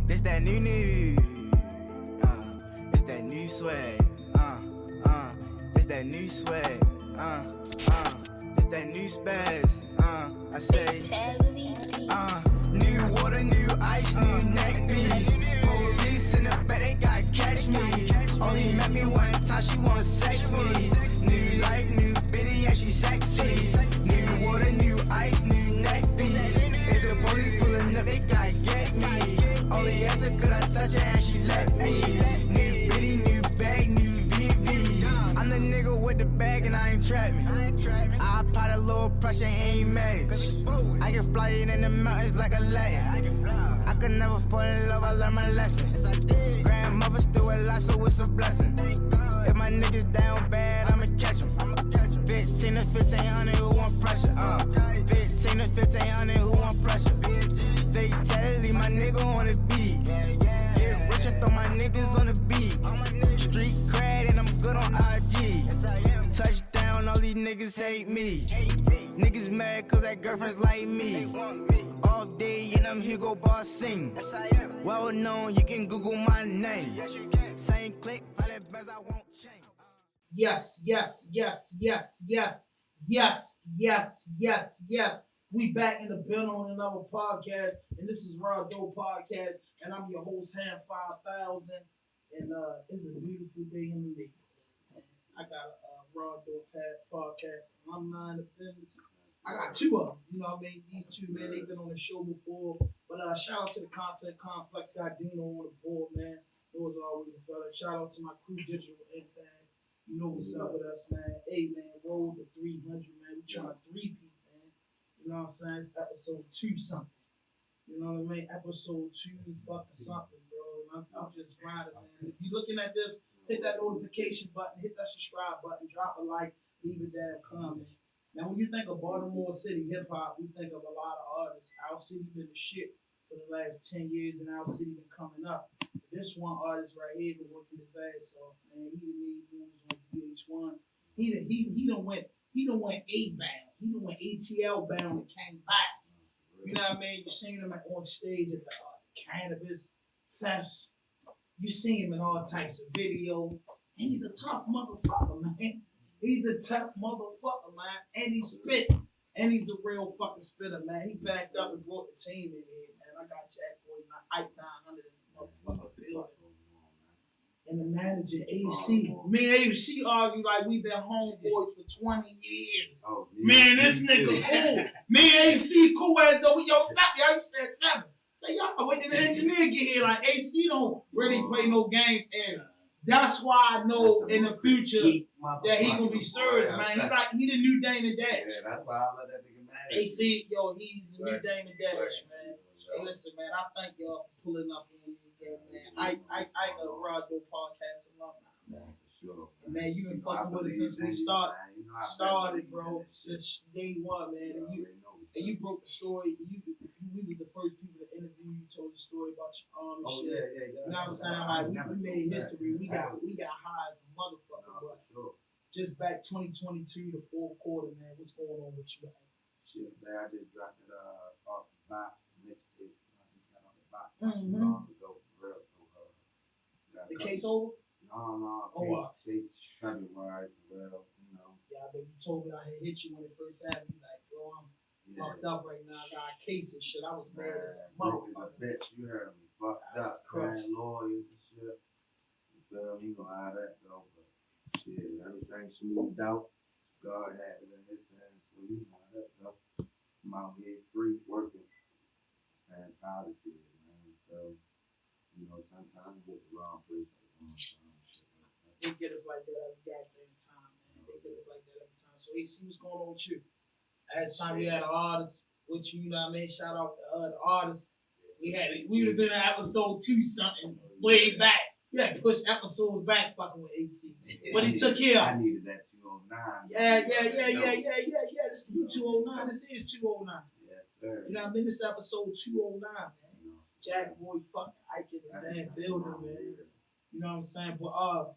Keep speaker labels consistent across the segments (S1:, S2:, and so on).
S1: This that new. It's that new swag. It's that new swag. It's that new spaz. I say, new water, new ice, new neck beats. Police in the back, they gotta catch me. Only met me one time, she wanna sex me. New life, new bitty, yeah, she sexy. New water, new ice, new neck beats. If the police pulling up, they gotta get me. Only after could I touch her and she let me. New bitty, new bag, new VV. I'm the nigga with the bag and I ain't trap me. I apply a little pressure, ain't match. I can fly it in the mountains like a Latin. I could never fall in love, I learned my lesson. Grandmother still alive, so it's a blessing. If my niggas down bad, I'ma catch 'em. 15 to 1500, who want pressure? 15 to 1500, who want pressure? Fatality, my nigga on the beat. Get rich and throw my niggas on the beat. Street cred and I'm good on IG. Touchdown, all these niggas hate me. Niggas mad cause that girlfriend's like me. Off day and I'm Hugo Boss sing. Well known, you can Google my name. Same click, all that best I won't change.
S2: Yes. We back in the building on another podcast, and this is RAWDOPE podcast, and I'm your host, Ham 5000, and it's a beautiful day in the neighborhood. I got a RAWDOPE podcast alumni in the business. I got two of them, you know what I mean? These two, man, they've been on the show before, but shout out to the Content Complex, got Dino on the board, man. It was always a brother. Shout out to my crew, Digital Impact. You know what's up with us, man. Hey, man, roll the 300, man. We trying to three-peat, man. You know what I'm saying? It's episode 2 something. You know what I mean? Episode 2 fucking something, bro. And I'm just grinding, man. If you're looking at this, hit that notification button, hit that subscribe button, drop a like, leave a damn comment. Now, when you think of Baltimore City hip-hop, we think of a lot of artists. Our city been the shit for the last 10 years, and our city been coming up. This one artist right here been working his ass off, man. He done made moves on VH1. He done went A bound. He done went ATL bound and came back. You know what I mean? You seen him on stage at the Cannabis Fest. You seen him in all types of video. And he's a tough motherfucker, man. He's a tough motherfucker, man. And he spit. And he's a real fucking spitter, man. He backed up and brought the team in here, man. I got Jackboi, Ike 900 in the motherfucking building. And the manager, AC. Me and AC argue like we been homeboys for 20 years. Oh, man, this nigga cool. Me and AC cool as though we yo used to at 7. Say, y'all, wait till the engineer get here. Like, AC don't really play no games. And that's why I know in the future that he gonna be serious, man. He the new Damon Dash.
S3: Yeah, that's why I love that nigga, man.
S2: AC, yo, he's the new Damon Dash, man. Hey, listen, man, I thank y'all for pulling up on me again, man. I a RAWDOPE podcast alumni, man.
S3: Sure.
S2: And man, you been fucking with us since we started, bro. Since day one, man. And you broke the story. We was the first people to interview you. Told the story about your arm and shit. Yeah. You know what I'm saying? Like we made history. We got high as a motherfucker. But just back 2022, the fourth quarter, man. What's going on with you?
S3: Shit, man. I just dropped it off the box, mixtape. I just got on the box not too long ago, for real. So,
S2: the case over?
S3: No. Case February, for real. You know.
S2: Yeah, I bet you told me I had hit you when it first happened. You like, bro, I'm fucked up right now. I got a case and shit. I was mad as a motherfucker.
S3: Bitch, you heard me. Fucked up, crying lawyers and shit. You feel me? You know how that go. But shit, everything smoothed out. God had it in his hands, so you know how that go. I'm out here free working. Staying positive, man. So, you know, sometimes you get the wrong place at the wrong time.
S2: They get us like that every goddamn time, man. They get us like that every time. So, AC, what's going on with you? Last time you had an artist with you, you know what I mean? Shout out to the artists. We would have been in episode 2 something way back. You had to push episodes back fucking with AC. But he took care of us.
S3: I needed that 209.
S2: Yeah. This is 209. This is 209.
S3: Yes, sir.
S2: You know what I mean? This is episode 209, man. Jackboi fucking Ike in the damn building, man. You know what I'm saying? But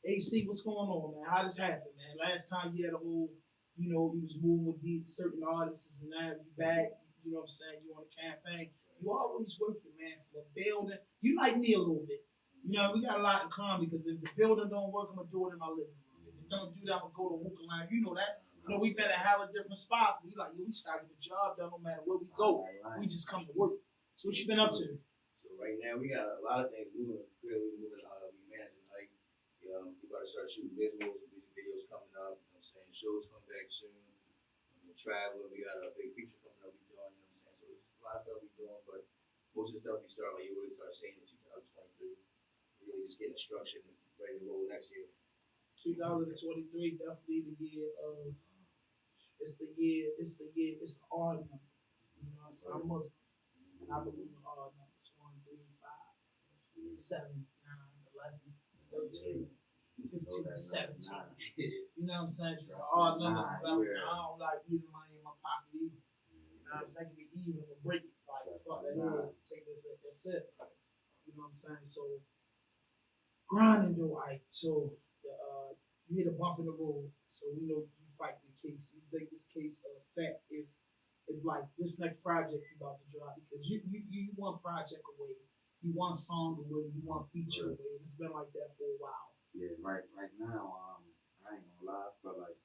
S2: AC, what's going on, man? How this happen, man? Last time you had a whole, you know, you was moving with these certain artists and now you back, you know what I'm saying, you on a campaign. You always working, man, from But building, you like me a little bit. You know, we got a lot in common because if the building don't work, I'm gonna do it in my living room. If it don't do that, I'm gonna go to hookah line. You know that. You know, we better have a different spots. We like, we start getting the job done no matter where we go. We just come to work. So what you been up to?
S4: So right now we got a lot of things moving. Clearly moving we managing like we about to start shooting visuals, music videos coming up, you know what I'm saying? Shows coming back soon. Traveling, we got a big feature coming up we doing, you know what I'm saying? So there's a lot of stuff we doing, but most of the stuff we start like you really start seeing in 2023. Really just getting structured and ready to roll next year.
S2: 2023, definitely the year of. It's the odd number. You know, so I'm Muslim, and I believe in odd numbers: 1, 3, 5, 7, 9, 11, 13, 15, 17. You know what I'm saying? Just odd numbers. I don't like even money in my pocket either. You know what I'm saying? I can be even or break it. Like, fuck that, take this, that's it. You know what I'm saying? So, grinding though, Ike. So, you hit a bump in the road. So, we know you fight the case. You think this case affect if like this next project you about to drop, because you one project away, you one song away, you one feature away, and it's been like that for a while.
S3: Yeah, right now, I ain't gonna lie, I feel like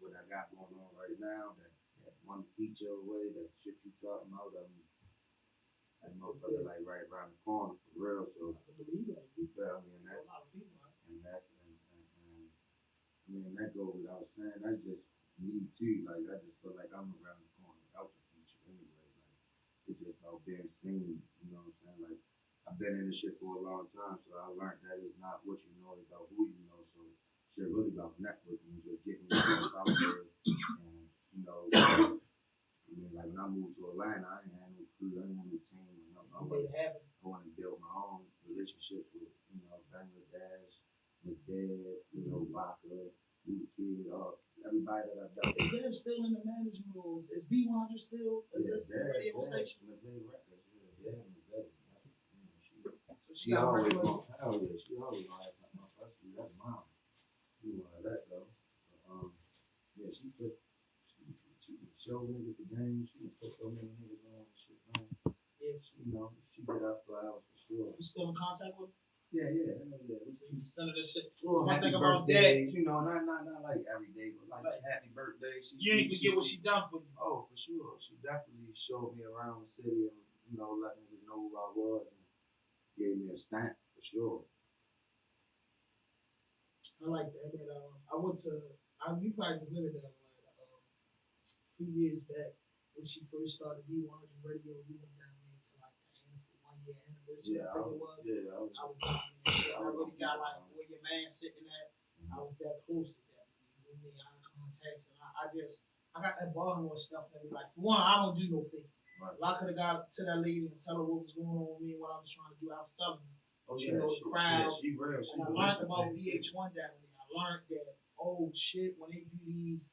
S3: what I got going on right now, that one feature away, that shit you talking about, that motherfucker like right around the corner for real. So
S2: I can believe that.
S3: You feel me? And
S2: a lot of people.
S3: And that's I mean, that goes without saying. That's just me too. Like, I just feel like I'm around the corner without the feature anyway. Like, it's just about being seen. You know what I'm saying? Like, I've been in this shit for a long time, so I learned that it's not what you know, it's about who you know. So shit really about networking and just getting yourself out there. And, you know, I mean, like when I moved to Atlanta, I ain't had no crew, I ain't had no team or nothing. I wanted to build my own relationships with, you know, Bangladesh, Miss Dad, you know, Baka, New Kid, everybody that I've done.
S2: Is Dad still in the management roles? Is B100 still? Is
S3: Yeah,
S2: this still the radio station?
S3: Miss A Records, yeah, Miss A.
S2: So she got
S3: always
S2: work with.
S3: hell yeah, she always gonna have something up. That's mom. You wanna let go. Yeah, she show niggas the game. She can put so many niggas on and shit, man.
S2: Yeah,
S3: you know, she get up for hours for sure.
S2: You still in contact with her?
S3: Yeah.
S2: So you send her this shit.
S3: Well,
S2: I
S3: happy
S2: think about
S3: birthdays, you know, not like every day, but like happy birthday.
S2: You ain't forget what she done for you.
S3: Oh, for sure. She definitely showed me around the city and, you know, let me know who I was and gave me a stamp for sure.
S2: I like that. I went to. You probably was living down in Atlanta. A few years back when she first started B100 Radio, we went down there to like the 1 year anniversary.
S3: Yeah,
S2: I think it was.
S3: Yeah,
S2: I was down there. Shit, I really got like where your man sitting at. I was that close to that. You made eye contacts, and I got that Baltimore stuff in me. Like, for one, I don't do no faking.
S3: Right.
S2: If I could have got to that lady and tell her what was going on with me and what I was trying to do, I was telling her.
S3: Oh,
S2: you know, the crowd.
S3: She real.
S2: And I learned about VH1 down there. I learned that, oh shit, when they do these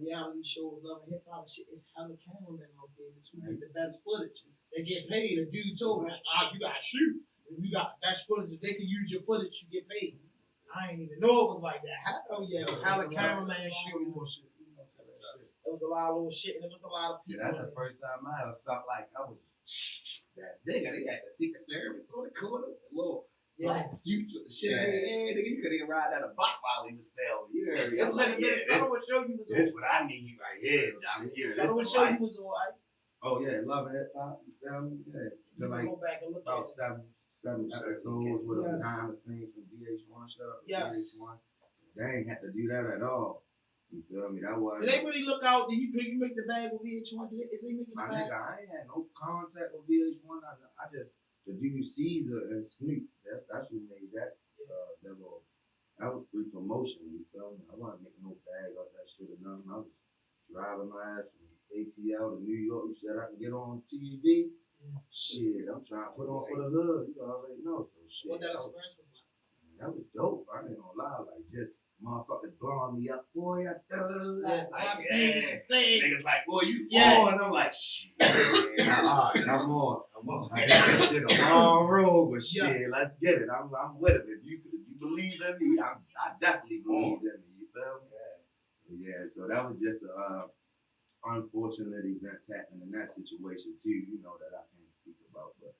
S2: reality shows, Love and Hip Hop shit, it's hella cameramen out there. It's who get the best footage. They get paid. A dude told me, you gotta shoot. If you got best footage, if they can use your footage, you get paid. I ain't even know it was like that. Oh yeah, it was hella cameraman shooting. It was a lot of little shit, and it was a lot of people.
S3: Yeah, that's the first time I ever felt like I was that nigga. They had the Secret Service on the corner, the little black suits with the shit in their head. Nigga, you couldn't even ride that a bike while he was still here. I'm like,
S2: tell her what show you was on.
S3: This what I need right here, down here.
S2: Tell her what show you was on, right?
S3: Oh yeah, Love and Hip Hop. Yeah,
S2: you
S3: like
S2: go back and look
S3: about
S2: at it.
S3: seven episodes with a behind the scenes from VH1 show.
S2: Yes.
S3: VH1. They ain't had to do that at all. You feel me? That was.
S2: Did they really look out? Did you make the bag with VH1? Is they making the
S3: My
S2: bag?
S3: nigga, I ain't had no contact with VH1. I just the dude Caesar and Snoop. That's who made that. That was free promotion. You feel me? I wasn't making no bag out that shit or nothing. I was driving my ass from ATL to New York. You said I can get on TV. Yeah. Shit, I'm trying to put on for the hood. You already know. So shit.
S2: What that experience was like?
S3: That was dope. I ain't gonna lie. Like just. Motherfuckers blowing me up, boy.
S2: I see what you saying.
S3: Niggas like, boy, you on? I'm like, shit. All right, I'm on. I got that shit a long road, but shit, let's get it. I'm with it. If you believe in me, I definitely believe in me. You feel me? Yeah. So that was just a unfortunate event happening in that situation too. You know that I can't speak about, but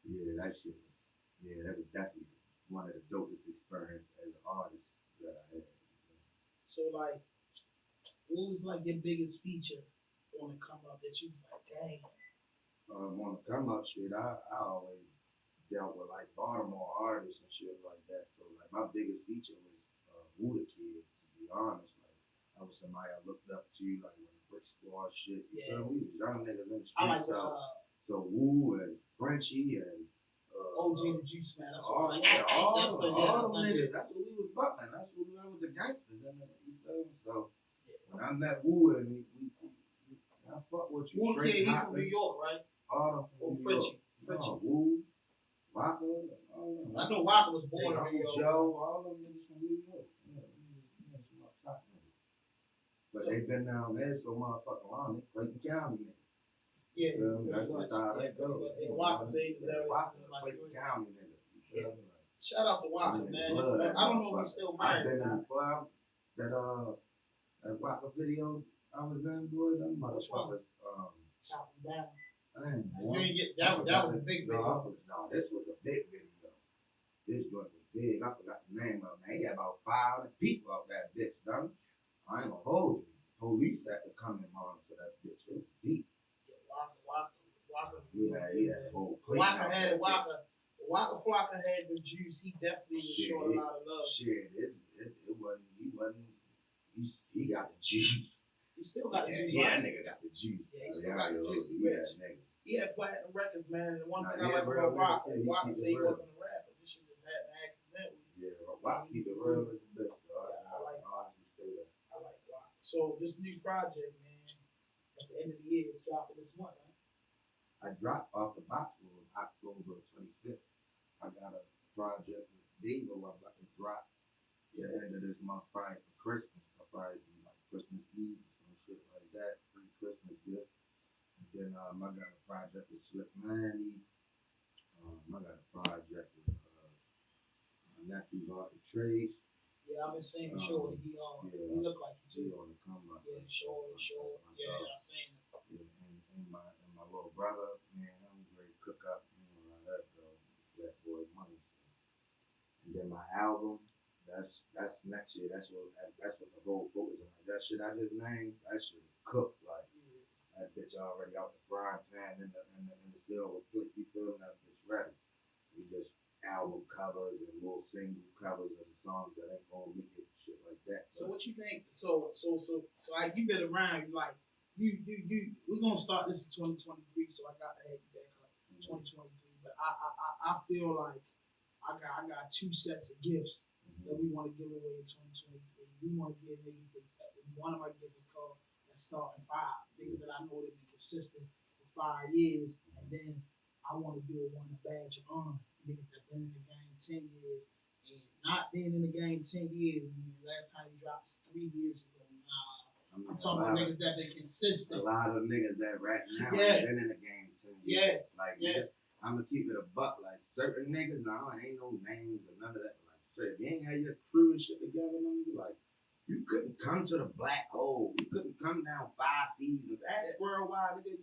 S3: Yeah, that shit was. Yeah, that was definitely one of the dopest experiences as an artist that I had.
S2: So like, what was like your biggest feature on the come up that you was like, dang?
S3: On the come up shit, I always dealt with like Baltimore artists and shit like that. So like my biggest feature was Woo the Kid. To be honest, like that was somebody I looked up to, like when the Brick Squad shit. You
S2: Yeah.
S3: feel me? We was young niggas in the
S2: I like
S3: streets.
S2: the
S3: So Woo and Frenchie and
S2: OJ the Juice Man. That's
S3: all,
S2: what
S3: yeah, all,
S2: that's
S3: all,
S2: yeah,
S3: all
S2: that's
S3: them niggas. That's what we was bucking. That's what we was with the gangsters. And you feel me? So
S2: yeah.
S3: when I met Woo and I fuck with you.
S2: Woo
S3: Straight
S2: Kid, he from
S3: Hoppin',
S2: New York, right?
S3: all them
S2: Or
S3: from New
S2: Frenchie.
S3: York.
S2: Frenchie.
S3: No, Woo, Waka, all them.
S2: I know Walker was
S3: Hey,
S2: born in
S3: Uncle
S2: New York.
S3: Joe, all them niggas from New York. Yeah, some of our top niggas. But
S2: So-
S3: they been down there so motherfucking long. They Clayton County niggas.
S2: Yeah,
S3: Feel me? That's just how that goes.
S2: Walker said he was there.
S3: Walker,
S2: Like,
S3: Clayton County nigga. You feel me? Like,
S2: shout out to Walker, man. I don't know if he's still
S3: I've
S2: married.
S3: been in the club that Walker video I was in, boy. Them
S2: Which one?
S3: motherfuckers.
S2: Chop him down.
S3: You
S2: You ain't get that was a big video.
S3: No, this was a big video. This joint was big. I forgot the name of it, man. He had about 500 people out that bitch, done. I ain't gonna hold you. Police had to come in on to that bitch. It was deep.
S2: Yeah, Walker.
S3: He had a whole plate.
S2: Walker Flocka had the juice. He definitely was showing a lot of love.
S3: Shit, he got the juice.
S2: He still got the juice.
S3: Yeah, that nigga got the juice.
S2: Yeah, he still got the juice. He had platinum records, man. And one thing I like about Walker said he wasn't a rapper. This shit just happened accidentally.
S3: Yeah, Walker keep it real as a bitch, though.
S2: I like
S3: honestly say that.
S2: I like Walker. So this new project, man, at the end of the year, it's dropping this month, right?
S3: I dropped off the box on October 25th. I got a project with Devo I'm about to drop at the end of this month, probably for Christmas. I'll probably do like Christmas Eve or some shit like that, free Christmas gift. And then I got a project with Slip Manny. I got a project with my nephew Arthur Trace.
S2: Yeah, I've been seeing Shorty. He look like you too.
S3: He on the come up.
S2: Yeah, Shorty. Yeah, I seen it.
S3: Yeah, and my little brother, man, I'm ready to cook up, you know how that goes. Jackboi money. So. And then my album, that's next year. That's what the whole focus on. Like that shit I just named, that shit is cooked. Like that bitch already out the frying pan in the silver plate. You feel me? That bitch ready. We just album covers and little single covers of the songs that ain't gonna make it, shit like that.
S2: So what you think? So like you been around, you like you we're gonna start this in 2023, so I got to have you back up 2023. But I feel like I got two sets of gifts that we want to give away in 2023. We want to give niggas one of my gifts is called Let's Start at 5. Niggas that I know that been consistent for 5 years, and then I want to do one a badge of honor. Niggas that been in the game 10 years and not being in the game 10 years. And the last time he dropped was 3 years ago. Nah, I'm talking about niggas that been consistent.
S3: A lot of niggas that right now been in the game 10 years.
S2: Yeah.
S3: Like, I'm gonna keep it a buck. Like certain niggas, now ain't no names or none of that. Like, so if you ain't had your crew and shit together, nigga, like you couldn't come to the black hole. You couldn't come down 5 seasons. Ask Worldwide, nigga,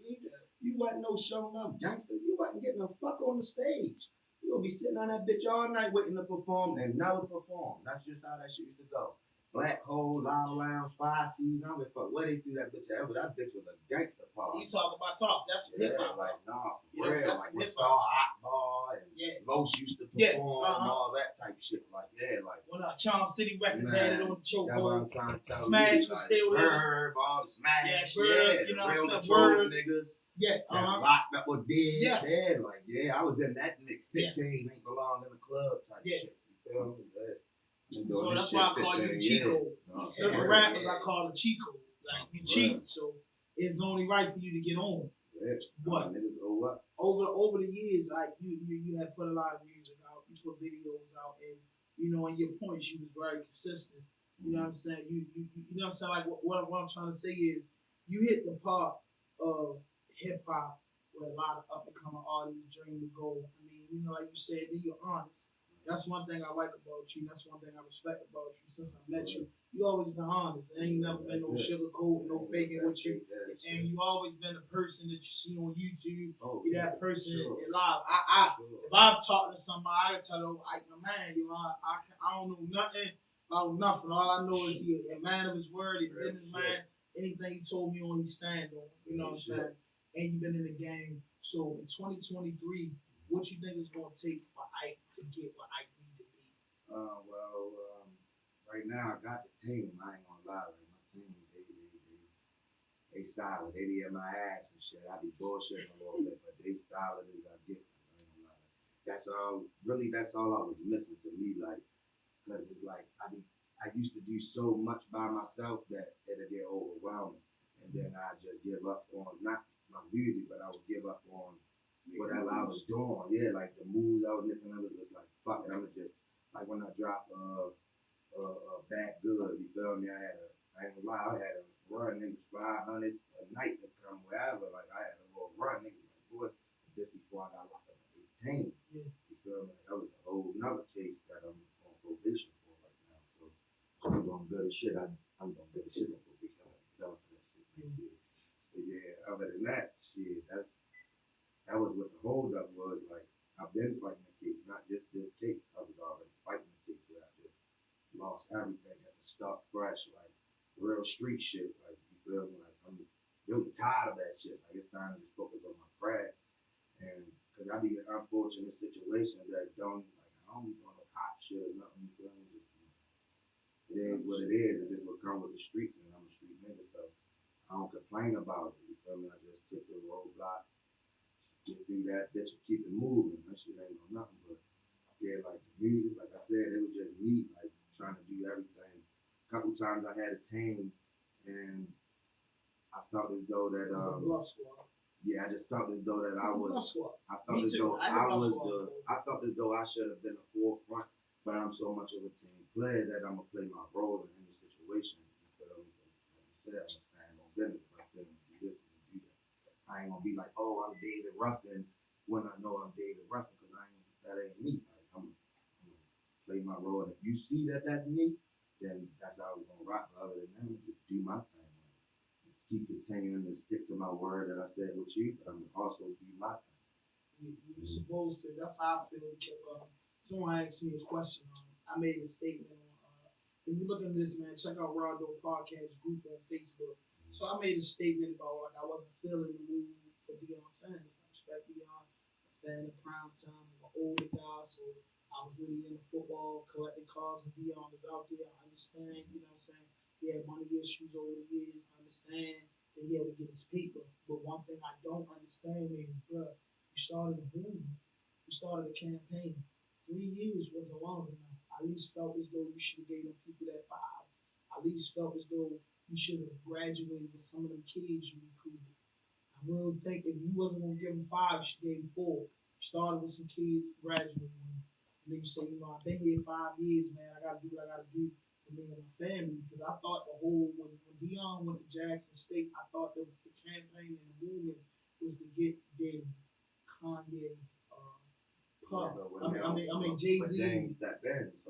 S3: you wasn't no showing up gangster. You wasn't getting a fuck on the stage. You gonna be sitting on that bitch all night waiting to perform and never perform. That's just how that shit used to go. Black Hole, Loud Lounge, 5 seasons. I don't give a fuck where they threw that bitch ever. That bitch was a gangster part.
S2: So you talk about talk. That's hip hop.
S3: Like, nah, for
S2: you know,
S3: real.
S2: that's
S3: Like,
S2: hip
S3: Star
S2: hop.
S3: Hot Bar and Los used to perform and all that type shit. Like, like.
S2: When Charm City Records had it on the chokehold.
S3: That's what I'm trying to tell
S2: Smash
S3: you.
S2: was
S3: Like,
S2: still there.
S3: Verb, all the Smash.
S2: Verb, you know what I'm saying?
S3: Real niggas.
S2: Yeah,
S3: that's locked up or dead.
S2: Yes.
S3: Yeah, I was in that mix. 15 ain't belong in the club type shit. You feel me?
S2: So that's why I call you Chico. Certain rappers I call the Chico. Like you cheat, so it's only right for you to get on.
S3: Yeah.
S2: But over the years, like you have put a lot of music out, you put videos out, and you know, in your points, you was very consistent. You know what I'm saying? You know what I'm saying? Like what I'm trying to say is, you hit the part of hip hop where a lot of up and coming artists dream to go. I mean, you know, like you said, you're honest. That's one thing I like about you. That's one thing I respect about you. Since I met you, you always been honest. There ain't never been no sugarcoat, no faking with you. And you always been the person that you see on YouTube. Be that person in live. If I'm talking to somebody, I can tell them, like, man, you know, I don't know nothing about nothing. All I know is he a man of his word. He business man. Anything he told me on, he stand on. You know what I'm saying? And you've been in the game. So in 2023, what you think is going to take for Ike to get what Ike need to be?
S3: Right now I got the team. I ain't gonna lie, like my team, they solid. They be in my ass and shit. I be bullshitting a little bit, but they solid as I get. I ain't gonna lie. That's all. Really, that's all I was missing to me. Like, cause it's like I used to do so much by myself that it'll get overwhelming, and then I just give up on not my music, but I would give up on whatever I was doing. Yeah, like the moves I was making, I was just like, fuck it, I'ma just like when I dropped Back Good, you feel me? I ain't gonna lie, I had a run, niggas 500 a night to come wherever. Like I had a little run, niggas like, boy, this before I got locked up at 18.
S2: Yeah.
S3: You feel me? Like, that was a whole nother case that I'm on probation for right now. So I'm doing good as shit. I'm doing good as shit on probation. I'm gonna get off of that shit next year. But yeah, other than that, shit, that was what the hold up was. Like I've been fighting the case, not just this case. I was already fighting the case where I just lost everything at the start fresh, like real street shit. Like you feel me? Like I'm really tired of that shit. Like it's time to just focus on my craft. And cause I be in unfortunate situations that don't like I don't be doing no hot shit or nothing. You feel me? Just it is what it is. It just what come with the streets, and I'm a street nigga, so I don't complain about it. You feel me? I just take the roadblock, get through that bitch and keep it moving. That shit ain't no nothing. But yeah, like the music, like I said, it was just me, like trying to do everything. A couple times I had a team, and I felt as though that yeah, I just felt as though that I felt as though I felt as though I should have been a forefront, but I'm so much of a team player that I'm gonna play my role in any situation. You feel me? Like you said, I'm gonna stand on business. If I say I'm gonna do this, I'm gonna do that. I ain't gonna be like, oh, I'm David Ruffin when I know I'm David Ruffin, because that ain't me. Like I'm gonna play my role, and if you see that that's me, then that's how we're gonna rock. But other than that, I'm just do my thing. Keep continuing to stick to my word that I said with you, but I'm also do my thing.
S2: You're supposed to. That's how I feel because someone asked me a question. I made a statement on. If you look at this, man, check out RAWDOPE podcast group on Facebook. So I made a statement about like I wasn't feeling the move for Deion Sanders. I respect Deion, a fan of prime time, I'm an older guy, so I was really into football, collecting cards when Deion was out there. I understand, you know what I'm saying? He had money issues over the years. I understand that he had to get his paper. But one thing I don't understand is, bro, you started a movement. You started a campaign. 3 years wasn't long enough. I at least felt as though you should have gave them people that 5. I at least felt as though you should have graduated with some of them kids you recruited. I really think if you wasn't going to give them 5, you should give them 4. You started with some kids, graduated with them. And then you say, you know, I've been here 5 years, man. I got to do what I got to do for me and my family. Because I thought the whole, when Deion went to Jackson State, I thought the campaign and the movement was to get Diddy, Kanye, Puff. I mean Jay-Z.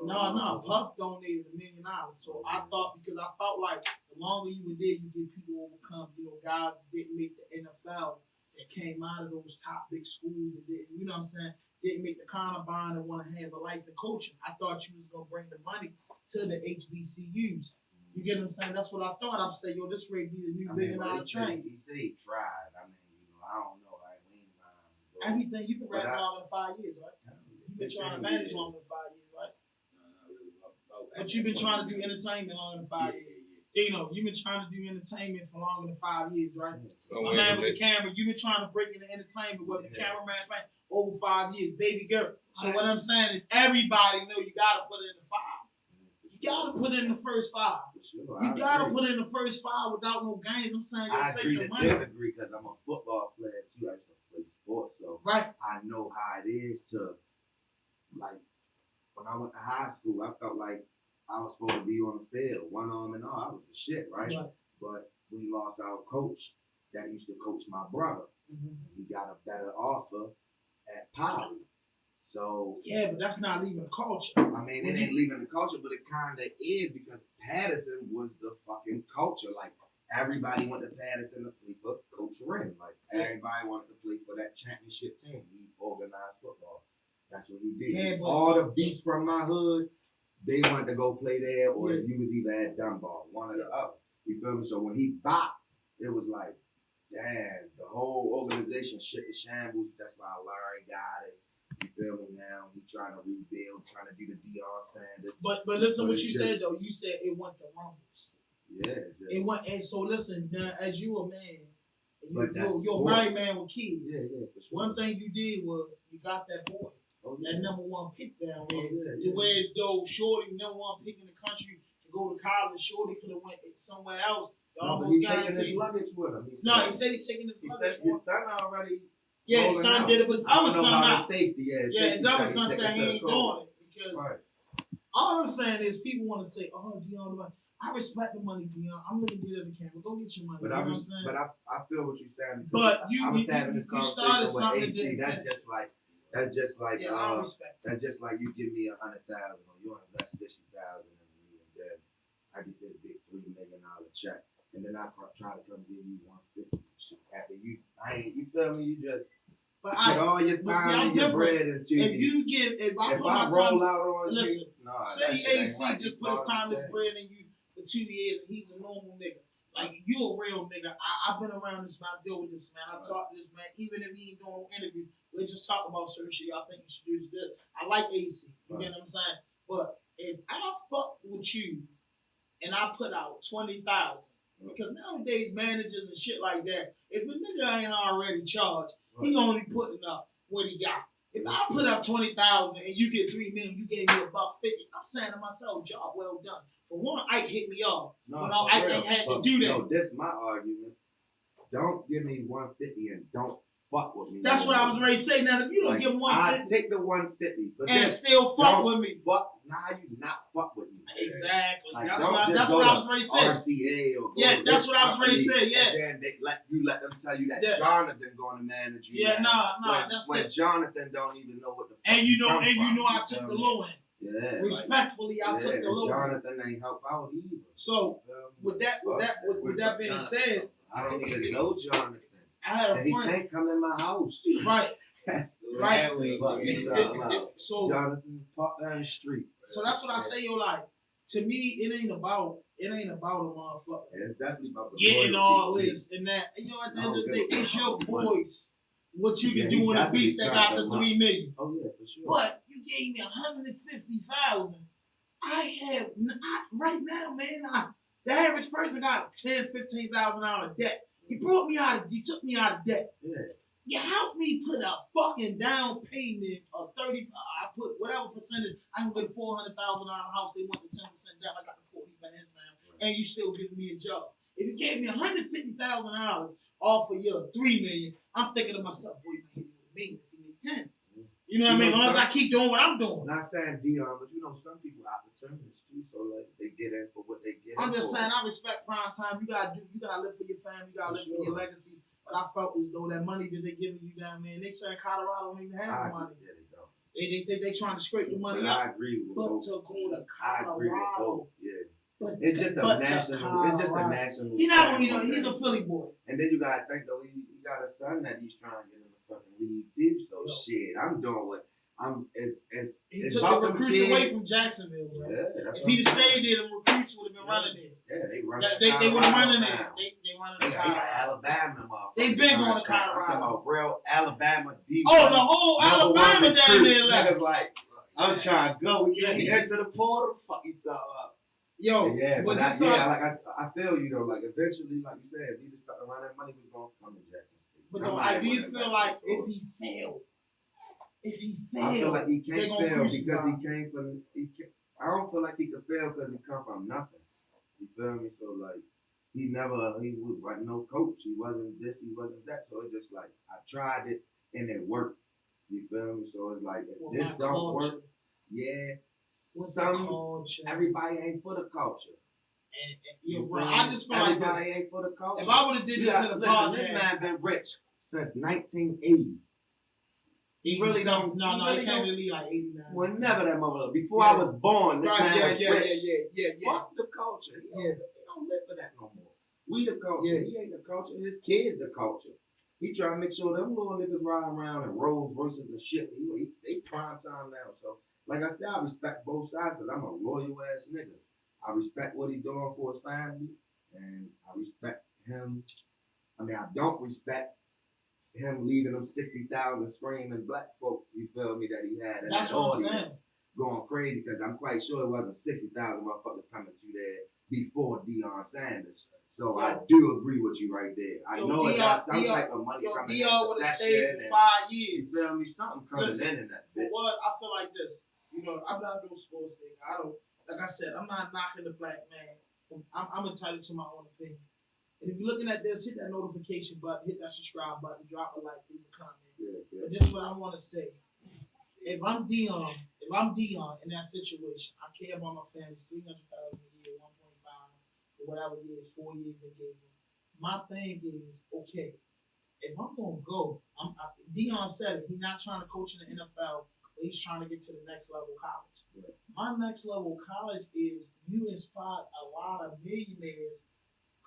S2: No, Puff donated $1 million. So I thought, because I felt like the longer you were there, you get people overcome. You know, guys that didn't make the NFL, that came out of those top big schools that didn't, you know what I'm saying, didn't make the combine and want to have a life in coaching. I thought you was gonna bring the money to the HBCUs. You get what I'm saying? That's what I thought. I'm saying, yo, this rate be the new $1 billion train.
S3: He said he tried. I mean, you know, I don't know.
S2: Everything you've been rapping longer than 5 years, right? You've been trying to manage longer than 5 years, right? But you've been trying to do entertainment longer than 5 years. You know, you've been trying to do entertainment for longer than 5 years, right? My man with the camera, you've been trying to break into entertainment with the cameraman playing over 5 years, baby girl. So what I'm saying is everybody know you gotta put it in the 5. You gotta put it in the first 5. You gotta put it in the first 5 without no games. I'm saying you take the money.
S3: I disagree because I'm a football player too. I used to play sports, so
S2: right.
S3: I know how it is to, like, when I went to high school, I felt like I was supposed to be on the field, one arm and all. I was the shit, right? But we lost our coach that used to coach my brother. He got a better offer at Poly. So
S2: Yeah, but that's not leaving the culture.
S3: I mean, it ain't leaving the culture, but it kind of is because Patterson was the fucking culture. Like everybody wanted Patterson to play for Coach Ren. Like everybody wanted to play for that championship team. He organized football. That's what he did.
S2: Yeah, but
S3: all the beats from my hood, they wanted to go play there, or if you was either at Dunbar, one or the other. You feel me? So when he bopped, it was like, damn, the whole organization shit to shambles. That's why Larry got it. You feel me now? He trying to rebuild, trying to do the Deion Sanders.
S2: But listen, what you said though. You said it went to rumbles.
S3: Yeah.
S2: It went, and so listen. Now, as you a man, you're a
S3: sports.
S2: married man with kids.
S3: Yeah, for sure.
S2: One thing you did was you got that boy, that number one pick down there.
S3: Yeah.
S2: Whereas though Shorty number one pick in the country to go to college, Shorty could have went somewhere else.
S3: He's taking his luggage with him.
S2: He said he's taking his luggage.
S3: Said his son already.
S2: Yeah, his son did it, but his other son not.
S3: Safety,
S2: his other son said he ain't doing it because
S3: right.
S2: all I'm saying is people want to say, "Oh, Deion, I respect the money, Deion. I'm looking good at the camera. Go get your money."
S3: But
S2: you know what I'm saying?
S3: But I feel what you're saying.
S2: But
S3: I was having this conversation
S2: something
S3: with AC. That's just like
S2: I respect.
S3: That's just like you give me 100,000 or you invest 60,000 in me, and then I get this big $3 million check, and then I try to come give you 150. After you feel me? You just.
S2: But
S3: get all your time and your bread into
S2: if I put my
S3: roll
S2: time,
S3: out on
S2: listen, say AC
S3: right.
S2: just put his time and his bread in you for 2 years and he's a normal nigga. Like, you a real nigga. I've been around this man. I deal with this man. I talk to this man. Even if he ain't doing an interview, we just talk about certain shit y'all think you should do is good. I like AC. You get what I'm saying? But if I fuck with you and I put out 20,000, because nowadays managers and shit like that, if a nigga ain't already charged, he only putting up what he got. If I put up 20,000 and you get $3 million, you gave me $150. I'm saying to myself, job well done. For one, Ike hit me off. Ike ain't had to do that.
S3: No, that's my argument. Don't give me 150 and don't fuck with me.
S2: That's what I was ready to say. Now, if you don't give 150,
S3: I take the 150, but
S2: and still fuck with me.
S3: Now you not fuck with me.
S2: Exactly.
S3: Like,
S2: that's what I was ready to say.
S3: RCA or
S2: that's what I was ready to say. Yeah.
S3: And then let them tell you that Jonathan going to manage you.
S2: Yeah, that's
S3: when
S2: it.
S3: Jonathan don't even know what the.
S2: And you know, I took the low end.
S3: Yeah.
S2: Respectfully, I took the low end.
S3: Jonathan ain't help out either.
S2: So with that being said,
S3: I don't even know Jonathan.
S2: I had a friend.
S3: He can't come in my house.
S2: Right. Right.
S3: So Jonathan parked down the street.
S2: So that's what I say, yo. Like, to me, it ain't about a motherfucker.
S3: Yeah, it's definitely about the
S2: getting all this and that. You know, at the end of the day, it's your voice. What you can do in the beats that got the $3 million.
S3: Oh yeah, for sure.
S2: But you gave me 150,000. Right now, man. The average person got $10,000-$15,000 debt. He took me out of debt.
S3: Yeah.
S2: You helped me put a fucking down payment of 30. I put whatever percentage. I can get a $400,000 house. They want the 10% down. I got the 40 bands now, and you still giving me a job. If you gave me $150,000 off of your $3 million, I'm thinking to myself, boy, you can hit it with me if you need 10. You know what I mean? As long as I keep doing what I'm doing.
S3: Not saying Deion, but you know some people opportunists too, so like they get in for what they get.
S2: I'm just saying I respect prime time. You gotta live for your family. You gotta live for your legacy. But I felt as though that money that they giving you down there, and they say Colorado don't even have the money.
S3: Yeah, they don't.
S2: They think they trying to scrape the money
S3: but
S2: up.
S3: I agree with
S2: but
S3: both.
S2: to go to
S3: I agree with
S2: Colorado,
S3: both. Yeah. It's just a national.
S2: He's not, he's a Philly boy.
S3: And then you gotta think though, he got a son that he's trying to get in the fucking league too. So shit, I'm doing what he
S2: took the recruits away from Jacksonville, bro.
S3: Yeah,
S2: if he'd have stayed there, the recruits would have been running there.
S3: Yeah, they run.
S2: They would have running there. They running to Colorado.
S3: Alabama,
S2: they been going to Colorado.
S3: I'm talking about real Alabama deep.
S2: Oh, the whole Alabama down there left.
S3: Niggas like, I'm trying to go. We can't get to the portal. Fuck you talking about.
S2: Yo,
S3: yeah, but I feel you though. Like eventually, like you said, if he just started running, money was gonna come to Jackson State.
S2: But though, I do feel like if he failed,
S3: I feel like he can't fail because he came from. I don't feel like he could fail because he come from nothing. You feel me? So like, he wasn't no coach. He wasn't this. He wasn't that. So it's just like I tried it and it worked. You feel me? So it's like if this don't work, yeah. Everybody ain't for the culture.
S2: And I just feel like
S3: everybody ain't for the culture.
S2: If I would have did this in a podcast,
S3: this man been rich since 1980. He really don't.
S2: No,
S3: he
S2: he
S3: really
S2: came
S3: don't.
S2: to the league like 89.
S3: Whenever that motherfucker. Before
S2: Yeah.
S3: I was born, this man was rich.
S2: Yeah.
S3: Fuck the culture. He don't live for that no more. We the culture.
S2: Yeah.
S3: He ain't the culture. His kids the culture. He trying to make sure them little niggas riding around in Rolls Royces and shit. They prime time now. So, like I said, I respect both sides because I'm a loyal ass nigga. I respect what he doing for his family, and I respect him. I mean, I don't respect him leaving them 60,000 screaming black folk. You feel me? That he had.
S2: That's what I'm saying.
S3: Going crazy because I'm quite sure it wasn't 60,000 motherfuckers coming to there before Deion Sanders. So I do agree with you right there. I know it got some type of money coming in.
S2: Deion would have stayed for 5 years.
S3: You feel me? Something coming in that
S2: For
S3: bitch.
S2: what? I feel like this. You know, I'm not no sports thing. I don't. Like I said, I'm not knocking the black man. I'm entitled to my own opinion. And if you're looking at this, hit that notification button, hit that subscribe button, drop a like, leave a comment.
S3: Yeah.
S2: But this is what I want to say. If I'm Deion in that situation, I care about my family. It's $300,000 a year, 1.5 for whatever years, 4 years they gave me. My thing is, okay, if I'm gonna go, Deion said it. He's not trying to coach in the NFL, but he's trying to get to the next level college.
S3: Right.
S2: My next level college is you inspired a lot of millionaires,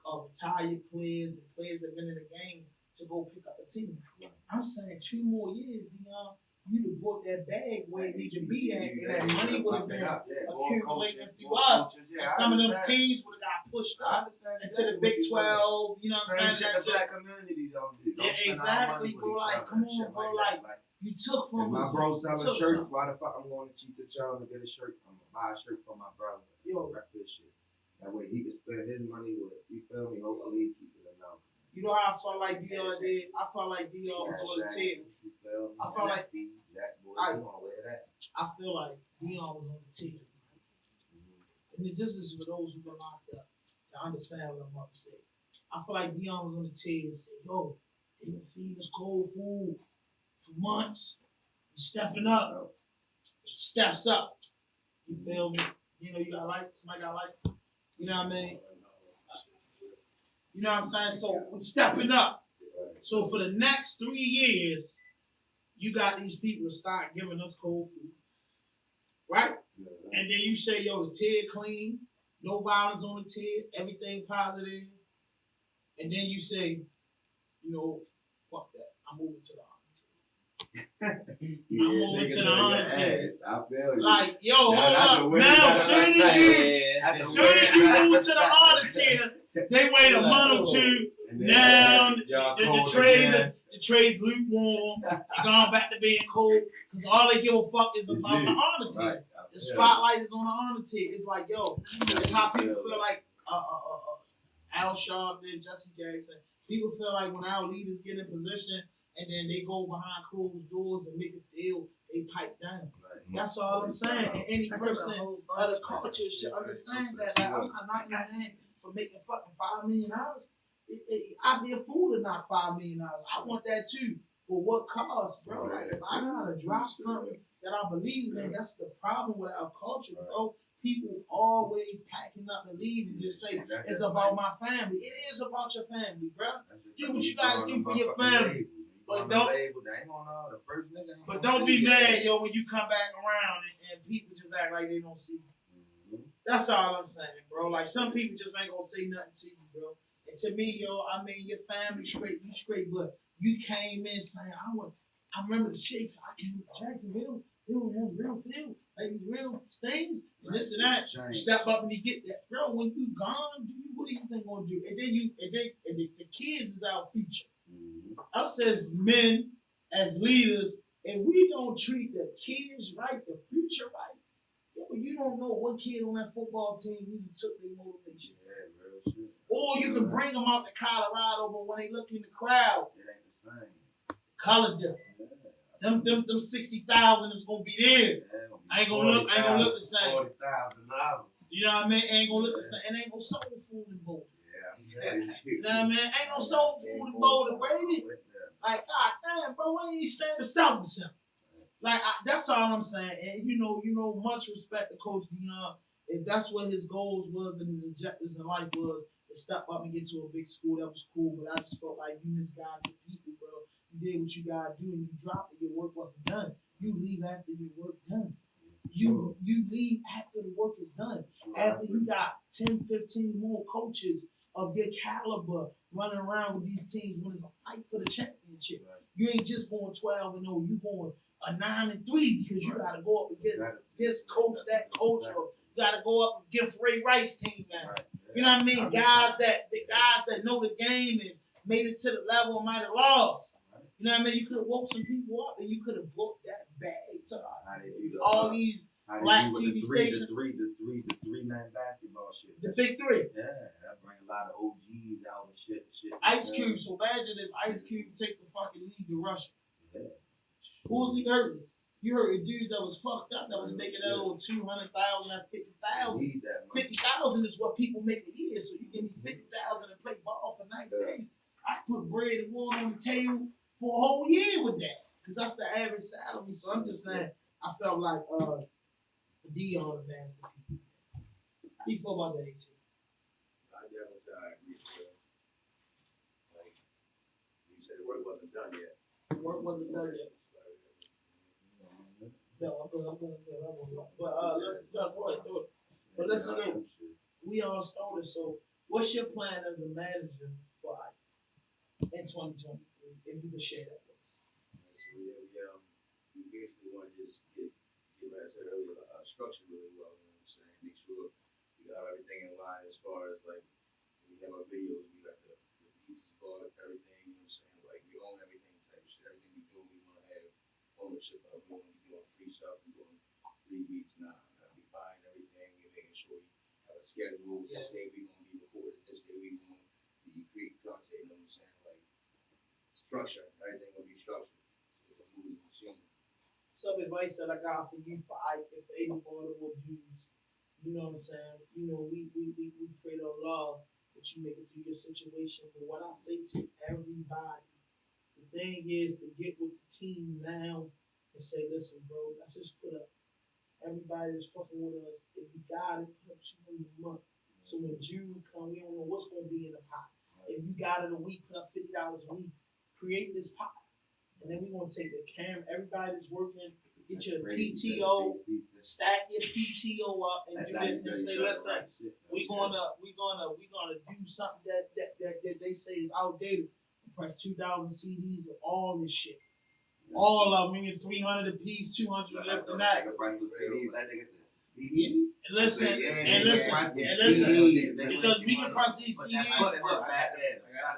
S2: retired players and players that have been in the game to go pick up a team.
S3: Right.
S2: I'm saying 2 more years, Deion. You'd have brought that bag where it needed to be at, and that money would have been accumulating through us. And some of them teams would have got pushed up into the Big 12. You know what I'm saying?
S3: That's the black community don't do.
S2: Yeah, exactly, bro. Like, come on, bro. Like, you took from us.
S3: My bro selling shirts. Why the fuck I'm going to cheap the child to get a shirt? I'm gonna buy a shirt for my brother. Rep this shit. That way he can spend his money with it. You feel me? Hopefully he keep it enough.
S2: You know how I felt like Deion did? I felt like Deion was on the table. I felt like
S3: Jackboi,
S2: I feel like Deion was on the table. And it just is for those who've been locked up to understand what I'm about to say. I feel like Deion was on the table and said, yo, they been feeding us cold food for months. He's stepping up. He steps up. You feel me? You know, you got life. Somebody got life. You know what I mean? You know what I'm saying? So we're stepping up. So for the next 3 years, you got these people to start giving us cold food. Right? And then you say, yo, the tier clean, no violence on the tier, everything positive. And then you say, you know, fuck that. I'm moving to the honor tier. I'm moving to the honor tier.
S3: I feel you.
S2: Like, yo, hold up. Now, as soon as you move to the honor tier, they wait a month or two. Now the trays lukewarm. They're gone back to being cold because all they give a fuck is about the honor tier.
S3: Right.
S2: The spotlight is on the honor tier. It's like, yo, it's how people feel like Al Sharpton, Jesse Jackson. People feel like when our leaders get in position and then they go behind closed doors and make a deal, they pipe down. Right. That's all I'm saying. And any person of the culture should understand that. Like, I'm not knocking my hand for making fucking $5 million. I'd be a fool to knock $5 million. I want that too. But what costs, bro? Like, if I gotta drop something that I believe in, that's the problem with our culture, bro. People always packing up and leaving, just say it's about my family. It is about your family, bro. Do what you gotta do for your family. But don't be mad, yo, when you come back around and people just act like they don't see you. That's all I'm saying, bro. Like, some people just ain't gonna say nothing to you, bro. And to me, yo, I mean, your family straight, you straight, but you came in saying, I remember the shit. I came to Jacksonville. They don't have real field, like these real things, and this and that. You step up and you get that, bro. When you gone, what do you think gonna do? And then the kids is our future. Us as men, as leaders, if we don't treat the kids right, the future right, yo, you don't know what kid on that football team really took their motivation. Or you can bring them out to Colorado, but when they look in the crowd, it ain't the same. Color different. Them 60,000 is gonna be there. Ain't gonna look the same. $40,000. You know what I mean? Ain't gonna look the same. And ain't no soul food in Boulder. Yeah. You know what I mean? Ain't no soul food in Boulder, baby. Like, god damn, bro, why ain't you stand the selfish him? Like, that's all I'm saying. And you know, much respect to Coach Deion. If that's what his goals was and his objectives in life was to step up and get to a big school, that was cool. But I just felt like you misguided the people, bro. you did what you gotta do, and you dropped it. Your work wasn't done. You leave after your work done. You leave after the work is done. After you got 10, 15 more coaches of your caliber running around with these teams when it's a fight for the championship. You ain't just going 12-0. You going a 9-3 because you gotta go up against this coach, that coach, or you gotta go up against Ray Rice team, man. You know what I mean? Guys that know the game and made it to the level and might have lost. You know what I mean? You could have woke some people up and you could have booked that bag to us. All these black TV stations.
S3: The three-man basketball shit.
S2: The big three.
S3: Yeah, that bring a lot of OGs out and shit.
S2: Ice Cube. So imagine if Ice Cube take the fucking league to Russia.
S3: Yeah.
S2: Who was he hurting? You heard a dude that was fucked up that was making that little 200,000 and 50,000. 50,000 is what people make a year. So you give me 50,000 and play ball for 90 days. I put bread and water on the table for a whole year with that. Because that's the average salary. So I'm just saying, I felt like Dion man. How you feel about that, AC?
S4: I definitely say I agree with you. Like you said, the work wasn't done yet.
S2: Work wasn't done yet. No, but listen, go ahead, do it. But listen, we all started. So, what's your plan as a manager for Ike in 2023? If you could share that with us.
S4: So we basically want to just get like I said earlier, structure really well. You know what I'm saying? Make sure we got everything in line as far as like when we have our videos, we got the beats bought, everything. You know what I'm saying? Like we own everything type of shit. Everything we do, we want to have ownership of. We want to be doing free stuff and doing free beats now. We buying everything. We're making sure we have a schedule. This day we gonna be recording. This day we gonna be creating content. You know what I'm saying? Like structure. Everything gonna be structured. So the moves and machine.
S2: Some advice that I got for you for Ike and for any Baltimore dudes. You know what I'm saying? You know, we pray to Allah that you make it through your situation. But what I say to everybody, the thing is to get with the team now and say, listen, bro, let's just put up. Everybody that's fucking with us, if you got it, put up 200 a month. So when June come, we don't know what's going to be in the pot. If you got it a week, put up $50 a week. Create this pot. And then we're going to take the camera, everybody that's working, get your PTO, stack your PTO up and do this and say, listen, we're gonna do something that they say is outdated. Press 2,000 CDs of all this shit. All of them, we get 300 a piece, 200 this and that.
S3: CDs.
S2: Listen, because we can press these CDs.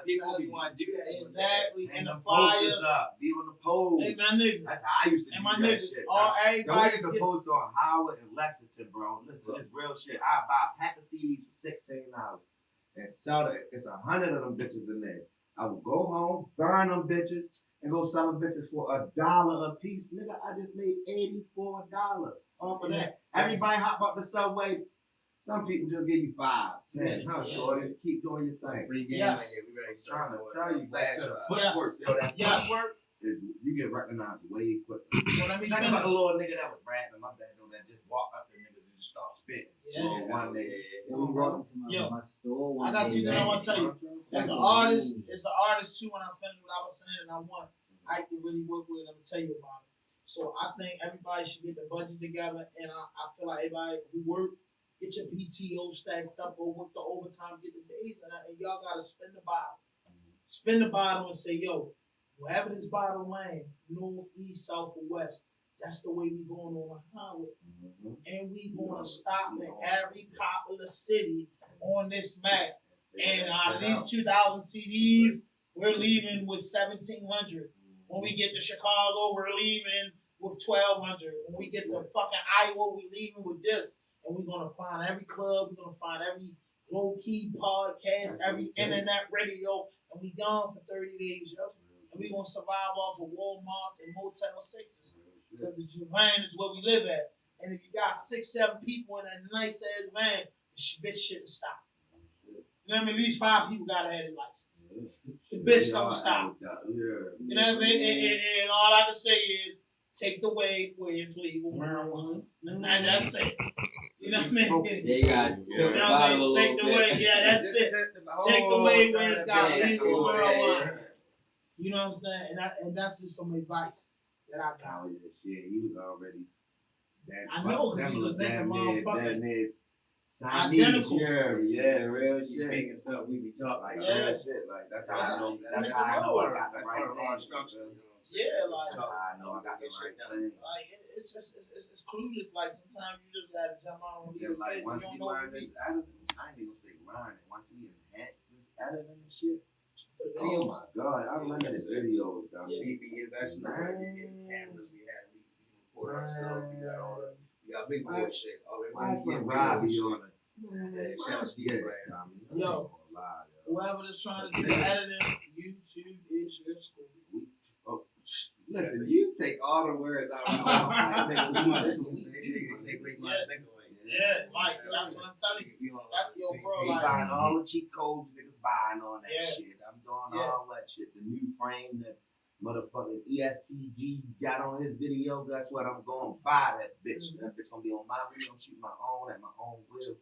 S4: People want to do that.
S2: Exactly, and the
S3: posters
S2: flyers.
S3: up, be on the poles.
S2: And my nigga.
S3: That's how I used to
S2: And
S3: do
S2: my
S3: that
S2: nigga.
S3: shit.
S2: All
S3: Yo,
S2: everybody
S3: used to post on Howard and Lexington, bro. Listen, it's real shit. I buy a pack of CDs for $16 and sell it. It's 100 of them bitches in there. I would go home, burn them bitches, and go sell them bitches for $1 a piece. Nigga, I just made $84 off of that. Everybody hop up the subway. Some people just give you 5, 10. Huh, shorty? Keep doing your thing.
S4: Free game.
S2: Yes.
S4: We ready to
S3: Trying to
S4: start
S3: tell you, back to the
S2: Yes.
S3: footwork. Yo, that
S2: Yes.
S3: footwork is, you get recognized way quicker.
S2: So let me
S3: Think about the
S2: finish.
S3: little nigga that was rapping, my bad, though, that just walked up to niggas and just start spitting.
S2: Yeah.
S3: Little one nigga.
S5: We walked into my store one
S2: I got
S5: day,
S2: two things I
S5: man.
S2: want to tell you. As an artist, too, when I finish what I was saying, and I want Ike to really work with it, I'm going to tell you about it. So I think everybody should get the budget together, and I feel like everybody who work, get your PTO stacked up, or work the overtime, get the days, and y'all got to spend the bottle. Spend the bottle and say, yo, wherever this bottle land, north, east, south, or west, that's the way we going on the highway. And we going to stop in every popular city on this map. And out of these 2,000 CDs, we're leaving with 1,700. When we get to Chicago, we're leaving with 1,200. When we get to fucking Iowa, we're leaving with this. And we're going to find every club, we're going to find every low-key podcast, every internet radio, and we gone for 30 days, yo. And we're going to survive off of Walmarts and Motel 6s. Because the van is where we live at. And if you got 6, 7 people in that nice ass van, the bitch shouldn't stop. You know what I mean? At least 5 people gotta have a license. The bitch don't stop. You know what I mean? And all I can say is take the way where it's legal marijuana. And that's it. You know what I mean?
S5: Yeah, you guys took the bottle a little
S2: Take the way,
S5: bit.
S2: yeah, that's it. Take the way where it's got legal marijuana. You know what I'm saying? And that's just some advice that I got.
S3: Oh yeah, shit. He was already that
S2: I know, 'cause he's a nigga
S3: damn
S2: motherfucker.
S3: near
S2: Identical.
S3: yeah, real
S4: You
S3: shit.
S4: speaking stuff, we be talking
S3: Like
S2: Yeah.
S3: real shit. Like that's how I know.
S2: That's
S3: That's how I know I got the
S4: That's
S3: right
S4: part of our
S3: thing.
S4: structure. You know what I'm saying?
S2: Yeah, like
S3: That's how I know I got the right thing.
S2: like it's just it's clueless. Like sometimes you just gotta jump on and
S3: Yeah,
S2: leave
S3: like
S2: it. You
S3: once
S2: don't
S3: we
S2: know what
S3: learn
S2: to
S3: this
S2: be
S3: editing, I ain't even gonna say learn it. Once we enhance this editing and shit.
S2: for the
S3: Oh
S2: videos.
S3: my god, I remember the videos, dog.
S2: Yeah.
S4: We invested in the cameras we had. We record ourselves. We got all the. We got big boy shit. Oh,
S3: Why
S4: we
S3: put
S4: get
S3: Robbie
S4: shit.
S3: on it?
S4: Yeah, shout out to
S3: Yeah,
S4: you, Brad.
S2: Yo. Whoever that's trying to do the editing, YouTube is your school.
S3: Listen, you take all the words out of my mouth. Like, nigga, we must
S4: Say great minds think alike.
S2: Yeah, like that's what I'm telling you. That, yo, bro,
S3: We
S2: like
S3: buying all the cheat codes niggas buying on that
S2: Yeah.
S3: shit. I'm doing all that shit. The new frame that motherfucking ESTG got on his video, that's what I'm going to buy that bitch. That bitch gonna be on my video, shoot my own at my own will.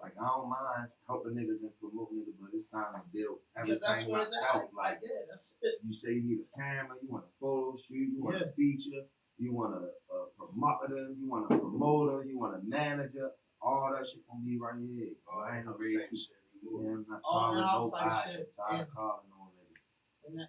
S3: Like, I don't mind helping niggas and promoting niggas, but it's time to build
S2: because that's
S3: everything
S2: where it's
S3: myself.
S2: at. Like yeah, that's it.
S3: You say you need a camera, you want a photo shoot, you want
S2: Yeah.
S3: a feature, you want a promoter, you want a promoter, you want a manager, all that shit gonna be right here. I ain't ready to keep I'm not
S2: All
S3: calling
S2: that outside
S3: nobody.
S2: shit.
S3: I'm tired of calling on niggas.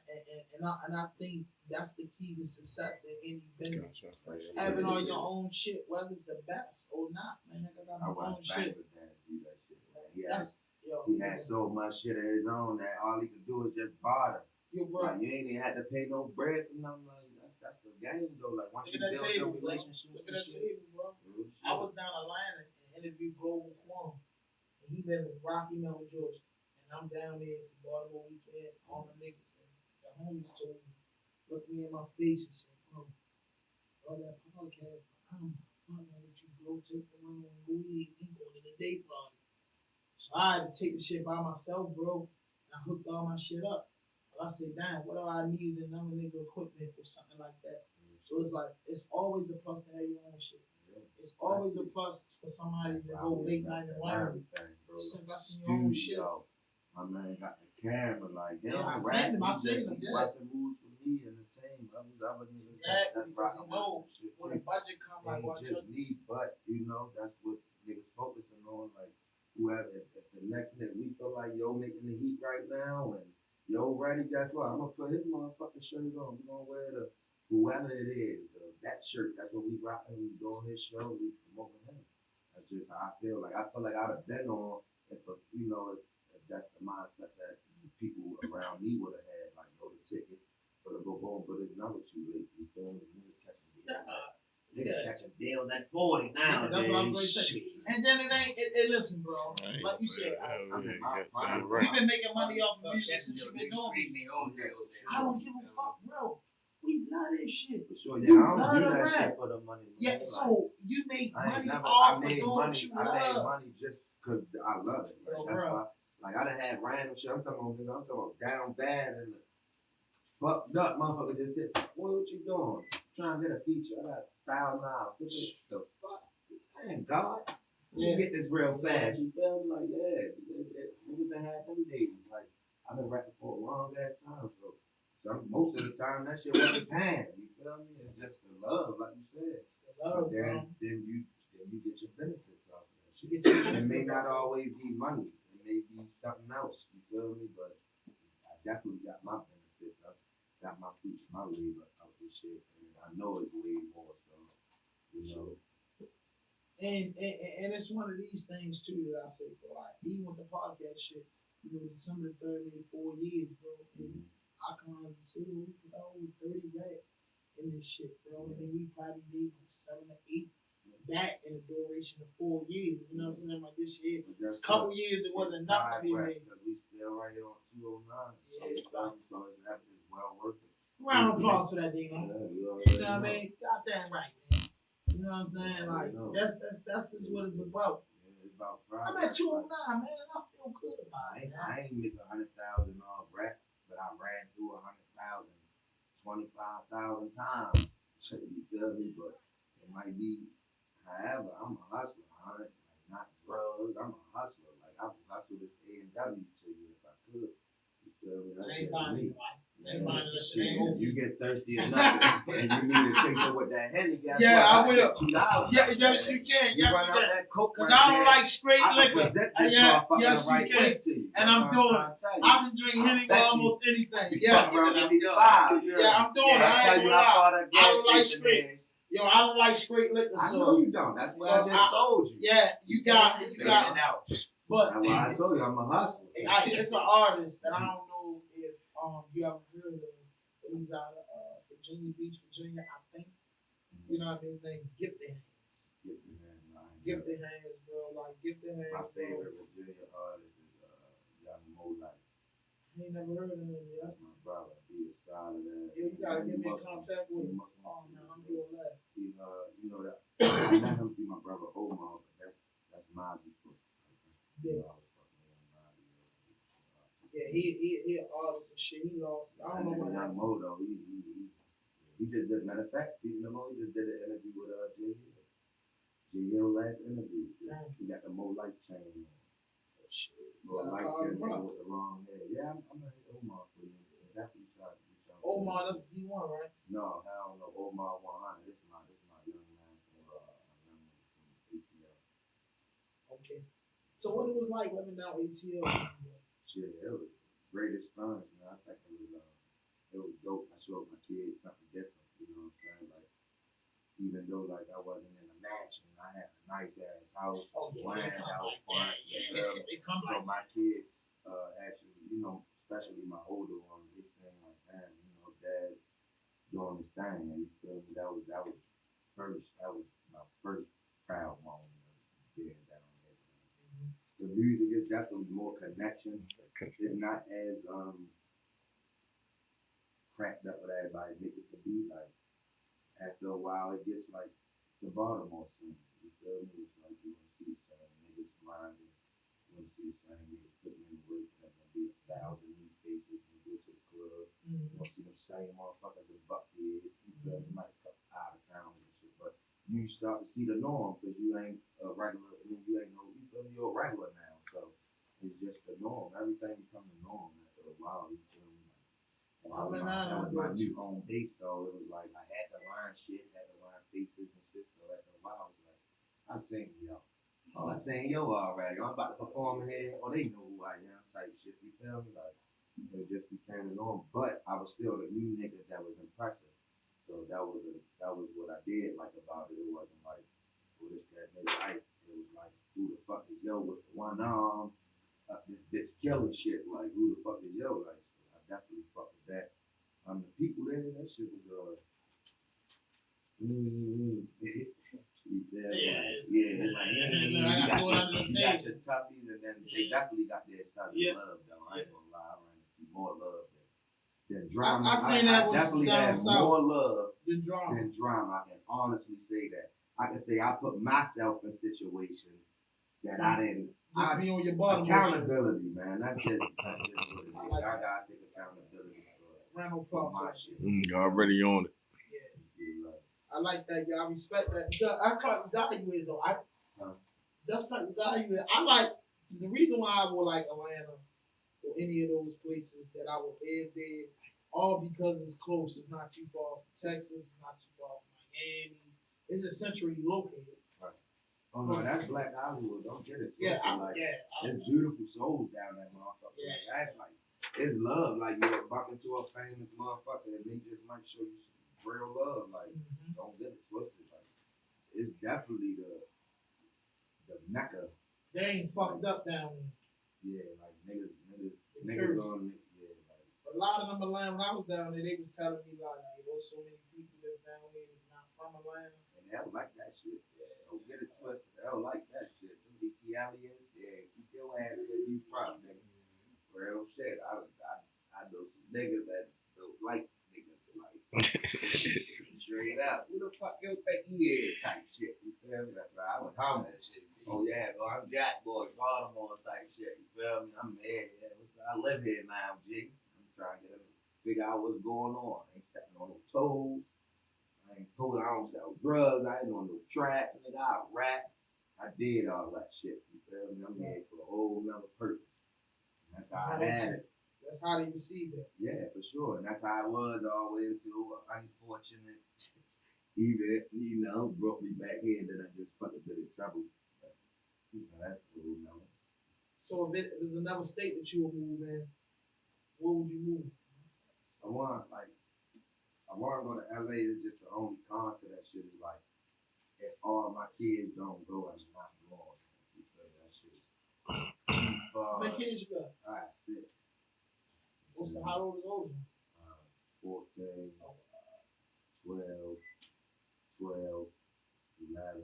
S2: And I think that's the key to success in any business.
S3: Gotcha.
S2: Having all your own shit, whether it's the best or not, man. I got
S3: I
S2: my own
S3: watched
S2: shit.
S3: Bangladesh do that shit. Man.
S2: That's yo.
S3: He had so much shit of his own that all he could do is just barter.
S2: Yo, bro.
S3: Like, you ain't even had to pay no bread for nothing. Like, that's the game though. Like once
S2: Look
S3: you
S2: at that
S3: build
S2: table,
S3: your
S2: bro.
S3: relationship,
S2: Look at that
S3: shit,
S2: table, bro.
S3: real shit.
S2: I was down Atlanta and interviewed Global Kwon, and he live in Rocky Mount, Georgia. And I'm down there for Baltimore weekend. All the niggas and the homies told me, looked me in my face and said, bro, all that podcast, I'm not fucking with you, bro. Take the money and we going to the day party. So I had to take the shit by myself, bro. And I hooked all my shit up. But I said, damn, what do I need another nigga equipment or something like that? So it's like, it's always a plus to have your own shit. It's always a plus for somebody to go late night and learn. Just invest in your own shit.
S3: My man got the camera, like,
S2: Yeah, I seen him, yeah.
S3: Busting moves for me and the team. Other niggas
S2: Exactly, because
S3: rocking
S2: you know,
S3: with some shit,
S2: when
S3: too.
S2: the budget come, like,
S3: Ain't
S2: watch
S3: just me, but you know, that's what niggas focusing on. Like whoever, if the next nigga we feel like yo making the heat right now and yo ready, guess what? I'm gonna put his motherfucking shirt on. We gonna wear the whoever it is, that shirt. That's what we rocking. We doing his show. We promoting him. That's just how I feel. Like I feel like I'd have been on if you know if that's the mindset that people around me would have had. Like yo, the ticket. But go boom, but it's never too late. You feel me? Niggas catching deals. Niggas catching deals at 40 now.
S2: That's what I'm going to say. And then it ain't, listen, bro. Like you said,
S3: I'm in my
S2: we've
S3: prime.
S2: been making money off of music since you've been doing music. I don't give a fuck, bro. We love this shit.
S3: For sure,
S2: You
S3: yeah, I
S2: love
S3: don't do
S2: the
S3: that
S2: rap.
S3: shit for the money. Man.
S2: Yeah,
S3: Like,
S2: so you make money
S3: I
S2: off of
S3: made
S2: doing
S3: money.
S2: what you
S3: I made
S2: love.
S3: money just because I love it. Like,
S2: Yo,
S3: that's
S2: bro.
S3: why. Like I done had random shit. I'm talking about down bad and fucked up motherfucker just said, boy, what you doing? Trying to get a feature. I got $1,000. What the fuck? Damn, God. You get this real fast. You feel me? Like, yeah. Niggas done had them days. Like, I've been rapping for a long ass time, so most of the time that shit wasn't paying. You feel me? It's just the love, like you said.
S2: It's the love,
S3: But
S2: bro.
S3: then you get your benefits off of that shit.
S2: You get your
S3: It may
S2: benefits
S3: not
S2: off of it.
S3: always be money. It may be something else. You feel me? But I definitely got my benefits. I got my fruits, my labor out this shit, and I know it's way more. So, you know.
S2: And it's one of these things too that I say, bro. Like, even with the podcast shit, you know, December 3rd made 4 years, bro. And I can honestly say we put out over 30 racks in this shit, bro. And then we probably made 7 or 8 back in the duration of 4 years. You know what I'm saying? Like this year, a couple years it wasn't nothing to be made.
S3: We still right here on 209.
S2: Yeah,
S3: so it's well worth it.
S2: Round of applause for that, Dino.
S3: Yeah,
S2: You know what I mean? Goddamn right, man. You know what I'm saying? Like that's just what it's about.
S3: Yeah, it's about
S2: I'm
S3: progress.
S2: at 209, man, and I feel good about it.
S3: I ain't make 100,000 off rap, but I ran through 100,000, 25,000 times. You feel me? But it might be, however, I'm a hustler, like not drugs. I'm a hustler. Like I would hustle this A&W to you if I could. You feel me?
S2: I ain't buying you. Everybody listen,
S3: Shit,
S2: they
S3: if you get thirsty enough and you need to chase up with that Henny, guess
S2: Yeah,
S3: what?
S2: I will.
S3: Get $2.
S2: Yeah, yes you can.
S3: You
S2: Yes
S3: run
S2: you
S3: out
S2: can.
S3: that coke
S2: Cause
S3: right
S2: I don't
S3: there,
S2: like straight
S3: I can
S2: liquor.
S3: present this
S2: Yeah,
S3: motherfucker
S2: yes
S3: the
S2: you
S3: right
S2: can.
S3: way to you.
S2: And
S3: That's
S2: I'm
S3: what
S2: doing
S3: trying to tell you.
S2: I've been drinking Henny
S3: bet
S2: for
S3: you-
S2: almost anything.
S3: You
S2: Yes.
S3: fuck around
S2: Yeah,
S3: and be 5.
S2: I'm doing it.
S3: Yeah,
S2: I
S3: tell
S2: ain't
S3: you
S2: gonna
S3: how far
S2: lie.
S3: that
S2: I
S3: gas
S2: don't like
S3: station
S2: straight.
S3: is.
S2: Yo, I don't like straight liquor,
S3: I
S2: so
S3: know you don't. That's why
S2: so
S3: I just sold you.
S2: yeah, you got
S4: In and out.
S2: but
S3: That's why I told you I'm a hustler.
S2: it's an artist that I don't know if you ever heard of. He's out of Virginia Beach, Virginia, I think. You know what I mean? His name is Gifted Hands. Gifted Hands, bro. Like Gifted Hands.
S3: My
S2: bro.
S3: favorite Virginia artist is Young Mo Life.
S2: I ain't never heard of him yet.
S3: That's my brother. He is solid ass.
S2: Yeah, you gotta get me in
S3: Muslim.
S2: contact with him.
S3: Muslim.
S2: Oh man, I'm doing that.
S3: He you know that I met him through my brother Omar. That's my people.
S2: Yeah.
S3: I was fucking with him.
S2: Yeah, he an artist and shit. He lost. I don't know what
S3: Young
S2: happened.
S3: Mo though. He just did. Matter of fact, Stephen Mo, he just did an interview with Jay Hill. Jay Hill last interview.
S2: Dang.
S3: He got the Mo Light chain on.
S2: Oh, shit.
S3: Little
S2: Gotta
S3: light
S2: call
S3: skin
S2: him
S3: nigga
S2: up.
S3: with the long hair. Yeah, I'm gonna hit Omar for you. Definitely try to reach out.
S2: Omar, that's D1, right?
S3: No, hell no. Omar 100. This is my young man from ATL.
S2: Okay. So what it was like living down ATL?
S3: Shit, it was a great experience, man. I think it was dope. I showed my kids something different. You know what I'm saying? Like, even though like I wasn't in a mansion, I had a nice ass house,
S2: Oh yeah,
S3: land
S2: they come
S3: out
S2: like
S3: front.
S2: that. Yeah, they come
S3: So
S2: like
S3: my kids, actually, you know, especially my older ones, they saying like, man, you know, Dad doing his thing, and you feel me? That was my first proud moment of getting down there. The music is definitely more connection. It's not as cracked up with everybody make it to be. Like after a while, it gets like the Baltimore scene. You feel me? It's like you want to see the same niggas grinding. You want to see the same niggas putting in the work. There's gonna be 1,000 new faces when you go to the club. You want to see them same motherfuckers in Buckhead. You feel me? Might come out of town and shit, but you start to see the norm because you ain't a regular. I mean, you ain't no. You feel me? You're a regular now, so it's just the norm. Everything becomes the norm after a while. You feel me? And that was my new home base, so it was like I had to learn shit, had to learn faces and shit. So after a while, I was like, I'm singing yo. Oh, I sing yo already. I'm about to perform here. Oh, they know who I am, type shit. You feel me? Like it just became the norm. But I was still the new nigga that was impressive. So that was what I did like about it. It wasn't like, oh, this that nigga hype. It was like, who the fuck is yo with the one arm? This bitch killing shit. Like, who the fuck is yo? Like, so I definitely fuck with that. The people there, that shit was you tell me, like, you got your toughies, and then they definitely got their side of love though. I ain't gonna lie, I ran into more love than drama.
S2: I seen that was
S3: definitely
S2: down
S3: had
S2: south.
S3: more love
S2: The drama.
S3: than drama. I can honestly say that. I can say I put myself in situations that I didn't.
S2: Just be on your bottom.
S3: Accountability, man. That's just what it is. I gotta take accountability for my shit.
S6: Already on it.
S2: Yeah. I like that, y'all. I respect that. Because I type of guy you is though. That's type of guy you is. I like the reason why I would like Atlanta or any of those places that I would live there, all because it's close. It's not too far from Texas. It's not too far from Miami. It's just centrally located.
S3: Oh no, that's Black Hollywood. Don't get it.
S2: Yeah,
S3: There's beautiful souls down that motherfucker.
S2: Yeah.
S3: Like, that's like it's love. Like you bump into a famous motherfucker and they just might show you some real love. Like don't get it twisted. Like it's definitely the mecca.
S2: They ain't fucked up down there.
S3: Yeah, like niggas
S2: Curse.
S3: on it. Yeah, like
S2: A lot of them Atlanta, when I was down there, they was telling me like there's so many people that's down there that's not from Atlanta.
S3: and they don't like that shit. Don't get it twisted. They don't like that shit. Them Italians, yeah, keep your ass where you from, nigga. Real shit. I know some niggas that don't like niggas like straight up. Who the fuck you think he is? Type shit. You feel me? That's why I was humble. Oh yeah, bro, I'm Jackboi, Baltimore type shit. You feel me? I'm here. Yeah, I live here now, G. I'm trying to figure out what's going on. I ain't stepping on no toes. I don't sell drugs. I ain't on no track. Nigga, I rap. I did all that shit. You feel me? I'm here for a whole nother purpose. And that's how I had it.
S2: That's how they receive it.
S3: Yeah, for sure. And that's how it was all the way until an unfortunate event, brought me back here and then I just fucking been in trouble. But, that's cool,
S2: So if there's another state that you would move in, where would you move?
S3: I want to go to LA. It's just the only con to that shit is like, if all my kids don't go, I'm not going. Because that shit is too
S2: How
S3: far.
S2: many kids you got?
S3: I got 6.
S2: What's the how old is older?
S3: 14, 12, 12, 11,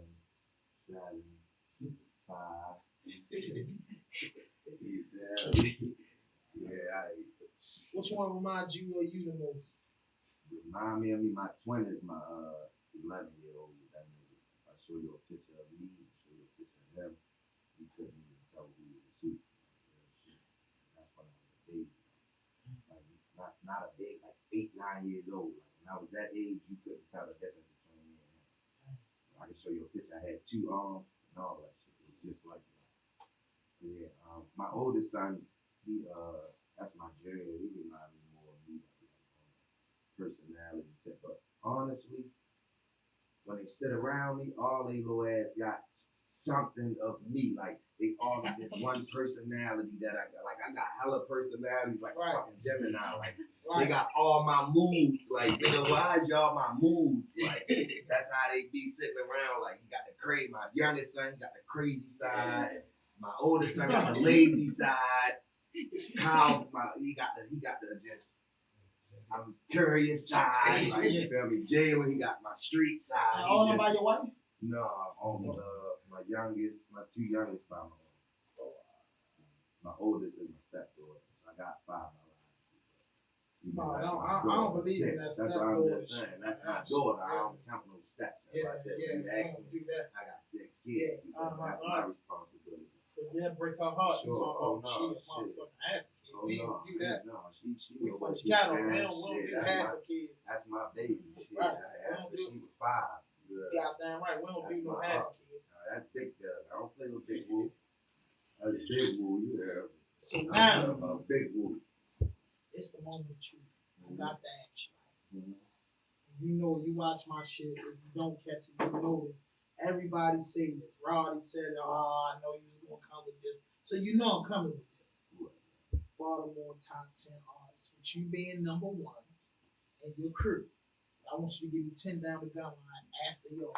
S3: 7, 5. Yeah,
S2: Which one reminds you of you the most?
S3: remind me of me. My twin is my 11-year-old. That nigga. If I show you a picture of me, show you a picture of him, you couldn't even tell who was the suit. That's when I was a baby. Like not a big, like 8, 9 years old. Like when I was that age, you couldn't tell the difference between me and him. I can show you a picture. I had 2 arms and all that shit. It was just like that. Yeah. My oldest son, he that's my junior. He reminds me more of me, like personality tip. But honestly, when they sit around me, all they little ass got something of me. Like they all got this one personality that I got. Like I got hella personalities, like
S2: Right.
S3: fucking Gemini. Like
S2: Right.
S3: they got all my moods. Like nigga, why is y'all my moods? Like that's how they be sitting around. Like he got the crazy. My youngest son, he got the crazy side. My oldest son got the lazy side. Kyle, he got the just I'm curious side. Like you feel me? Jalen, he got my street side.
S2: All about your wife?
S3: No, only my youngest, my 2 youngest by my own. My oldest is my stepdaughter. I got 5 my life.
S2: No, I don't believe in that
S3: That's what I'm
S2: stepdaughter
S3: just saying.
S2: shit.
S3: That's my daughter. I don't count no steps. That's why I said when you
S2: I
S3: ask
S2: don't
S3: me,
S2: do that.
S3: I got 6 kids.
S2: Yeah,
S3: Because that's my responsibility.
S2: But yeah, break her heart. You
S3: Sure.
S2: talking
S3: Oh,
S2: about
S3: no,
S2: she a
S3: shit.
S2: motherfucking advocate.
S3: Oh
S2: We
S3: no,
S2: don't do that.
S3: no, she
S2: We
S3: know what
S2: fuck
S3: she
S2: cattle.
S3: stands.
S2: We don't do
S3: Shit,
S2: half of kids.
S3: that's my baby. Shit,
S2: Right.
S3: I asked her, she was 5. Yeah.
S2: Goddamn right. We don't
S3: That's
S2: do no
S3: my
S2: half
S3: heart.
S2: of kids.
S3: That's big dog. I don't play with big wolf. That's big wolf, you hear?
S2: So
S3: I'm
S2: now
S3: talking about big wolf.
S2: it's the moment of truth. I got the action.
S3: Mhm.
S2: You know, you watch my shit. If you don't catch it, you know this. Everybody say this. Roddy said, "Oh, I know you was gonna come with this." So you know I'm coming with this. Baltimore top 10 artists, with you being number 1 and your crew. I want you to give me 10 down the gun line after y'all.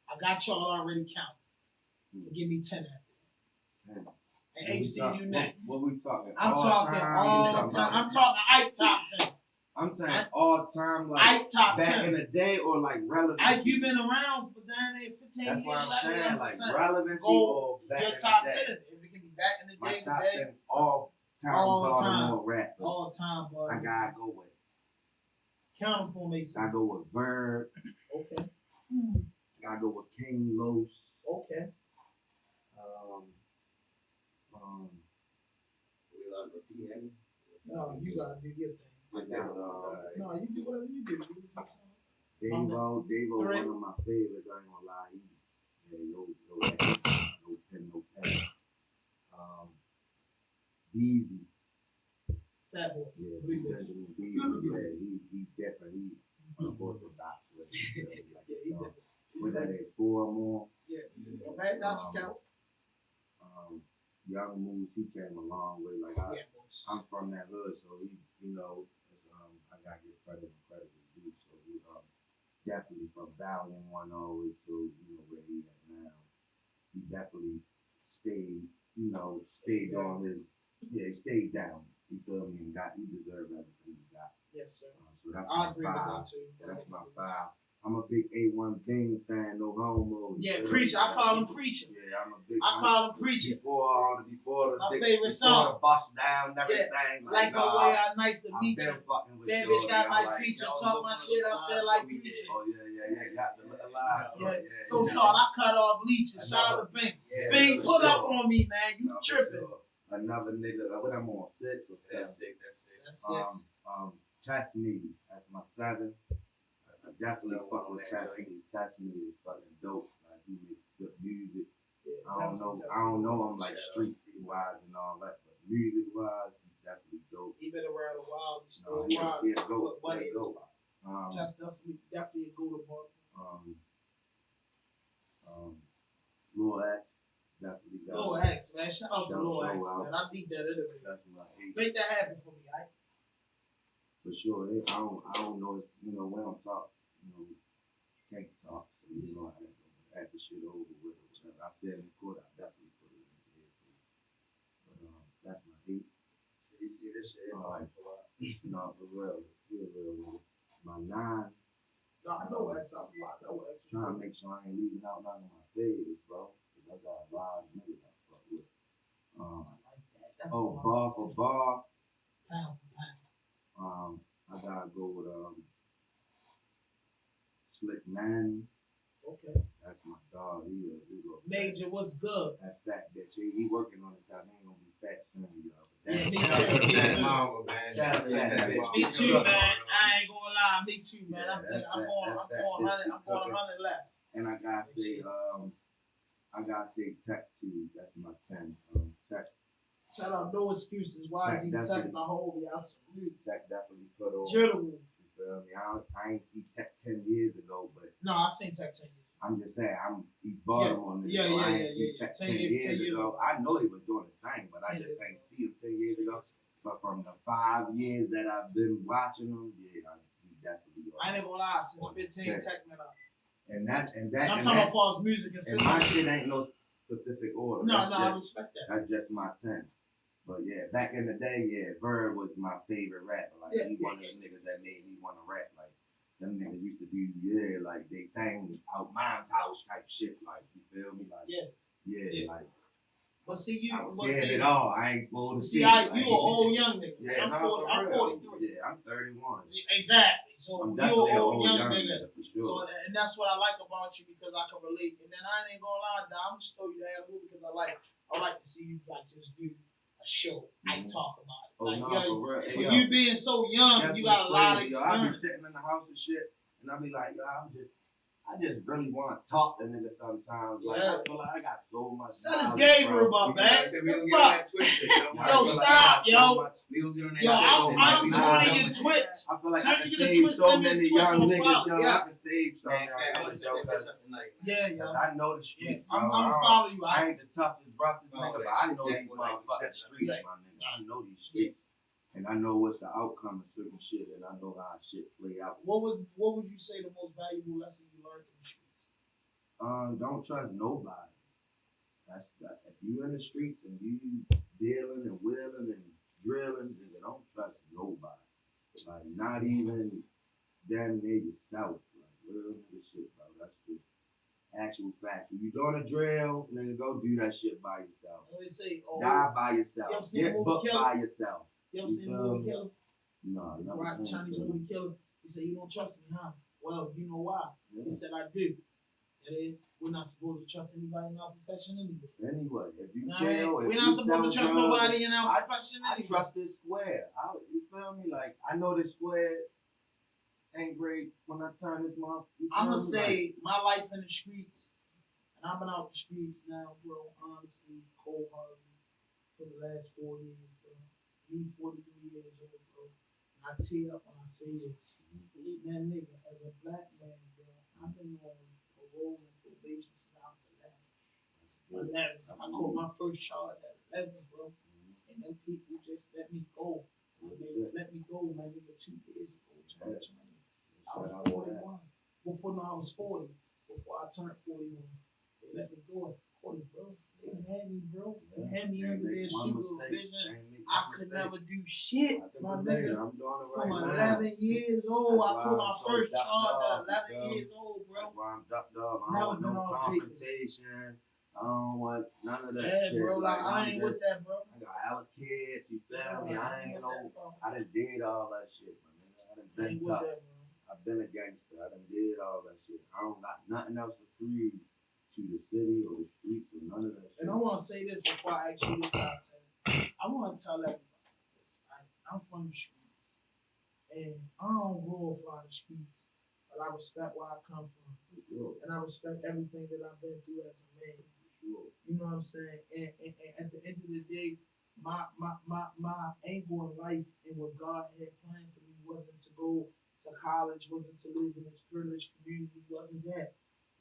S2: I got y'all already counted. Give me 10 after.
S3: 10.
S2: And AC, you next.
S3: What we talking?
S2: I'm talking all time. I'm talking Ike top 10.
S3: I'm saying all time, like
S2: Ike top
S3: back
S2: 10.
S3: in the day, or like relevancy.
S2: Ike, you've been around for darn near 15
S3: That's
S2: years.
S3: what I'm saying, like
S2: 11%.
S3: relevancy
S2: Go
S3: or back
S2: your
S3: in
S2: top
S3: the day.
S2: 10. If it can be back in the
S3: My
S2: day,
S3: top
S2: today,
S3: 10 all time
S2: All
S3: Baltimore
S2: time.
S3: rappers.
S2: all time, bud.
S3: I gotta go with.
S2: Count them for me, son.
S3: I go with Verb.
S2: Okay.
S3: I go with King Los.
S2: Okay.
S4: We allowed to repeat him?
S2: No, you gotta do your thing.
S3: I got
S2: No, you do whatever you do. You do something.
S3: Davo,
S2: Three.
S3: one of my favorites. I ain't gonna lie. No pen, no pad. Beezy.
S2: Fat boy.
S3: Yeah,
S2: Believe it.
S3: Benjamin Beezy. Yeah, he definitely unorthodox with it.
S2: Yeah, he
S3: So,
S2: did.
S3: what that is, 4 more.
S2: Yeah. Okay, got you, count.
S3: Young Moose, he came a long way. Like
S2: Yeah, boys.
S3: I'm from that hood, so he, I gotta give credit when credit is due. So he, definitely from Valiant one all the way to where he at now. He definitely stayed, stayed on his, he stayed down. You feel me? And he deserved everything he got.
S2: Yes, sir.
S3: So that's
S2: I
S3: my
S2: agree with
S3: 5.
S2: that too.
S3: That's my 5. I'm a big A1 Bing fan, no homo.
S2: Yeah, preacher. I call him preacher.
S3: Yeah, I'm a big.
S2: I call him preacher.
S3: Before the
S2: My
S3: big,
S2: favorite
S3: before
S2: song.
S3: the bust down, and everything.
S2: Like the way I nice to
S3: I've
S2: meet
S3: been
S2: you.
S3: fucking with
S2: Bad
S3: shorty.
S2: bitch got
S3: I'm
S2: nice
S3: like,
S2: feature.
S4: y'all
S2: Talk
S4: look
S2: my
S4: for
S2: shit.
S4: the
S2: I feel
S4: vibes
S2: like
S4: that we did.
S2: preacher.
S3: Oh yeah. Got the alive.
S2: Yeah. No salt. I cut off leeches. Shout out to Bing.
S3: Yeah,
S2: Bing,
S3: for
S2: put up
S3: sure.
S2: on me, man. You
S3: No, for
S2: tripping.
S3: sure. Another nigga. What I'm on 6 or 7.
S4: That's 6, that's 6.
S2: That's 6.
S3: Test Me. That's my 7. I definitely
S4: Still
S3: fuck
S4: on
S3: with
S4: that
S3: Test Me. Test Me is fucking dope. Like he makes good music.
S2: Yeah,
S3: I don't know him like street wise and all that, but music wise, he's definitely dope.
S2: He been around a while. He's still
S3: No,
S2: around.
S3: yeah, go,
S2: But
S3: yeah,
S2: it
S3: go.
S2: was that's definitely a go to bar.
S3: Lil X, definitely got
S2: Lil X, man. Shout out to Lil X, man. I need that anyway.
S3: That's my eight.
S2: Make that happen for me, alright?
S3: For sure. I don't know, we don't talk, can't talk, so I had the shit over with or whatever. I said in court, I definitely put it in the head. But that's my eight.
S4: You see this shit?
S3: No, for real. My nine.
S2: No, I know X. I know X.
S3: Trying to make sure I ain't leaving out none of my favorites, bro. Cause I got a lot of niggas I fuck with.
S2: I like that. That's
S3: Bar for bar.
S2: Pound for pound.
S3: I gotta go with Slick Manny.
S2: Okay.
S3: That's my dog. He
S2: Major, what's good?
S3: That fat bitch. He working on this out. He ain't gonna be fat soon, y'all.
S2: Yeah, me too. Me too, man. I ain't gonna lie. Me too, man. I'm going 100 less.
S3: And I gotta say Tech too. That's my 10. Tech.
S2: Shout out, no excuses. Why is he Tech the whole year? I salute.
S3: Tech definitely put on.
S2: General.
S3: You feel me? I ain't see Tech 10 years ago, but
S2: no, I seen Tech 10 years.
S3: I'm just saying, he's Baltimore nigga.
S2: Yeah,
S3: I ain't see Tech 10 years ago. I know he was doing his thing, but I just ain't see him 10 years ago. But from the 5 years that I've been watching him, he definitely.
S2: I ain't gonna lie, since 15 Tech man up.
S3: And that.
S2: I'm talking about false music
S3: and my shit ain't no specific order.
S2: No, I respect that.
S3: That's just my 10. But yeah, back in the day, Bird was my favorite rapper. Like he one of the niggas that made me want to rap. Like them niggas used to do, like they thing out mom's house type shit. Like you feel me? Like like.
S2: But see, you.
S3: I was saying it all. I ain't supposed to
S2: see. You an old young nigga.
S3: Yeah,
S2: I'm 43.
S3: Yeah, I'm 31.
S2: Exactly. So
S3: I'm
S2: you an old young
S3: nigga for sure.
S2: So and that's what I like about you because I can relate. And then I ain't gonna lie, I'm just throw you the animal because I like to see you like just do a show. I talk about it. For real. You being so young, you got a lot of experience.
S3: I be sitting in the house and shit, and I be like, I just really want to talk to niggas sometimes. Like I feel like I got so much.
S2: Send us Gabriel about man. Yo, stop, yo. I'm joining your Twitch.
S3: I feel like I can save so many young niggas, yo. I can save so many. I know the streets, bro.
S2: I'm gonna follow you.
S3: I ain't the toughest brother, nigga, but I know these motherfucking streets, my nigga. I know these streets. And I know what's the outcome of certain shit, and I know how shit play out.
S2: What would you say the most valuable lesson you learned in the streets?
S3: Don't trust nobody. That's if you in the streets and you dealing and wheeling and drilling, nigga, don't trust nobody. Like not even damn near yourself. Like real nigga shit, bro. That's just actual facts. If you doing a drill, nigga, go do that shit by yourself.
S2: They say,
S3: die by yourself. Get booked by yourself.
S2: You ever seen the movie Killer?
S3: No,
S2: right, Chinese movie Killer. He said, "You don't trust me, huh?" Well, you know why? He said, "I do." It is. We're not supposed to trust anybody in our profession anyway.
S3: Anyway, if you kill,
S2: we're not supposed to trust nobody in our profession anyway.
S3: I trust this square. You feel me? Like I know this square ain't great when I turn this month.
S2: I'm gonna say my life in the streets, and I've been out the streets now, bro. Honestly, cold-heartedly for the last 4 years, bro. Me, 43 years old, bro. And I tear up when I say this. Man, nigga, as a black man, bro, I've been on parole and probation since I was 11. I caught my first charge at 11, bro. And them people just let me go. They let me go, my nigga, 2 years ago, 2020. I was 41. I was 40. Before I turned 41. They let me go at 40, bro. They had me, bro. They had me under their supervision. I could never do shit, my nigga. From 11 years old, I put my first charge at 11 years old, bro.
S3: That's why I'm ducked up. I don't want no confrontation. I don't want none of that shit.
S2: Bro, like, I ain't with that, bro.
S3: I got Alec kids, you feel me? I ain't I done did all that shit, my nigga. I done been tough. I've been a gangster. I done did all that shit. I don't got nothing else to prove to the city or the streets or none of that shit.
S2: And I want to say this before I actually get top 10. I want to tell everybody this. I'm from the streets. And I don't glorify the streets, but I respect where I come from.
S3: Sure.
S2: And I respect everything that I've been through as a man.
S3: Sure.
S2: You know what I'm saying? And at the end of the day, my angle in life and what God had planned for me wasn't to go to college, wasn't to live in this privileged community, wasn't that.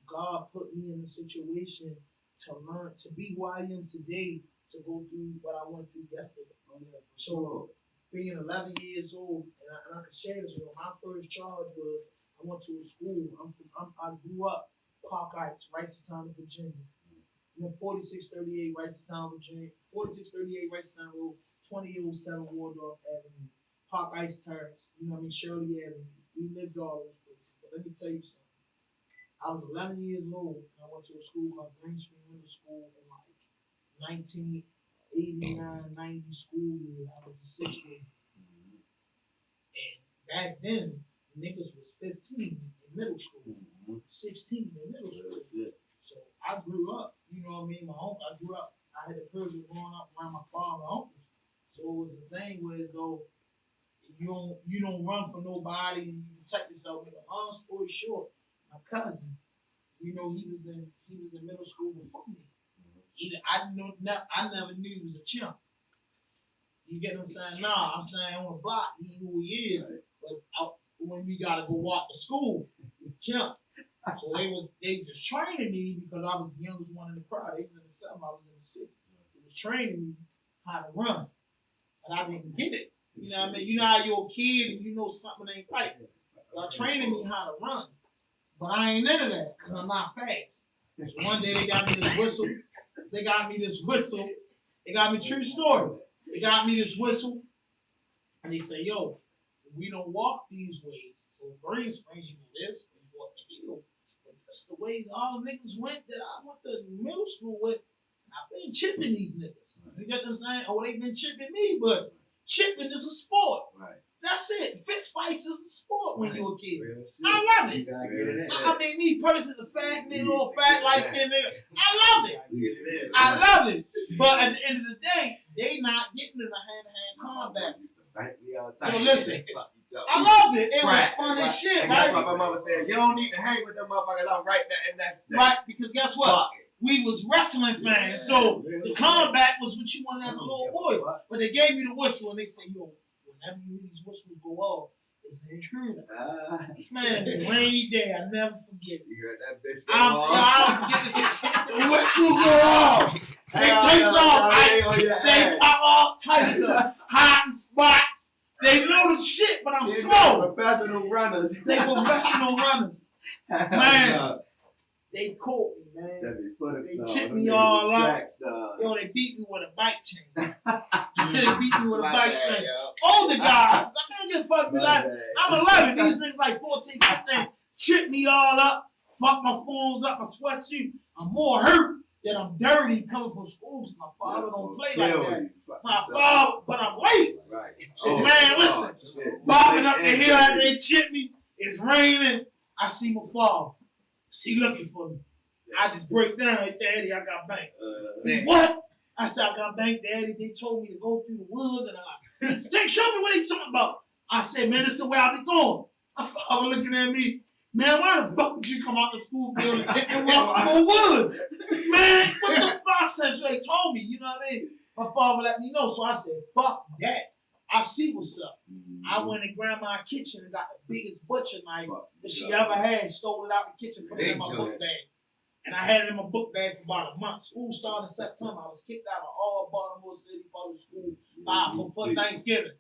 S2: God put me in a situation to learn, to be who I am today, to go through what I went through yesterday. So, being 11 years old, and I can share this with you, my first charge was I went to a school. I grew up Park Heights, Ricetown, Virginia. 4638 Ricetown, Virginia. 4638 Ricetown Road, 2007 Waldorf Avenue, Park Heights Terrace. You know what I mean? Shirley Avenue. We lived all those places. But let me tell you something. I was 11 years old and I went to a school called Green Spring Middle School in like 1989, 90 school year. I was a sixth grade. And back then, niggas was 15 in middle school, 16 in middle school. So I grew up, you know what I mean? I grew up, I had the privilege of growing up around my father and uncles. So it was a thing where as though you don't run from nobody, you protect yourself. Make a long story short, my cousin, you know, he was in middle school before me. I never knew he was a chimp. You get what I'm saying? Nah, I'm saying on the block, he who he is. But when we gotta go walk to school, it's chimp. So they just training me because I was the youngest one in the crowd. They was in the 7th, I was in the 6th. They was training me how to run. And I didn't get it. You know what I mean? You know how you're a kid and you know something ain't right. Y'all training me how to run. But I ain't into that because I'm not fast. So one day they got me this whistle. They got me, true story. They got me this whistle. And they say, yo, we don't walk these ways. So Green Spring, you go this, you go up the hill. But that's the way all the niggas went that I went to middle school with. And I've been chipping these niggas. You get what I'm saying? Oh, they've been chipping me, but chipping is a sport.
S3: Right.
S2: That's it. Fist fights is a sport when you're a kid. I love it. I mean, me personally, the fat nigga, little fat, light skinned nigga, I love it. I love it. But at the end of the day, they not getting in the hand-to-hand combat. Yo, listen. I loved it. It was fun as shit, right?
S3: That's why my mama said, you don't need to hang with them motherfuckers. I'm right there, and that's that.
S2: Right, because guess what? We was wrestling fans, so the combat was what you wanted as a little boy. But they gave me the whistle, and they said, yo, whenever you hear these whistles go off, it's an intruder. Man, rainy day, I never forget it.
S3: You heard that bitch go off?
S2: I'll forget this. The whistle go off. They taste off. They pop all types of hot spots. They know the shit, but I'm slow.
S3: Professional runners.
S2: They professional runners. Man, they caught me, man. They tipped me all up. Yo, they beat me with a bike chain. They beat me with a bike chain. Older guys, I can't get fucked with that. I'm 11. These niggas like 14, 15. Chip me all up. Fuck my phones up, my sweatsuit. I'm more hurt than I'm dirty coming from school because my father don't play like that. My father, but I'm late.
S3: Right.
S2: So, man, listen. Bobbing up the hill after they chip me. It's raining. I see my father. He looking for me. I just break down. Hey, Daddy, I got banked. What? I said, I got banked, Daddy. They told me to go through the woods. And I'm like, Jake, show me what they talking about. I said, man, this is the way I be going. My father looking at me. Man, why the fuck would you come out the school building and walk through the woods? Man, what the fuck? So they told me, you know what I mean? My father let me know. So I said, fuck that. I see what's up. I went in grandma's kitchen and got the biggest butcher knife that she ever had, stole it out the kitchen, put it in my book bag. And I had it in my book bag for about a month. School started in September. I was kicked out of all Baltimore City public school for Thanksgiving.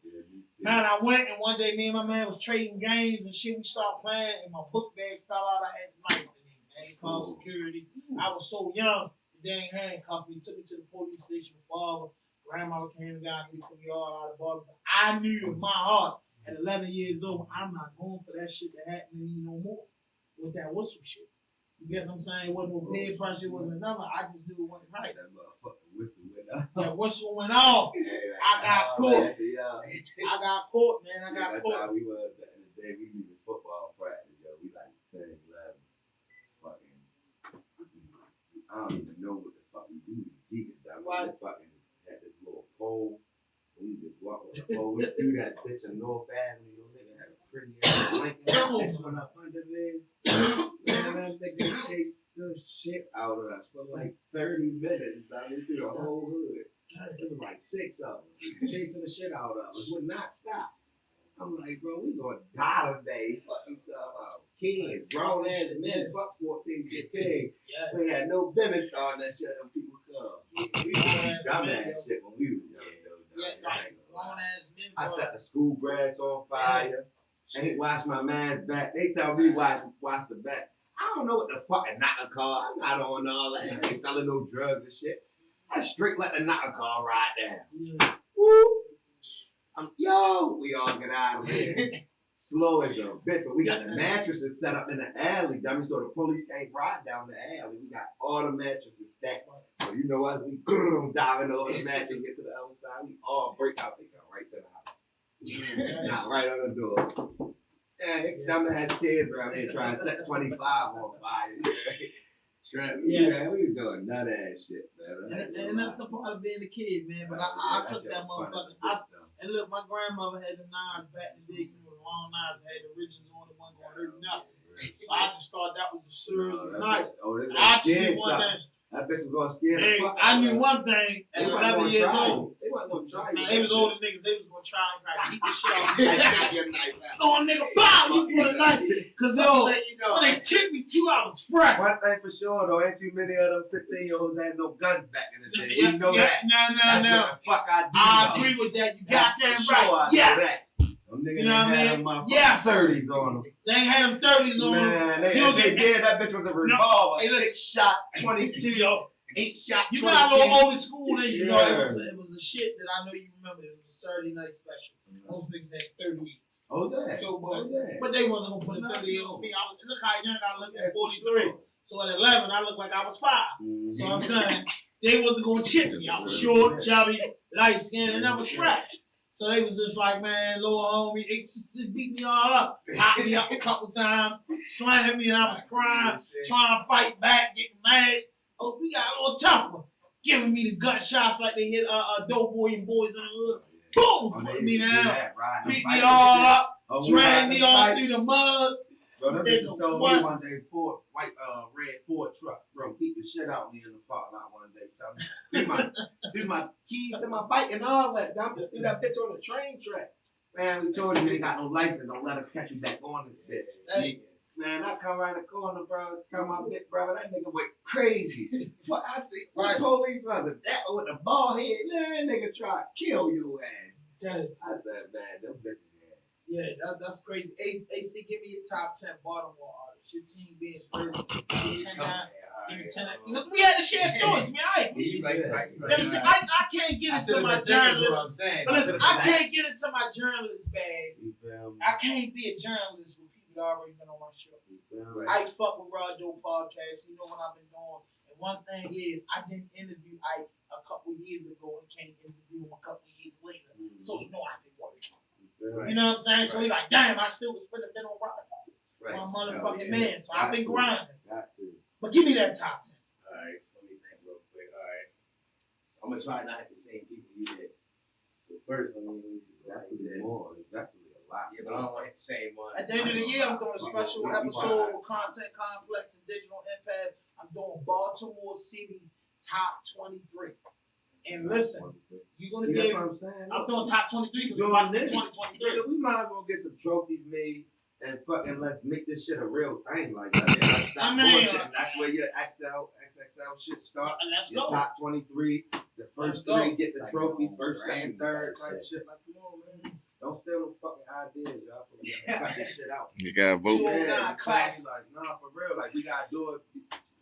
S2: Man, I went and one day me and my man was trading games and shit. We started playing and my book bag fell out. I had the knife in it. Man, they called security. I was so young, they ain't handcuffed me. Took me to the police station with father. Grandma came and got me, put me all out of Baltimore. I knew in my heart at 11 years old, I'm not going for that shit to happen to me no more with that whistle shit. You get what I'm saying? It wasn't no peer pressure, it wasn't nothing. I just knew it wasn't right.
S3: That motherfucking whistle went off.
S2: That whistle went off. I got caught. I got caught, man. I got caught.
S3: That's how we were back in the day. We leaving football practice, yo. We like 10, 11. Fucking, I don't even know what the fuck we do. We fucking had this little pole. We just walk with the pole. We threw that bitch in North Avenue. Nigga had a pretty ass Lincoln. Went up under there. man, nigga chased the shit out of us for like 30 minutes. I mean, through the whole hood. It was like 6 of them chasing the shit out of us. Would not stop. I'm like, bro, we gonna die today. Fucking stuff about kids, grown ass men, fuck 14, 15.
S2: Yeah.
S3: We had no business starting that shit when people come. We dumbass shit when we were young.
S2: Yeah, right. Grown ass men.
S3: I set the school grass on fire. Ain't wash my man's back. They tell me wash the back. I don't know what the fuck a knocker car. I'm not on all that. I ain't selling no drugs and shit. I straight let the knocker car ride down.
S2: Yeah.
S3: Woo! Yo, we all get out of here. Slow as a bitch, but we got the mattresses set up in the alley, dummy, so the police can't ride down the alley. We got all the mattresses stacked. So you know what? We diving over the mattress, get to the other side. We all break out. They come right to the house. Not right on the door. Yeah, dumbass kids around here trying to set 25 on fire. Yeah, we was doing none of that shit, man.
S2: And that's the part of being a kid, man. But I took that motherfucker. And look, my grandmother had the knives back in the day. You know, the long knives had the ridges on it, wasn't gonna hurt nothing. So I just thought that was the serious knife. I just one that.
S3: That bitch was gonna scare the fuck out.
S2: I knew one thing at 11 years old.
S3: They wasn't gonna try you.
S2: They was older niggas. They was gonna try and keep the shit off. Your knife out. Oh, nigga, bow! You put a knife. Cause when they chipped me too, I was fresh.
S3: One thing for sure though, ain't too many of them 15-year-olds had no guns back in the day. You know that.
S2: No.
S3: That's what the fuck I do.
S2: I agree with that. You got that right. Yes.
S3: Them niggas
S2: you know what I mean?
S3: Yes. 30s on them.
S2: They ain't had them 30s on them.
S3: Man, they did. That bitch was a revolver. 6-shot, 22. 8-shot.
S2: You got a little old school in you. You know, it was a shit that I know you remember. It was a Saturday night special. Most niggas had 38s.
S3: Oh, yeah.
S2: So, but they wasn't gonna put a 38 on me. Look how young I look at 43. So at 11, I looked like I was 5. Mm-hmm. So I'm saying they wasn't gonna chip me. I was short, chubby, light skinned, and I was fresh. So they was just like, man, little homie, they just beat me all up, popped me up a couple times, slammed me, and I was crying, trying to fight back, getting mad. Oh, we got a little tougher. Giving me the gut shots like they hit Dope Boy and Boys in the Hood. Boom! Put me down. Beat me all up. Drag me all through the muds.
S3: Bro, that bitch told me one day, red Ford truck, bro, beat the shit out of me in the parking lot one day. Threw my keys to my bike and all that. Threw that bitch on the train track. Man, we told you we ain't got no license. Don't let us catch you back on this bitch. Hey. Man, I come around the corner, bro. Tell my big brother, that nigga went crazy. I see, what police was it? That with the bald head, man, that nigga try to kill your ass. I said, man, them bitches.
S2: Yeah, that's crazy. AC, give me a top 10 Baltimore artist. Your team being first. Give me 10. Because we had to share stories, man. I can't get into my journalist. But listen, I can't get into my journalist bag. I can't be a journalist with people that already been on my show. I fuck with RAWDOPE podcast. You know what I've been doing. And one thing is, I didn't interview Ike a couple years ago and can't interview him a couple years later. So you know I've been working. You know what I'm saying? So he's like, damn, I still was spending a bit on RAWDOPE. My motherfucking man. So I've been grinding. But give me that top 10.
S4: Alright, so let me think real quick. Alright. So I'm gonna try not to hit the same people you did. So first, let me
S3: definitely more. Definitely a lot.
S4: Yeah, but I don't want to hit the same one.
S2: At the end of the year, I'm doing a special episode with Content Complex and Digital Impact. I'm doing Baltimore City Top 23. And listen, you're going to be able to. I'm doing Top 23 because it's about 2023.
S3: We might as well get some trophies made and fucking let's make this shit a real thing. Like, let's stop bullshit. That's where your XXL shit start.
S2: Let's
S3: your
S2: go.
S3: Top 23. The first 3 get the trophies. First, second, third type shit. Like, come on, man. Don't steal no fucking ideas, y'all. Cut this shit out.
S6: You gotta vote.
S2: Yeah, class.
S3: Like, nah, for real. Like, we gotta do it.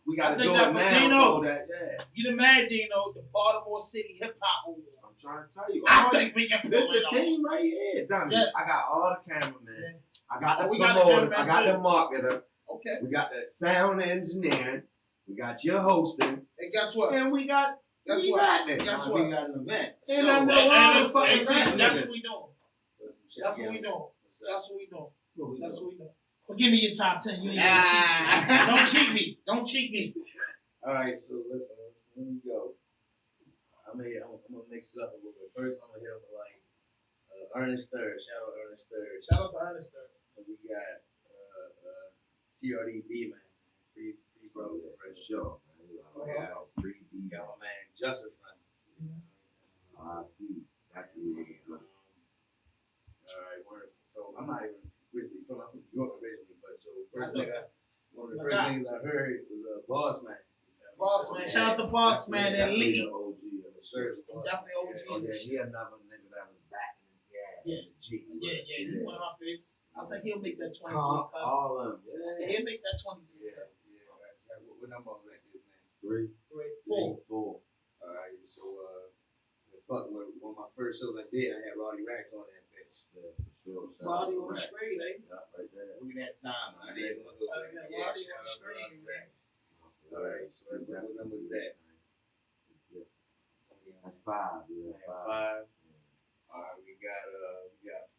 S3: We gotta do it now. So that,
S2: you the man, Dino, the Baltimore City Hip Hop Award.
S3: I'm trying to tell you.
S2: I think we can pull
S3: this
S2: it
S3: the
S2: off.
S3: team right here. Yeah. I got all the cameramen. Yeah. I got the
S2: promoters.
S3: I got the marketer.
S2: Okay.
S3: We got the sound engineering. We got your hosting.
S2: And guess what?
S3: And we got
S2: Guess
S3: what?
S2: We got an
S4: event.
S3: And I know all the fucking
S2: that's what we doing. That's what we doing. That's what we doing. That's what we doing. Well, give me your top 10. You ain't gonna cheat me. Don't cheat me. Don't cheat me.
S4: All right, so listen, let me go. I'm gonna mix it up a little bit. First, I'm gonna hit up with like Ernest Third. Shout out Ernest Third.
S2: Shout out to Ernest Third.
S4: And we got TRDB, man. free bro.
S3: For sure, man. We got 3D.
S4: Got my man Justin from.
S3: That's really good.
S4: Alright, wonderful. So I'm not even originally from New York originally, but so one of the first things I heard was Boss Man.
S2: Boss Man, shout out to Boss Man and Lee.
S3: OG.
S4: Sir,
S2: Definitely OG.
S3: Oh yeah, he another nigga that was back in the G.
S2: Yeah, he's one of my favorites. I think he'll make that 23
S3: All
S2: cut.
S3: of them. Yeah.
S2: He'll make that 23 cut.
S4: That's what number was that his name?
S3: 3,
S2: 4.
S3: 4.
S4: Alright, so fuck one of my first shows I did, I had Roddy Racks on that bitch.
S3: Yeah, for sure.
S2: Roddy on the screen, eh?
S3: Yeah, right there.
S4: Look at that time, I didn't want to go.
S2: Roddy on the screen, man.
S4: Alright, so what number is that?
S3: That's 5. Yeah, 5.
S4: 5. Alright, we got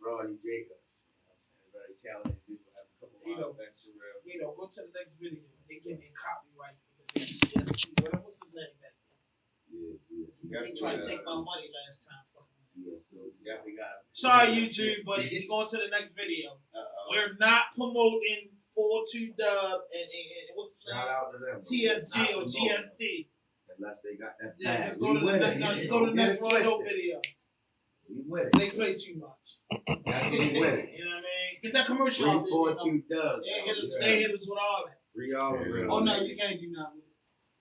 S4: Roddy Jacobs. You know what I'm saying? Very talented people. Have a couple of events around.
S2: Go to the next video. They give me a copyright for the DST. What's his name back there?
S3: Yeah.
S2: They tried to take my money last time.
S3: Yeah, so
S4: Definitely got.
S2: Sorry, YouTube, but you go to the next video. We're not promoting 42 Dub and what's his name?
S3: shout out to them.
S2: TSG or GST.
S3: Unless they got that
S2: Yeah,
S3: bag.
S2: just go to the next RAWDOPE video.
S3: We with
S2: They
S3: it.
S2: play too much.
S3: That's what we with it.
S2: You know what I mean? Get that commercial off.
S3: 342 Doug.
S2: They hit us with all that.
S3: Free all of them.
S2: Oh no, you can't do nothing.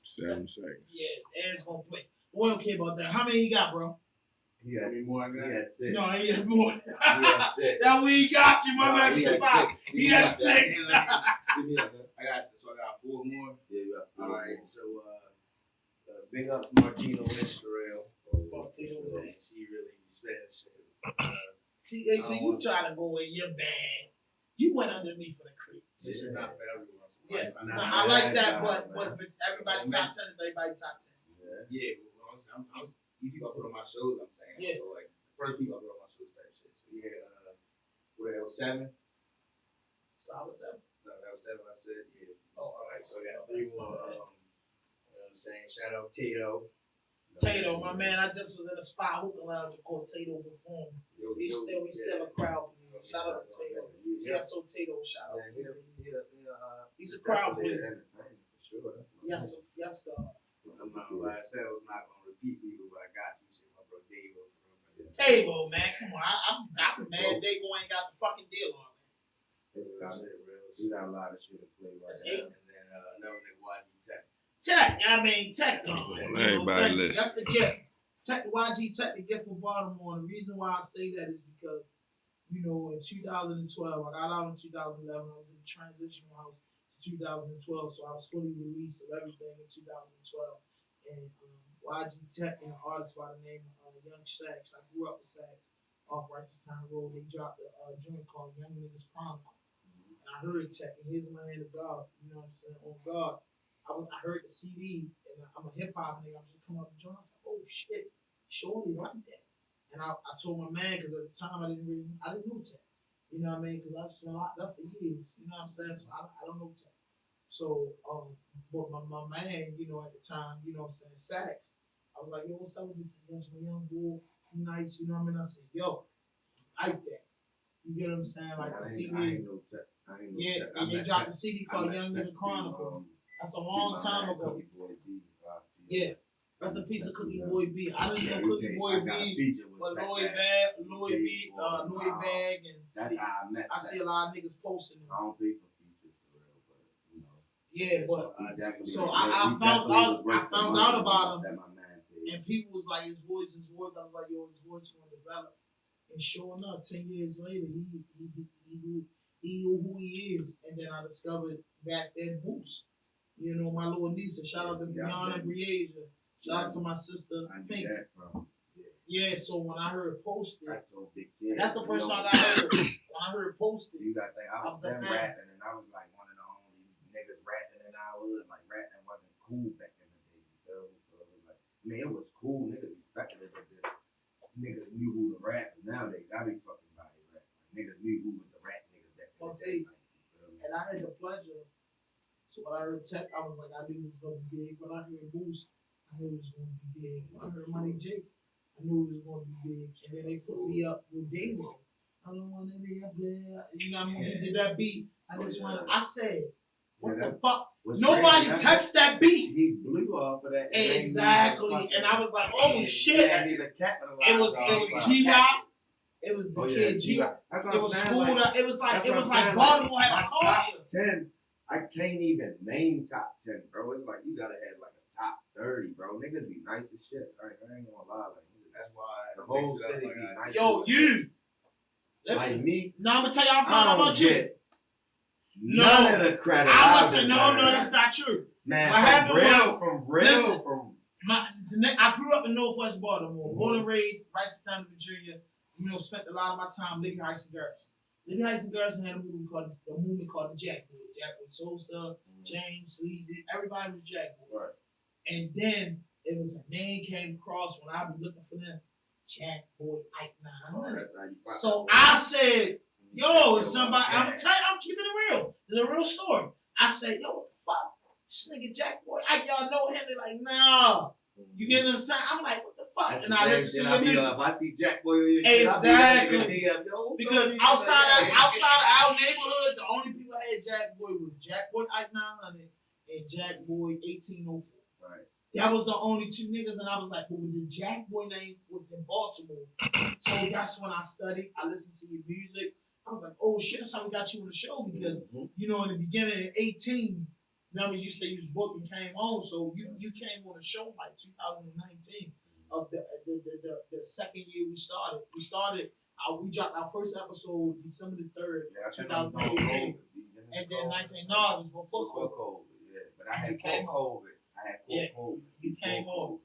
S6: 7 seconds.
S2: Yeah, Ed's gonna play. We don't care about that. How many you got, bro?
S3: He had
S4: more than
S3: He
S4: that.
S3: had 6.
S2: No, he had more.
S3: He had 6.
S2: That we got you, my
S3: No,
S2: man.
S3: he had
S2: Shabbat.
S3: 6.
S2: He had
S3: got
S2: 6.
S3: that. See me up there.
S4: I got 4 more.
S3: Yeah, you got 4.
S4: Alright, so big ups Martino Estrell.
S2: Martino.
S4: She really be Spanish.
S2: See, you try to go in your bag. You went underneath for the creeps.
S4: This is not for everyone. So
S2: Yeah,
S4: I'm
S2: no,
S4: not-
S2: I like that,
S3: bad,
S2: but everybody top 10 is everybody top 10.
S4: Yeah, well, I'm you people I put on my shows, I'm saying.
S2: Yeah.
S4: So like first people I put on my shows type shit. So yeah, what that was 7?
S2: Solid 7.
S4: No, that was 7 I said, yeah.
S2: Oh,
S4: Alright, so I got 3
S2: that's
S4: more.
S2: fine.
S4: You know what I'm saying? Shout out Tato.
S2: Tato, my man, I just was in a spot hookah lounge called Tato Performing. We still a crowd pleaser. Shout out to Tato. TSO Tato, shout out. He's a crowd pleaser. Yes, God.
S4: I'm not gonna lie, I said I was not gonna repeat people, but I got you. Say my bro Dave.
S2: Tabo, man, come on. I'm mad Davo ain't got the fucking deal on, man.
S3: We got a lot of shit to play right
S2: That's
S3: now.
S2: 8.
S4: And then another nigga YG Tech.
S2: Tech, I mean, Tech.
S6: Everybody listen.
S2: That's the gift. Tech, YG Tech, the gift for Baltimore. And the reason why I say that is because, in 2012, I got out in 2011. I was in the transition house to 2012, so I was fully released of everything in 2012. And YG Tech and an artist by the name of Young Sax. I grew up with Sax off Righteous Town Road. They dropped a joint called Young Niggas Chronicle. And I heard Tech, and here's my hand of God. You know what I'm saying? On God. I heard the CD, and I'm a hip hop nigga. I'm just coming up with John. I said, "Oh shit, Shorty like that." And I told my man because at the time I didn't know Tech. You know what I mean? Because I've seen a lot of that for years. You know what I'm saying? So I don't know Tech. So but my man, at the time, what I'm saying, Sax. I was like, "Yo, what's up with this? Yes, my young boy, he nice." You know what I mean? I said, "Yo, I like that." You get what I'm saying? Like the CD.
S3: I ain't no Tech.
S2: Yeah, and they dropped the CD called Young Nigga Chronicle. That's a long time ago. Yeah. Rest in peace of Cookie Boy B. I didn't know Cookie Boy B, but Lloyd Bag, and
S3: that's how I met.
S2: I see a lot of niggas posting it.
S3: I don't pay for features for real, but
S2: Yeah, but
S3: so
S2: I found out about him,
S3: that my man paid.
S2: and people was like his voice. I was like, yo, his voice gonna develop. And sure enough, 10 years later, he knew who he is, and then I discovered back then Boost. My little niece. Shout out to Brianna Briasia. Shout out to my sister Pink. Yeah, so when I heard posted,
S3: I told Big Kid.
S2: that's the first song I heard. When I heard posted,
S3: You got to think, I was
S2: a
S3: then
S2: fan.
S3: rapping, and I was like one of the only niggas rapping in our hood. Like rapping wasn't cool back in the day. You feel me? So it was like, it was cool. Niggas respected it, but this niggas knew who to rap. And nowadays, I be fucking body rap. Like, niggas knew who was the rap niggas that
S2: Well,
S3: could
S2: see,
S3: like, you feel me?
S2: and I had the pleasure. So when I heard Tech, I was like, I knew it was gonna be big. When I heard Boost, I knew it was gonna be big. When I heard Money J, I knew it was gonna be big. And then they put me up with David. I don't wanna be up there. You know what I mean? He did that beat. I just wanna. I said, what the fuck? Nobody touched that beat.
S3: He blew off of that.
S2: Exactly. And I was like, oh shit. It was G-Rock. It was the kid G-Rock. It was Scooter. Like, it was like Baltimore had a culture.
S3: 10. I can't even name top 10, bro. It's like you gotta have like a top 30, bro. Niggas be nice as shit. I ain't gonna lie. Like,
S4: that's why
S3: the whole city be nice.
S2: Yo, you. Listen,
S3: like me.
S2: No, I'm gonna tell y'all about you.
S3: None of the credit.
S2: No, that's not true.
S3: Man,
S2: what happened was,
S3: listen,
S2: I grew up in Northwest Baltimore, born and raised, Ricestown, Virginia. You know, spent a lot of my time living Heights and Garrison. Living Heights and Garrison had a movie called the Jackboi. Jackboi Sosa, James, Sleazy, everybody was Jackboys.
S3: Right.
S2: And then it was a name came across when I be looking for them, Jackboi Ike 900. So I said, yo, it's somebody. I'm keeping it real. It's a real story. I said, yo, what the fuck? This nigga Jackboi Ike, y'all know him? They're like, nah. You get what I'm saying? I'm like, what the fuck? And I listen to your music.
S3: If I see Jackboi,
S2: exactly. Because outside of our neighborhood, the only people that had Jackboi was Jackboi Ike 900 and Jackboi 1804.
S3: Right.
S2: That was the only two niggas, and I was like, but the Jackboi name was in Baltimore. So that's when I studied. I listened to your music. I was like, oh shit, that's how we got you on the show because you know in the beginning at 18. Remember, you say you was booked and came home, so you came on the show like 2019 of the second year we started. We dropped our first episode December the 3rd, 2018, and then 19. No, it was before COVID.
S3: Yeah, but I had COVID. COVID.
S2: You came on.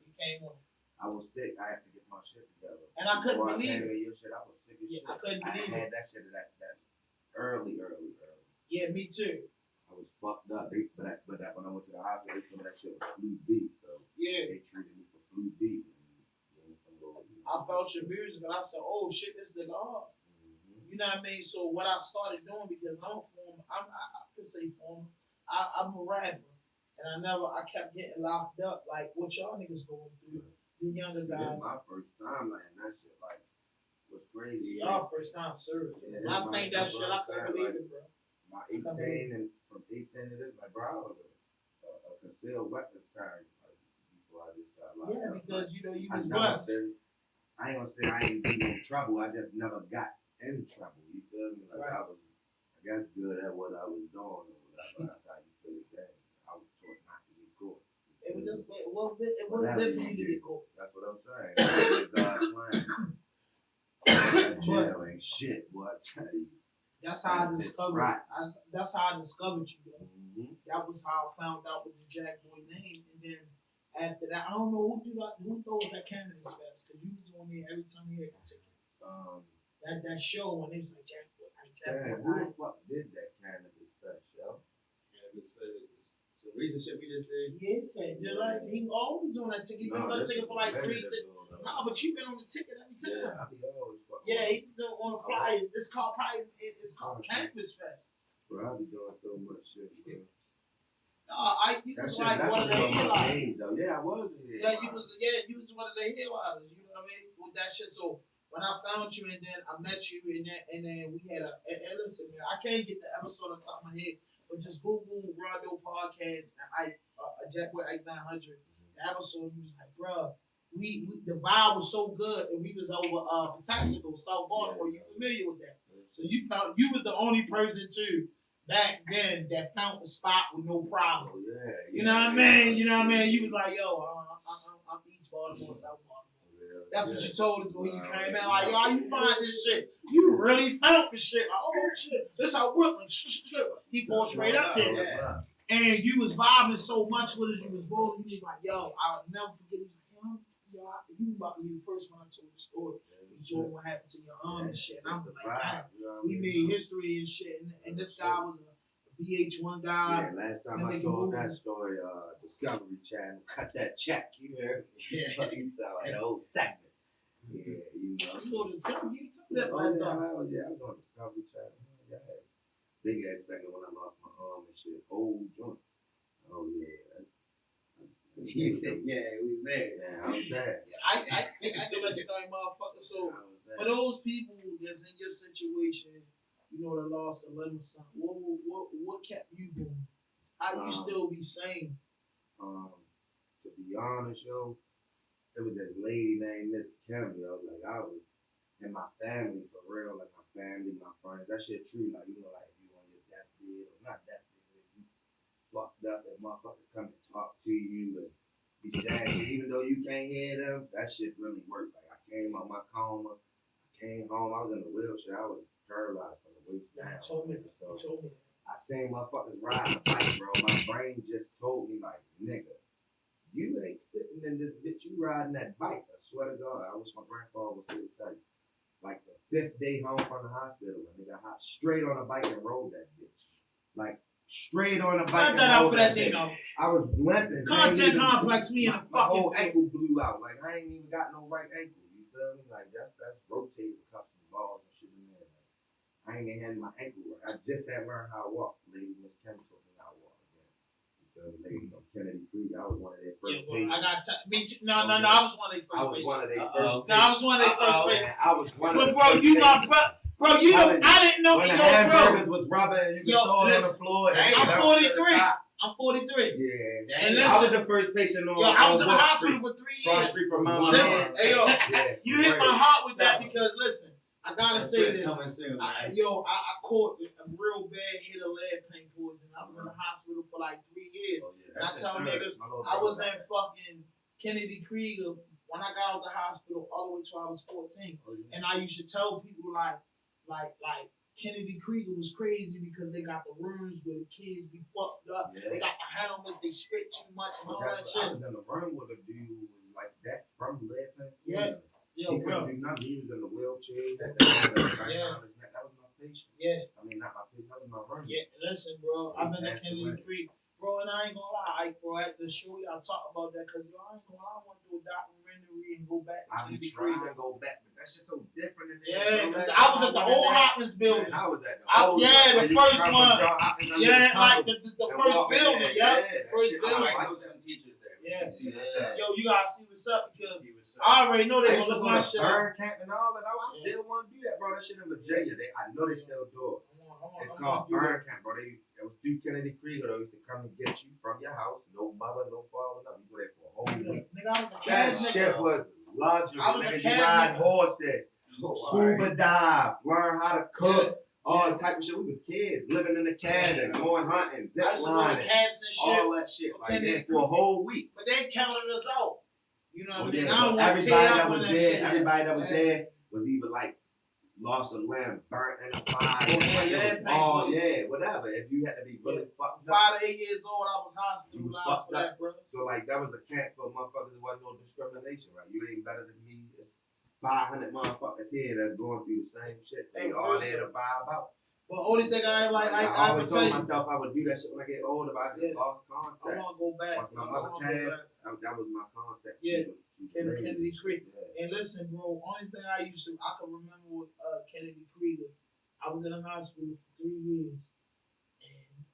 S3: I was sick. I had to get my shit together.
S2: And I couldn't believe it.
S3: Your shit, I was sick as shit.
S2: I couldn't believe it.
S3: I had that shit that early.
S2: Yeah, me too.
S3: I was fucked up. But when I went to the hospital, they told me that shit was flu B. So
S2: yeah,
S3: they treated me for flu B.
S2: I felt your music and I said, oh shit, this nigga hard. You know what I mean? So what I started doing, because I'm a former, I could say former, I'm a rapper. And I kept getting locked up like what y'all niggas going through. The younger guys.
S3: It was my first time like that shit like was crazy.
S2: Y'all first time serving. Yeah, when I sang that shit, I couldn't believe it, bro.
S3: My 18 and from 18 to this, my bro was a concealed weapons carrier before I just got locked up.
S2: Yeah, because you know you was blessed.
S3: I ain't gonna say I ain't been in trouble. I just never got in trouble. You feel me? Like right. I guess good at what I was doing or whatever. That's how you play the game. I was taught not to get caught.
S2: It was just it wasn't meant for you to get caught.
S3: That's what I'm saying. God's plan. That jail ain't shit, boy. I tell you.
S2: That's how I discovered. That's how I discovered you, though. That was how I found out with the Jackboi name, and then after that, I don't know who throws that Cannabis Fest because you was on there every time you had a ticket. That show when it was like Jackboi.
S3: Damn, who the fuck did that Cannabis Fest show?
S4: Cannabis Fest. Some recent shit we just did.
S2: Yeah, like he always on that ticket. He been on that ticket for like 3 tickets. Nah, but you been on the ticket every time.
S3: Yeah, I be always fucking.
S2: Yeah, he was on the flyers. It's called Cannabis Fest.
S3: Bro, I be doing so much shit, bro.
S2: You was like one of the headliners.
S3: Yeah, I was.
S2: You was one of the headliners. You know what I mean? With that shit. So when I found you and then I met you and then we had and listen, man, I can't get the episode on top of my head, but just Google RAWDOPE podcast and Jackboi Ike 900. The episode, he was like, bro, we the vibe was so good and we was over Pataxico, South Baltimore. You familiar with that? So you was the only person too back then that found the spot with no problem. You know what I mean? You know what I mean? You was like, yo, I'm East Baltimore, South Baltimore. That's what you told us when you came in. Like, yo, how you find this shit? You really found this shit. Like, oh shit, this how Brooklyn. He bought straight up there. And you was vibing so much with it, you was rolling. You was like, yo, I'll never forget. He was like, you about to be the first one I told the story. You told me what happened to your arm and shit. And I was like, damn, we made history and shit. And this guy was a VH1 guy.
S3: Yeah, last time I told that story, Discovery Channel cut that check. You heard? Yeah. Fucking tell like the whole segment. Yeah, you know.
S2: You know Discovery? You told me that last time.
S3: Yeah, I was on Discovery Channel. Yeah, big ass segment when I lost my arm and shit. Old joint. Oh yeah.
S4: He said, yeah, we was there.
S3: Yeah, I was there.
S2: I can let you know, motherfucker. So for those people that's in your situation, you know, the loss of living son, what kept you going? How you still be sane?
S3: To be honest, yo, it was this lady named Miss Kim, yo. Like I was in my family for real, like my family, my friends. That shit true. Like you know, like if you on your deathbed or not deathbed, if you fucked up and motherfuckers come and talk to you and be sad shit, even though you can't hear them, that shit really worked. Like I came out my coma, I came home, I was in a wheelchair, I was paralyzed from the waist down.
S2: You told me that. You told me that.
S3: I seen motherfuckers ride a bike, bro. My brain just told me, like, nigga, you ain't sitting in this bitch, you riding that bike. I swear to God, I wish my grandfather was here to tell you. Like the 5th day home from the hospital, a nigga hopped straight on a bike and rode that bitch. Like, straight on a bike.
S2: Cut that out for that thing, though.
S3: I was limping.
S2: Content complex, me and
S3: my
S2: fucking
S3: whole ankle blew out. Like, I ain't even got no right ankle. You feel me? Like, that's rotated cups and balls and shit in there. Like, I ain't even had my ankle right. I just had learned how to walk. Lady Miss Kim taught me how to walk again. You feel me? Lady Kennedy Creek, I was one of their first patients.
S2: I got me too. No, I was one of their first patients.
S3: I was one of their first patients.
S2: No, I was one of their first patients.
S3: I was one of
S2: But
S3: the
S2: bro,
S3: first
S2: you know,
S3: patients.
S2: bro, you know, I didn't know.
S3: When the
S2: Yo,
S3: hamburgers
S2: bro,
S3: was rubber and you could throw it on the floor.
S2: I'm 43. I'm 43.
S3: Yeah.
S2: And
S3: I
S2: listen,
S3: was the first patient on.
S2: yo, I was in the
S3: Broad
S2: hospital
S3: Street.
S2: for 3
S3: Broad
S2: years.
S3: Street from Mama.
S2: Listen, hey yo,
S3: Yeah,
S2: you hit my heart with that because listen, I gotta say this.
S5: Coming soon,
S2: I caught a real bad hit of lead paint poisoning. I was in the hospital for like 3 years.
S3: Oh, yeah.
S2: And I tell niggas, I was in fucking Kennedy Krieger when I got out of the hospital all the way till I was 14.
S3: Oh, yeah.
S2: And I used to tell people like Kennedy Krieger was crazy because they got the rooms where the kids be fucked up.
S3: Yeah.
S2: They got the helmets, they spit too much and all that
S3: I
S2: shit.
S3: was in the room with a dude who was like that from lead paint.
S2: Yeah.
S3: He
S2: Yo, bro.
S3: couldn't do nothing. He was in the wheelchair. That was my patient.
S2: Yeah.
S3: I mean, not my patient. That was my room.
S2: Yeah, listen, bro. I've been to
S3: Passed
S2: Kennedy
S3: away.
S2: Creek. Bro, and I ain't gonna lie, bro, after the show, y'all talk about that because, yo, I ain't gonna lie, I want to do a documentary and go back to
S3: I be
S2: Kennedy
S3: trying
S2: Creek.
S3: to go back, but that shit's so different in there.
S2: Yeah,
S3: bro.
S2: because
S3: Last
S2: I
S3: time
S2: was at the
S3: went in
S2: old
S3: there,
S2: Hopkins building.
S3: man, I was at the
S2: I-
S3: old
S2: yeah,
S3: one,
S2: the
S3: where you
S2: first
S3: come
S2: one.
S3: from John Hopkins under
S2: Yeah,
S3: the
S2: like
S3: tunnel
S2: the
S3: and
S2: first
S3: walk in
S2: building,
S3: there.
S2: yeah.
S3: that
S2: First
S3: shit,
S2: building.
S3: I
S4: I
S3: like
S4: know
S3: that.
S4: some teachers there.
S2: Yeah.
S4: See what's up.
S2: Yo, you gotta see what's up because
S4: See what's up.
S2: I already know they
S3: I used
S2: gonna
S3: to
S2: look
S3: go
S2: my
S3: to
S2: shit up.
S3: burn camp and all that. I still want to do that, bro. That shit in Virginia, I know they still do it. It's called burn camp, bro. It was through Kennedy Creek. They used to come and get you from your house. No mother, no father, nothing. You go there for a whole week.
S2: Nigga, I was a
S3: That
S2: cab
S3: shit
S2: nigga.
S3: was luxury.
S2: I was a
S3: Nigga, you
S2: cab
S3: ride
S2: nigga.
S3: horses, scuba dive, learn how to cook, all
S2: Yeah.
S3: type of shit. We was kids living in the cabin, going hunting, zip
S2: I used to go to
S3: lining,
S2: cabs and shit,
S3: all that shit. Like
S2: Okay,
S3: that for a whole week.
S2: but they counted us out. You know what I
S3: Oh,
S2: mean?
S3: yeah,
S2: I don't
S3: but
S2: want to tear
S3: everybody
S2: up
S3: that
S2: on
S3: was
S2: that
S3: there,
S2: shit.
S3: everybody that was
S2: Yeah.
S3: there was either like lost a limb, burnt in a fire,
S2: lead
S3: oh
S2: paint.
S3: yeah, whatever. If you had to be really fucked up.
S2: 5 to 8 years old, I was
S3: You was
S2: hospitalized
S3: fucked
S2: for that, bro.
S3: So like that was a camp for motherfuckers. There wasn't no discrimination, right? You ain't better than me. It's 500 motherfuckers here that's going through the same shit. They
S2: Hey,
S3: all
S2: listen.
S3: there to vibe out.
S2: But only thing I ain't like,
S3: I
S2: I would
S3: always
S2: tell
S3: told
S2: you,
S3: myself I would do that shit when I get older, but I just
S2: Yeah.
S3: lost
S2: I
S3: contact.
S2: want to go back.
S3: Once my
S2: I
S3: mother
S2: wanna go
S3: passed, that was my contact.
S2: Yeah.
S3: to
S2: Kennedy Creek.
S3: Yeah.
S2: And listen, bro, only thing I can remember with Kennedy Krieger, I was in the hospital for 3 years. And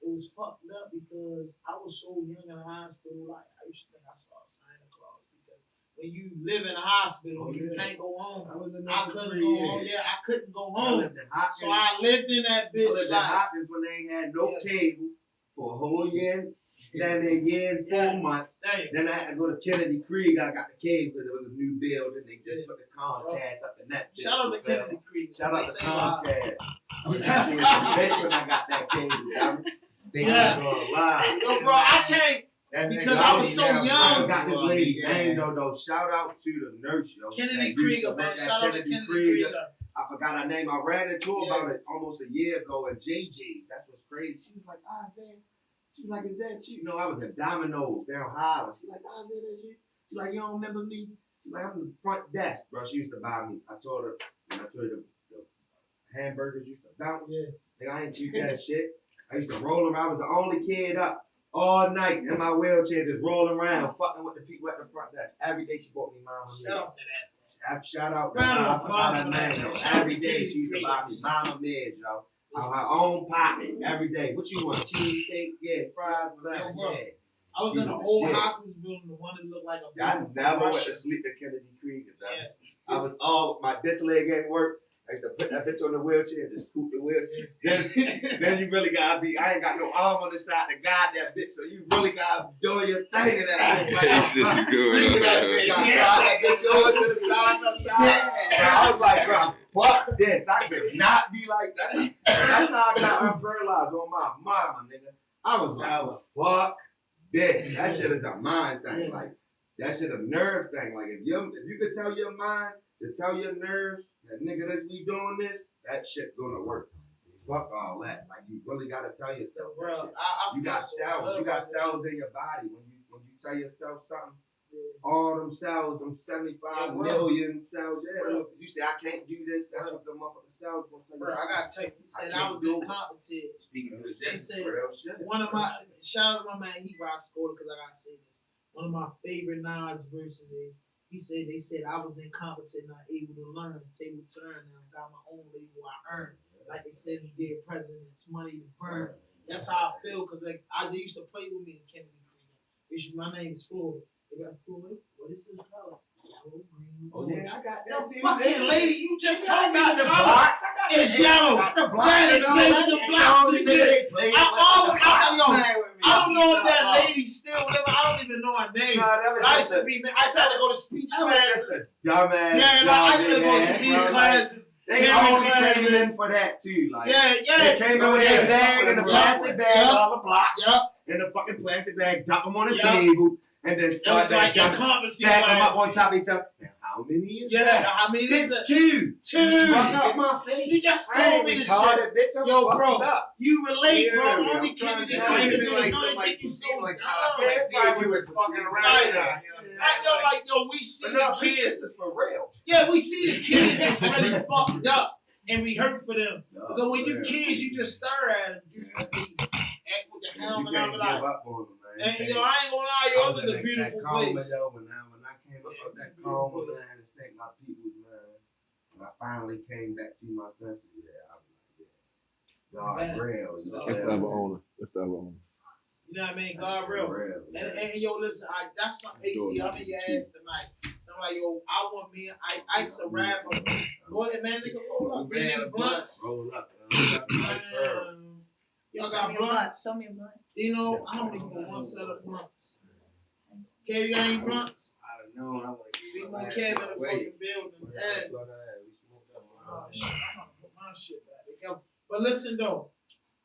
S2: it was fucked up because I was so young in the hospital, like, I used to think I saw Santa Claus because when you live in a hospital,
S3: Oh,
S2: you
S3: yeah.
S2: can't go home.
S3: I was in
S2: I
S3: there for
S2: couldn't
S3: 3
S2: go
S3: years.
S2: home. Yeah, I couldn't go
S3: I
S2: home.
S3: lived in Hopkins.
S2: So I lived in that
S3: I
S2: bitch
S3: lived in
S2: like,
S3: Hopkins when they ain't had no
S2: Yeah.
S3: cable for a whole year. Then a year and 4
S2: Yeah.
S3: months.
S2: dang.
S3: Then I had to go to Kennedy Creek. I got the cable because it was a new building. They just
S2: Yeah.
S3: put the Comcast up in that bitch.
S2: Shout out to
S3: you feel me?
S2: Kennedy Krieger.
S3: Shout out
S2: They
S3: to
S2: saved my house.
S3: Comcast. I was happy as a bitch when I got that cable. I'm
S2: Yeah.
S3: not gonna lie.
S2: Yo, bro, I can't.
S3: That's
S2: Because I was so
S3: now,
S2: young.
S3: I got this lady
S5: Yeah.
S3: name though. Shout out to the nurse, yo.
S2: Kennedy
S3: that used
S2: Krieger,
S3: to
S2: man.
S3: work at
S2: Shout out to Kennedy Krieger.
S3: I forgot her name. I ran into her
S2: Yeah.
S3: about it almost a year ago at JJ's. That's what's crazy. She was like, Isaiah. She was like, is that you? You know, I was at Domino's down Highland. She like, Isaiah, that's you? She like, you don't remember me? She like, I'm the front desk, bro. She used to buy me. I told her, when I told her the hamburgers used to bounce.
S2: Yeah.
S3: Nigga, I ain't cheat that shit. I used to roll around. I was the only kid up all night in my wheelchair, just rolling around, fucking with the people at the front desk. Every day she bought me mama meals.
S2: Shout out to that.
S3: Shout out.
S2: Round of
S3: I
S2: applause
S3: forgot her
S2: for that,
S3: name,
S2: man.
S3: yo.
S2: Shout out
S3: Every
S2: to
S3: day
S2: Kennedy
S3: she used to buy me mama meals, yo. On her own pocket every day. What you want? Cheesesteak? Yeah, fries, whatever.
S2: Yo, bro.
S3: Yeah.
S2: I was in the
S3: You
S2: old
S3: shit.
S2: Hopkins building, the one that looked like a
S3: I
S2: building from
S3: never went
S2: Russia.
S3: to sleep at Kennedy Creek.
S2: Yeah.
S3: I was all my this leg ain't work, I used to put that bitch on the wheelchair, just scoop the wheelchair. Then you really gotta be, I ain't got no arm on the side to guide that bitch, so you really gotta do your thing in that bitch.
S6: This is good.
S3: Freaking that bitch, I slide that bitch over to the side sometimes. So I was like, bro, fuck this. I could not be like that. That's how I got unparalyzed on my mama, nigga. I was like, fuck this. That shit is a mind thing. Like, that shit a nerve thing. Like, if you could tell your mind to tell your nerves that nigga, let's be doing this, that shit gonna work. Fuck all that. Like, you really gotta tell yourself that shit. You got cells. You got cells in your body. When you tell yourself something, all them cells, them 75 million cells, you say, I can't do this, that's what the motherfucking cells gonna tell you.
S2: Bro, I gotta tell you, he said I was incompetent.
S4: Speaking of
S2: He
S4: resistance,
S2: said,
S4: real shit.
S2: one of my, shout out to my man, he rocks Scola, because I gotta say this. One of my favorite Nas verses is, they said I was incompetent, not able to learn, table turn, now got my own label I earned. Like they said he did presidents, money to burn. That's how I feel, because like, they used to play with me in Kennedy Creek. My name is Floyd. They got Floyd, what is his color? Yellow, green,
S3: Oh yeah, I got
S2: no
S3: that too.
S2: fucking lady, you just told me
S3: the
S2: the color.
S3: blocks. I got
S2: It's yellow.
S3: the blocks.
S2: Yeah, they play with the blocks and shit. I don't know if that lady still living. I don't even know her name. I used to go to speech classes.
S3: Dumbass.
S2: Yeah, like, I used to go to speech classes.
S3: They only came in for that too. Like, they came in with their bag and the plastic bag, all the blocks, and the fucking plastic bag, dump them on the table, and then start that stack them up on top of each other. Now, how many is that?
S2: How many is that?
S3: Two.
S2: Fuck
S3: up my face.
S2: You just told me the shit.
S3: Bitch,
S2: Yo, bro, you relate, bro.
S3: Yeah,
S2: Only
S3: I'm
S2: kid
S3: trying
S2: in
S3: to
S2: the
S3: tell you,
S2: country
S3: be
S2: like
S3: like
S2: somebody think you so
S3: like,
S2: dumb.
S3: it's like we was fucking around.
S2: We see
S3: But no,
S2: the
S3: this
S2: kids.
S3: is for real.
S2: Yeah, we see the kids is really fucked up, and we hurt for them. Because when you kids, you just stare at them. You just be with the helmet on, like.
S3: Up on them, man.
S2: And I ain't gonna lie, yo, it was a beautiful place.
S3: When I came up with that coma, man, and saved my people, man, when I finally came back to my senses, I was like, God real.
S6: Let's have an owner.
S2: You know what I mean? God real. And yo, listen, that's something, AC, I'm in your ass tonight. So I'm like, yo, I want me, Ike's a rapper. Go ahead, man, nigga, roll up. Man, blunts.
S3: Roll up.
S2: Y'all got blunts?
S7: Show me a blunt.
S2: You know, I don't even want one set of blunts. Okay, you got any blunts?
S4: I don't know. I want to
S2: Big
S4: get
S2: one
S4: my
S2: Kev in
S4: ass
S2: the
S4: away.
S2: fucking building. Yeah. Oh, shit, I'm gonna put my shit back. But listen though,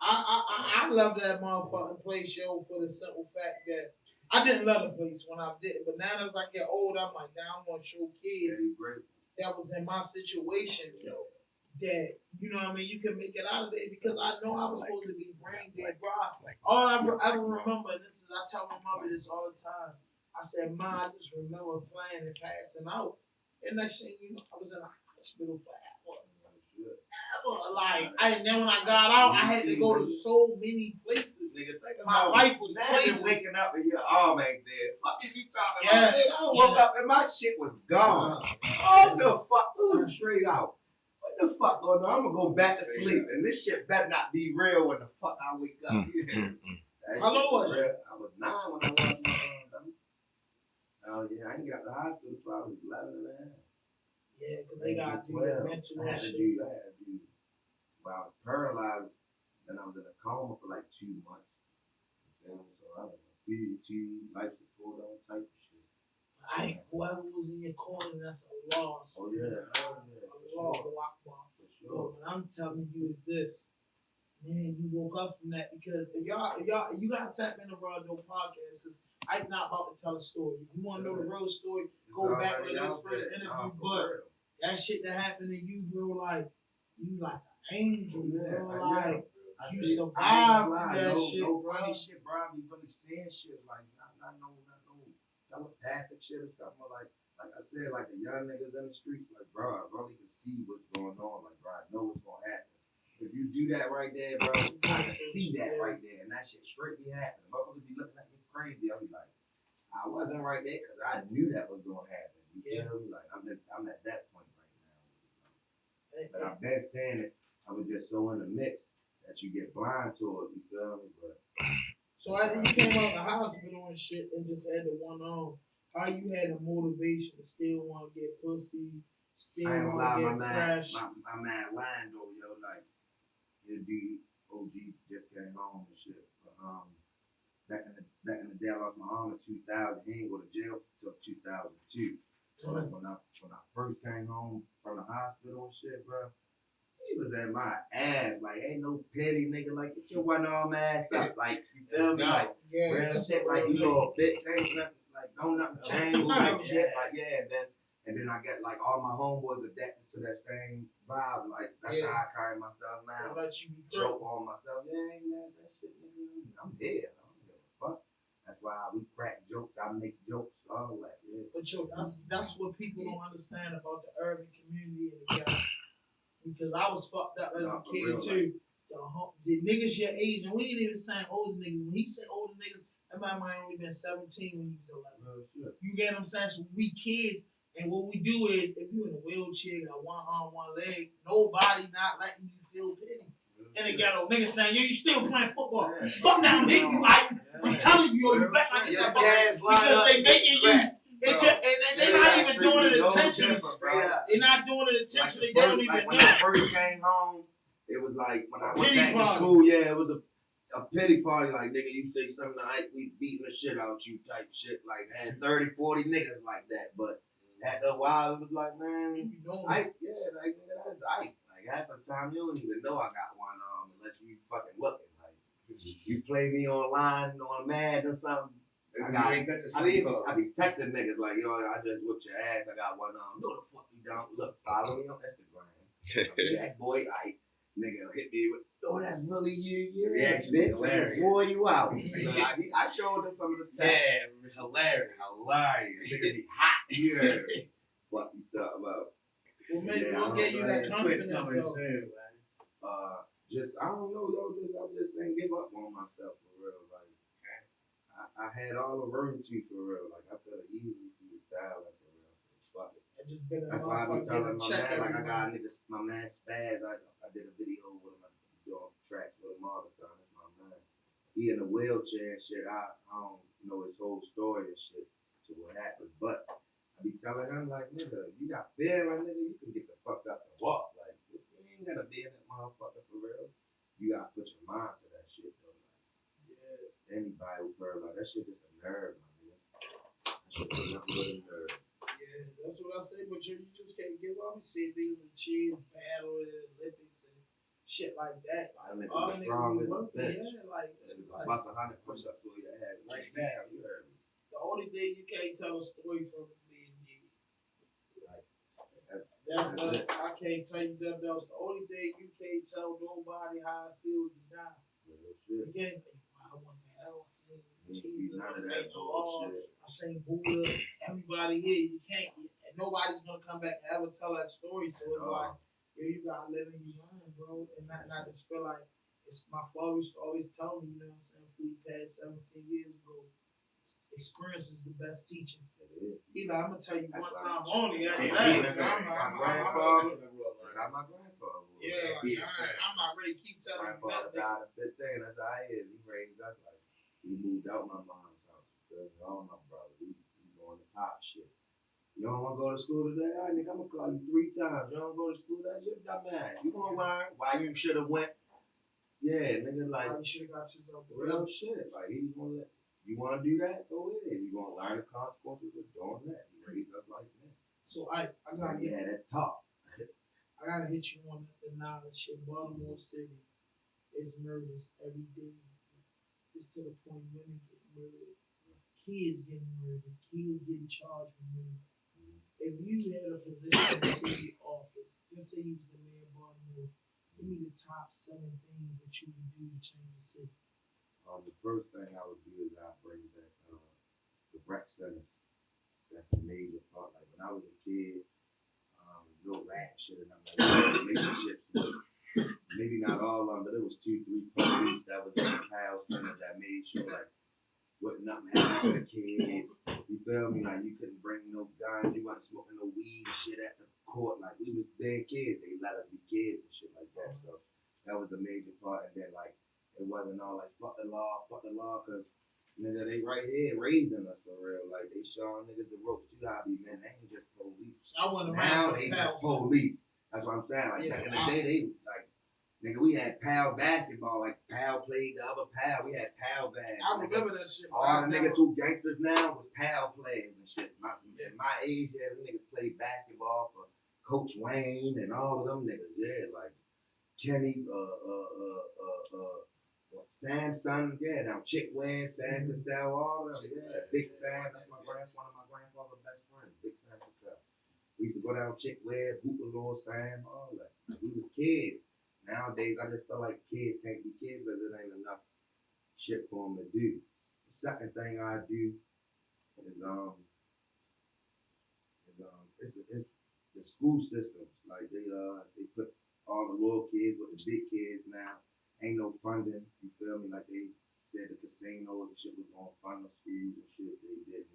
S2: I love that motherfucking place, yo, for the simple fact that I didn't love the place when I did, but now as I get older, I'm like, now I'm gonna show kids that was in my situation, that, you know what I mean, you can make it out of there, because I know I was supposed to be brain dead, bro. All I ever remember, and this is, I tell my mother this all the time, I said, Ma, I just remember playing and passing out. And next thing you know, I was in a hospital forever. Like, and then when I got out, I had to go to so many places.
S3: Nigga, think
S2: My
S3: about
S2: life was
S3: imagine
S2: places.
S3: waking up and your arm ain't there. Fuck is you talking about? Nigga, I woke up and my shit was gone. What the fuck? Ooh, straight out. What the fuck going on? I'm gonna go back to sleep, and this shit better not be real when the fuck I wake up.
S2: How long was it?
S3: I was 9 when I watched my oh yeah, I ain't got the hospital until I was 11 and a half.
S2: Yeah, because they got to do that mental
S3: I had to
S2: shit.
S3: do that. Well, I was paralyzed, then I was in a coma for like 2 months. So I was feeding tube, life support, all type of shit.
S2: Whoever was in your corner, that's a loss.
S3: Oh yeah.
S2: A loss.
S3: For sure.
S2: What I'm telling you is this. Man, you woke up from that, because if y'all, you gotta tap in the RAWDOPE podcast, because I'm not about to tell a story. If you want to know the real story, go back to this first interview. But that shit that happened to you, bro, like, you like an angel, bro. Like, you survived through that shit,
S3: no
S2: bro.
S3: funny shit, bro. I be really saying shit like not no telepathic shit or something. Like I said, like the young niggas in the streets, like, bro, I really can see what's going on. Like, bro, I know what's gonna happen. If you do that right there, bro, I can see that right there, and that shit straight be happening. Motherfuckers be looking at me crazy. I'll be like, I wasn't right there because I knew that was gonna happen. You feel me? Like, I'm at that point right now. But I've been saying it. I was just so in the mix that you get blind to it. You feel me? But
S2: so after you came out of the hospital and shit and just had the one on, how you had the motivation to still want to get pussy Still
S3: I ain't gonna
S2: wanna
S3: lie,
S2: get fresh.
S3: my man Lando, yo, like, his dude, OG, just came home and shit. But, back in the day, I lost my arm in 2000. He ain't go to jail until 2002. So like when I first came home from the hospital and shit, bro, he was at my ass. Like, ain't no petty nigga. Like, get your one arm ass up. Like, you feel me? Like,
S2: Yeah,
S3: real
S2: that's
S3: shit.
S2: a
S3: Like,
S2: real
S3: you know,
S2: nigga.
S3: bitch ain't nothing. Like, don't nothing change. Like, shit. Like, yeah. And then I get like all my homeboys adapted to that same vibe. Like, that's how I carry myself now.
S2: Don't let you be
S3: Joke on myself. Yeah, ain't that shit, nigga. I'm here. I don't give a fuck. That's why we crack jokes. I make jokes. All that. Yeah.
S2: But yo, that's what people don't understand about the urban community and the ghetto. Because I was fucked up as a
S3: for
S2: kid
S3: real,
S2: too. The niggas your age, and we ain't even saying older niggas. When he said older niggas, that man might only been 17 when he was 11. You get what I'm saying? So we kids, and what we do is, if you in a wheelchair, got one arm, one leg, nobody not letting you feel pity. And the ghetto niggas saying, yo, you still playing football. Fuck down, hitting you like, I'm telling you, yo, you bet like it's that because they making you. And they're not even doing it intentionally. They're not doing it intentionally. They don't even know.
S3: When I first came home, it was like when I went back to school. Yeah, it was a pity party. Like, nigga, you say something to Ike, we beating the shit out you type shit. Like, had 30, 40 niggas like that. But after a while, it was like, man, Ike, yeah, like, nigga, that's Ike. Like, half the time, you don't even know I got one arm unless you fucking looking. Like, you play me online on Mad or something. I be texting niggas like, yo, I just whipped your ass. I got one arm. No, the fuck you don't. Look, follow me on Instagram. Jackboi Ike. Nigga hit me with, oh, that's really you. Yeah, bitch. Boy, you out. I showed them some of the texts.
S4: Yeah, hilarious.
S3: Nigga be hot. You heard me. What you talking about?
S2: We'll get you that confidence.
S4: Soon,
S3: Just, I don't know, yo. I just ain't give up on myself for real. Like, I had all the room to for real. Like, I could have easily be retired for real. So fuck it.
S2: Just been
S3: That's why I be telling my man, like, I got niggas, my man Spaz. I did a video with him. I doing tracks with him all the time. That's my man. He in a wheelchair and shit. I don't know his whole story and shit to what happened, but I be telling him like, nigga, you got fear, like, nigga, you can get the fuck up and walk. Like, you ain't gotta be in that motherfucker for real. You gotta put your mind to that shit though. Like, yeah, anybody who heard like that shit is a nerve, my nigga. That shit is a really nerve.
S2: Yeah, that's what I say. But you just can't give up. You see niggas in cheers battle in the Olympics and shit like that. Like, all the niggas be working. Yeah, like
S3: bust 100 push-ups through your head like that. You heard me.
S2: The only thing you can't tell a story from is being dead.
S3: Like,
S2: I can't tell you nothing else. The only thing you can't tell nobody how it feels to die. You can't think, wow, what the hell? I seen Jesus, I seen the Lord, I seen Buddha. Everybody here, you can't, and nobody's gonna come back and ever tell that story. So it's like, yeah, you gotta live in your mind, bro. And I just feel like it's my father used to always tell me, you know what I'm saying, before he passed 17 years ago, experience is the best teacher. You know, I'm gonna tell you one time only. I'm
S3: my grandfather.
S2: Yeah, like, I'm not ready to keep telling you
S3: that.
S2: Died
S3: at 15, that's how he is. He raised us like, we moved out my mom's house. Because all my brothers, we going to pop shit. You don't want to go to school today? All right, nigga, I'm going to call you 3 times. You don't go to school today? You're dumbass. You going to learn why you should have went. Yeah, nigga, like,
S2: you should have got yourself the
S3: real shit. Like, he's going to let, you want to do that? Go ahead. You going to learn the consequences of doing that. He raised us like that.
S2: So I got to get
S3: that talk.
S2: I gotta hit you on the knowledge shit. Baltimore City is murders every day. It's to the point women get murdered, kids getting murdered, kids getting charged with murder. If you had a position in the city office, just say you was the mayor of Baltimore, give me the top 7 things that you would do to change the city.
S3: The first thing I would do is I'd bring back the rec centers. That's a major part. Like when I was a kid, no rat shit and I'm like relationships. Maybe not all of them, but it was 2, 3 police that was in the house centers that made sure like what nothing happened to the kids. You feel me? Like you couldn't bring no guns, you wasn't smoking no weed and shit at the court. Like we was being kids, they let us be kids and shit like that. So that was a major part. And then like it wasn't all like fuck the law, cause nigga they right here raising us for real. Like they showing niggas the ropes. You gotta be men. They ain't just police.
S2: I went
S3: Now
S2: around
S3: they
S2: for
S3: just
S2: Pal
S3: police. That's what I'm saying. Like back in the day, they like nigga, we had Pal basketball. Like Pal played the other Pal. We had Pal bags.
S2: I remember that shit.
S3: All the niggas who gangsters now was Pal players and shit. In my age, yeah, them niggas played basketball for Coach Wayne and all of them niggas. Yeah, like Kenny, Samson, yeah, now Chick Webb, Sam Cassell, all of them, yeah. Big Sam, that's one of my grandfather's best friends, Big Sam Cassell. We used to go down Chick Webb, Hoop Lord Sam, all that. We was kids. Nowadays, I just feel like kids can't be kids because there ain't enough shit for them to do. The second thing I do is it's the school systems. Like they put all the little kids with the big kids now. Ain't no funding, you feel me? Like they said the casinos and shit was gonna fund the schools and shit. They didn't.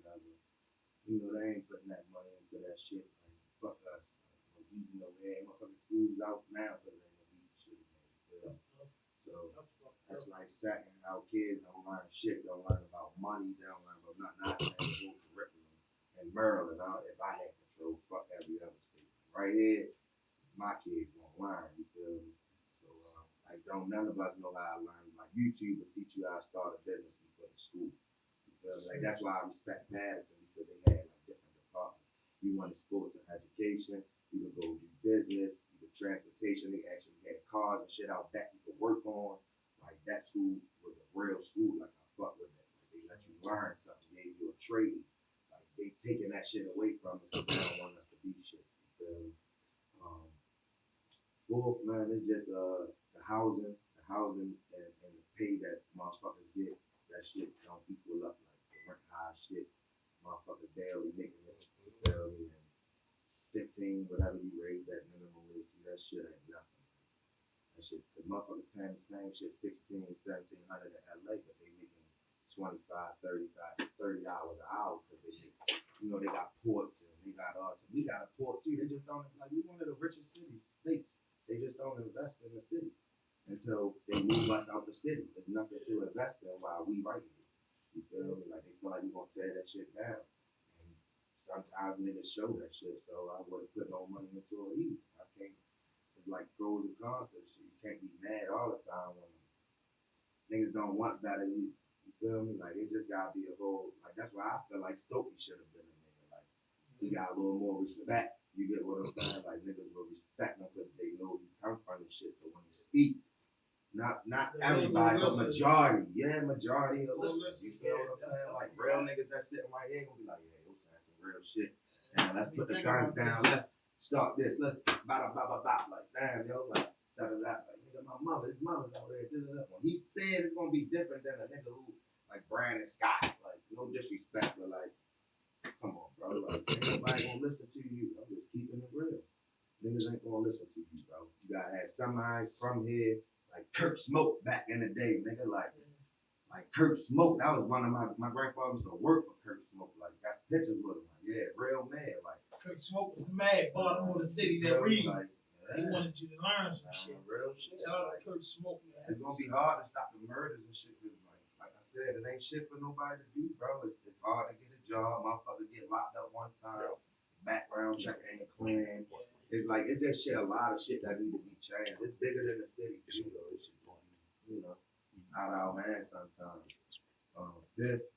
S3: You know, they ain't putting that money into that shit. Like, fuck us. Like, no eating over there. Motherfucking schools out now because there ain't no eating shit.
S2: That's tough.
S3: So that's like second how kids don't learn shit. Don't learn about money. They don't learn about nothing. I had no curriculum. In Maryland, if I had control, fuck every other state. Right here, my kids won't learn. You feel me? So like none of us know how to learn. Like YouTube will teach you how to start a business before the school. You feel me? Like that's why I respect Madison because they had like different departments. You wanted sports and education. You could go do business. You could transportation. They actually had cars and shit out back you could work on. Like that school was a real school. Like I fuck with that. Like they let you learn something. Gave you a trade. Like they taking that shit away from us because they don't want us to be shit. You feel me? Fourth, man, it's just the housing and the pay that motherfuckers get. That shit don't equal up like the rent high shit. Motherfuckers barely making it. You feel me? And it's 15, whatever you raise that minimum wage to, that shit ain't nothing. That shit, the motherfuckers paying the same shit, $1,600, $1,700 in LA, but they making $25, $30 an hour because they make, you know, they got ports and they got we got a port too. They just don't, like, we one of the richest states. They just don't invest in the city until they move us out the city. There's nothing to invest in while we right here. You feel me? Like they feel like we gonna tear that shit down. And sometimes niggas show that shit, so I wouldn't put no money into it either. I can't. It's like pros and cons to shit. You can't be mad all the time when niggas don't want better. You feel me? Like it just gotta be a whole. Like that's why I feel like Stokey should have been in there. Like he got a little more respect. You get what I'm saying? Like niggas will respect him because they know he come from the shit. So when he speak, not everybody, but majority, majority will listen. You feel what I'm saying? Like real niggas that sitting right here gonna be like, yeah, you're saying some real shit. And let's put the guns down. Let's start this. Let's blah. Like damn, yo, like da. Like nigga, his mother's out there. When he said it's gonna be different than a nigga who like Brandon Scott. Like no disrespect, but like. Come on, bro. Like, ain't nobody gonna listen to you. I'm just keeping it real. Niggas ain't gonna listen to you, bro. You gotta have somebody from here, like Kirk Smoke back in the day, nigga. Like Kirk Smoke. That was one of my grandfather used to work for Kirk Smoke. Like, got pictures with him. Like, yeah, real man. Like,
S2: Kirk Smoke was the mad bottom of the city that read.
S3: Like,
S2: he wanted you to learn some shit.
S3: Real shit.
S2: Shout out to Kirk Smoke, man.
S3: It's gonna be hard to stop the murders and shit. Like I said, it ain't shit for nobody to do, bro. It's hard to get a job. Motherfuckers get locked up one time. Background check ain't clean. It's like it's just shit. A lot of shit that need to be changed. It's bigger than the city too, though. It's just, you know, out of our hands sometimes. Fifth,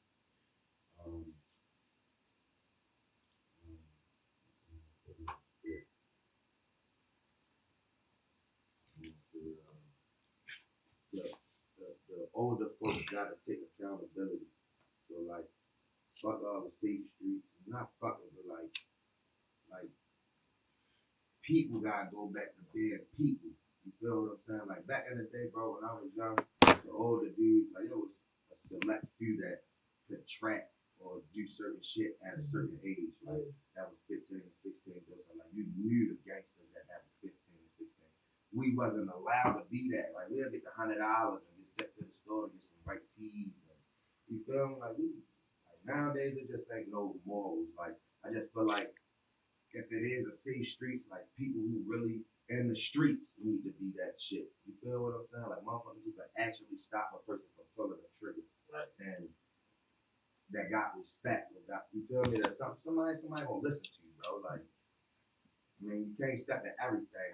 S3: the older folks gotta take accountability. So like, fuck all the safe streets. Not fucking, but like people gotta go back to being people. You feel what I'm saying? Like back in the day, bro, when I was young, the older dudes, like it was a select few that could track or do certain shit at a certain age. Like that was 15 and 16. Just like you knew the gangsters that was 15 and 16. We wasn't allowed to be that. Like we'll get the $100 and get sent to the store to get some white tees. And, you feel me? Like nowadays it just ain't no morals. Like I just feel like if it is a safe streets, like people who really in the streets need to be that shit. You feel what I'm saying? Like motherfuckers who can actually stop a person from pulling a trigger. Right. And that got respect. You feel me? That somebody gonna listen to you, bro. Like mean, you can't step in everything.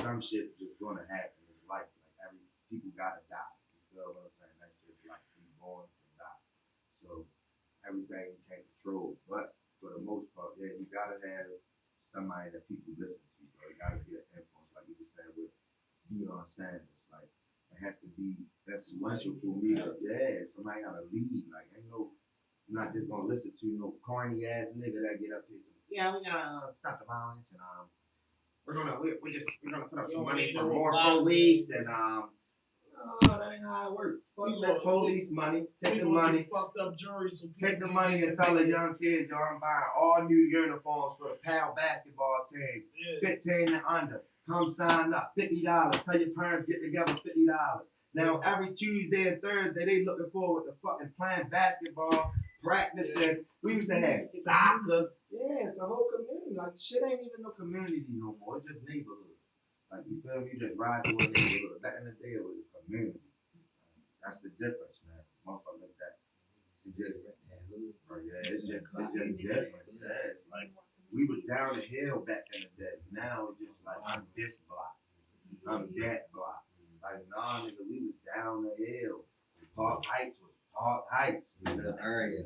S3: Some shit just gonna happen in life. Like people gotta die. You feel what I'm saying? That's just like we born to die. So everything you can't control. But for the most part, yeah, you gotta have somebody that people listen to. Bro. You gotta get an influence, like you were saying with Deion Sanders. Like it has to be influential for me. Yeah, somebody gotta lead. Like ain't no, not just gonna listen to no corny ass nigga that get up here to me. Yeah, we gotta stop the violence and we're gonna put up some money for more police and that ain't how it works. Fuck that police money. Take the money.
S2: Fucked up juries.
S3: Take the money and tell the young kids, yo, I'm buying all new uniforms for the PAL basketball team. Yeah. 15 and under. Come sign up. $50. Tell your parents get together $50. Now every Tuesday and Thursday they looking forward to fucking playing basketball, practicing. Yeah. We used to have soccer. Yeah, it's a whole community. Like shit ain't even no community no more. It's just neighborhood. Like you feel me? You just ride through a neighborhood. Back in the day it was a community. That's the difference, man. Motherfuckers that it's just it's just different. Yeah, it's like we was down the hill back in the day. Now it's just like I'm this block. I'm that block. Like nah nigga, we was down the hill. Park Heights was Park Heights, nigga.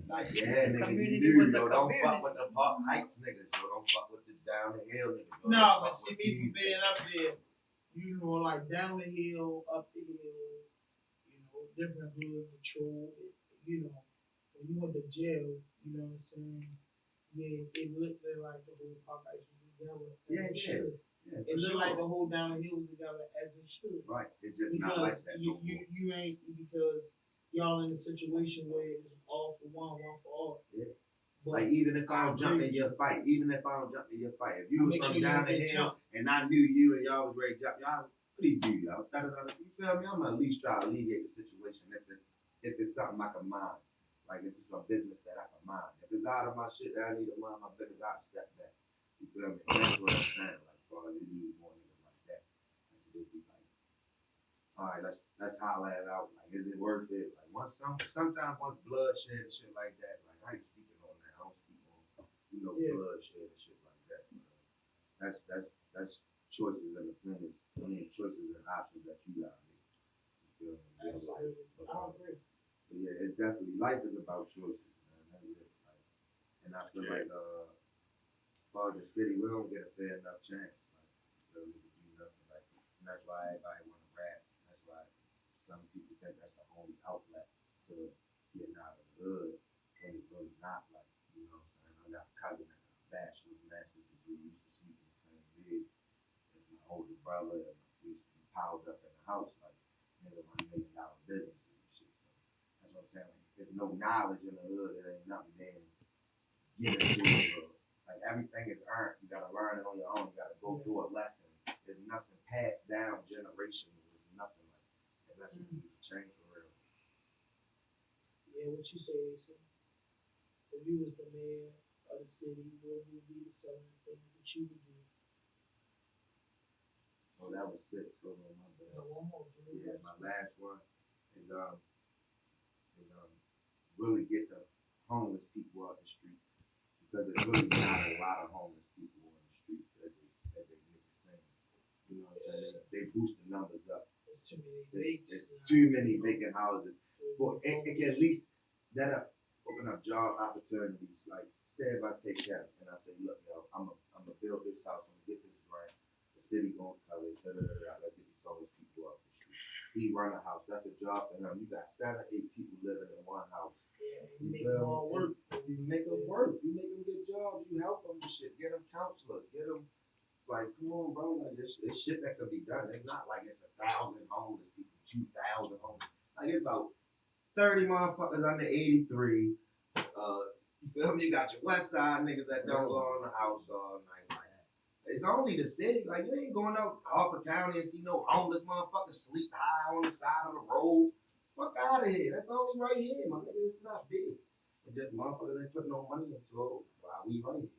S3: Like yeah, nigga, you do, yo. Don't fuck with the Park Heights niggas, yo. Don't fuck with the down the hill niggas.
S2: No, but see me from being up there, you know, like down the hill, up the hill, you know, different rules patrol. You know, when you went to jail, you know what I'm saying? Yeah, it looked like the whole Park Heights was together. It should. Yeah, it looked like the whole down the hill was together as it should.
S3: Right. It's just
S2: because
S3: not like that.
S2: You ain't because y'all in a situation where it's all for one for all.
S3: Yeah. But like even if I don't jump in your fight, if you was from down the hill and I knew you and y'all was ready to jump, y'all, what do you do, y'all? You feel me? I'm gonna at least try to alleviate the situation if it's something I can mind. Like if it's a business that I can mind. If it's out of my shit that I need to mind my business, I'll step back. You feel me? That's what I'm saying. Like, bro, you need more niggas like that. Like, just be like, all right, let's holler it out. Like, is it worth it? Like, sometimes once bloodshed and shit like that, like, I ain't speaking on that. I don't speak on, bloodshed and shit like that. But, that's choices and opinions. I mean, choices and options that you gotta make. You feel me?
S2: Absolutely. I agree.
S3: But yeah, it definitely, life is about choices, man. That's it. Like, and I feel like, for the city, we don't get a fair enough chance. Like, really to do nothing. Like, and that's why everybody want to rap. That's why some people think that's the only outlet to getting out of the hood. When it's really not. Like, you know what I'm saying? I got a cousin at a bachelor's master's degree. We used to sleep in the same bed as my older brother. And we used to be piled up in the house like nigga run $1 million businesses and shit. So that's what I'm saying. Like, there's no knowledge in the hood. There ain't nothing there given to you. Like everything is earned. You gotta learn it on your own. You gotta go through a lesson. There's nothing passed down generationally. There's nothing like that. That's what you need to change for real.
S2: Yeah, what you say, Asa? If you was the mayor of the city, what would be some of the things that you would do?
S3: Oh, that was sick. Hold on, my bad.
S2: No, one more.
S3: Yeah, my last one is really get the homeless people out the street. Because there's really not a lot of homeless people on the streets that they make the same. You know what I'm saying? They boost the numbers up.
S2: There's too many
S3: There's too many vacant houses. But it can at least open up job opportunities. Like say if I take Kevin and I say, look, yo, I'm gonna build this house, I'm gonna get this grant. The city gonna cover it. Let's get these homeless people out the street. He run a house. That's a job for him. You got 7, 8 people living in one house.
S2: Yeah, you make them all work.
S3: You make them work. You make them get jobs. You help them with shit. Get them counselors. Get them, like, come on, bro. Like, it's shit that could be done. It's not like it's 1,000 homeless people, 2,000 homeless. Like, it's about 30 motherfuckers under 83. You feel me? You got your West Side niggas that don't go in the house all night. Like, it's only the city. Like, you ain't going out Harford County and see no homeless motherfuckers sleep high on the side of the road. Fuck out of here. That's only right here, my nigga. It's not big. It's just motherfuckers ain't putting no money into it while we right here.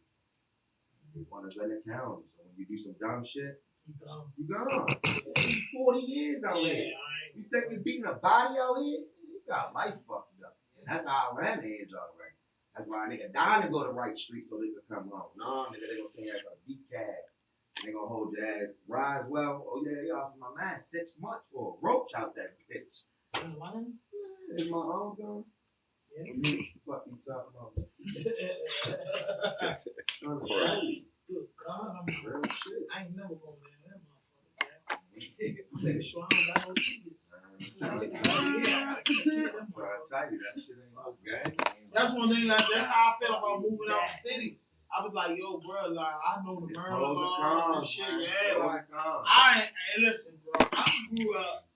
S3: They want us in the county. So when you do some dumb shit, you gone. You 40 years out here. You think we beating a body out here? You got life fucked up. And that's how Atlanta is already. That's why a nigga dying to go to right street so they can come home. No, nigga, they gonna say that's a beat cab. They gonna hold your ass. Roswell, oh yeah, they offered my man 6 months for a roach out that bitch. Is my arm gone?
S2: Yeah.
S3: What you talking about?
S2: Good God, I'm
S3: Real shit.
S2: I ain't never going there. That motherfucker, man. Make sure I don't got no tickets. Tickets out here. I gotta check in them
S3: Bro, I
S2: motherfuckers.
S3: tell you, that shit ain't no game.
S2: That's one thing. Like, that's how I feel about moving out the city. I was like, yo, bro, like I know the
S3: It's
S2: Maryland
S3: pros and
S2: laws and
S3: cons,
S2: shit.
S3: man.
S2: Yeah,
S3: Pros
S2: like
S3: and cons.
S2: I ain't. Hey, listen, bro. I grew up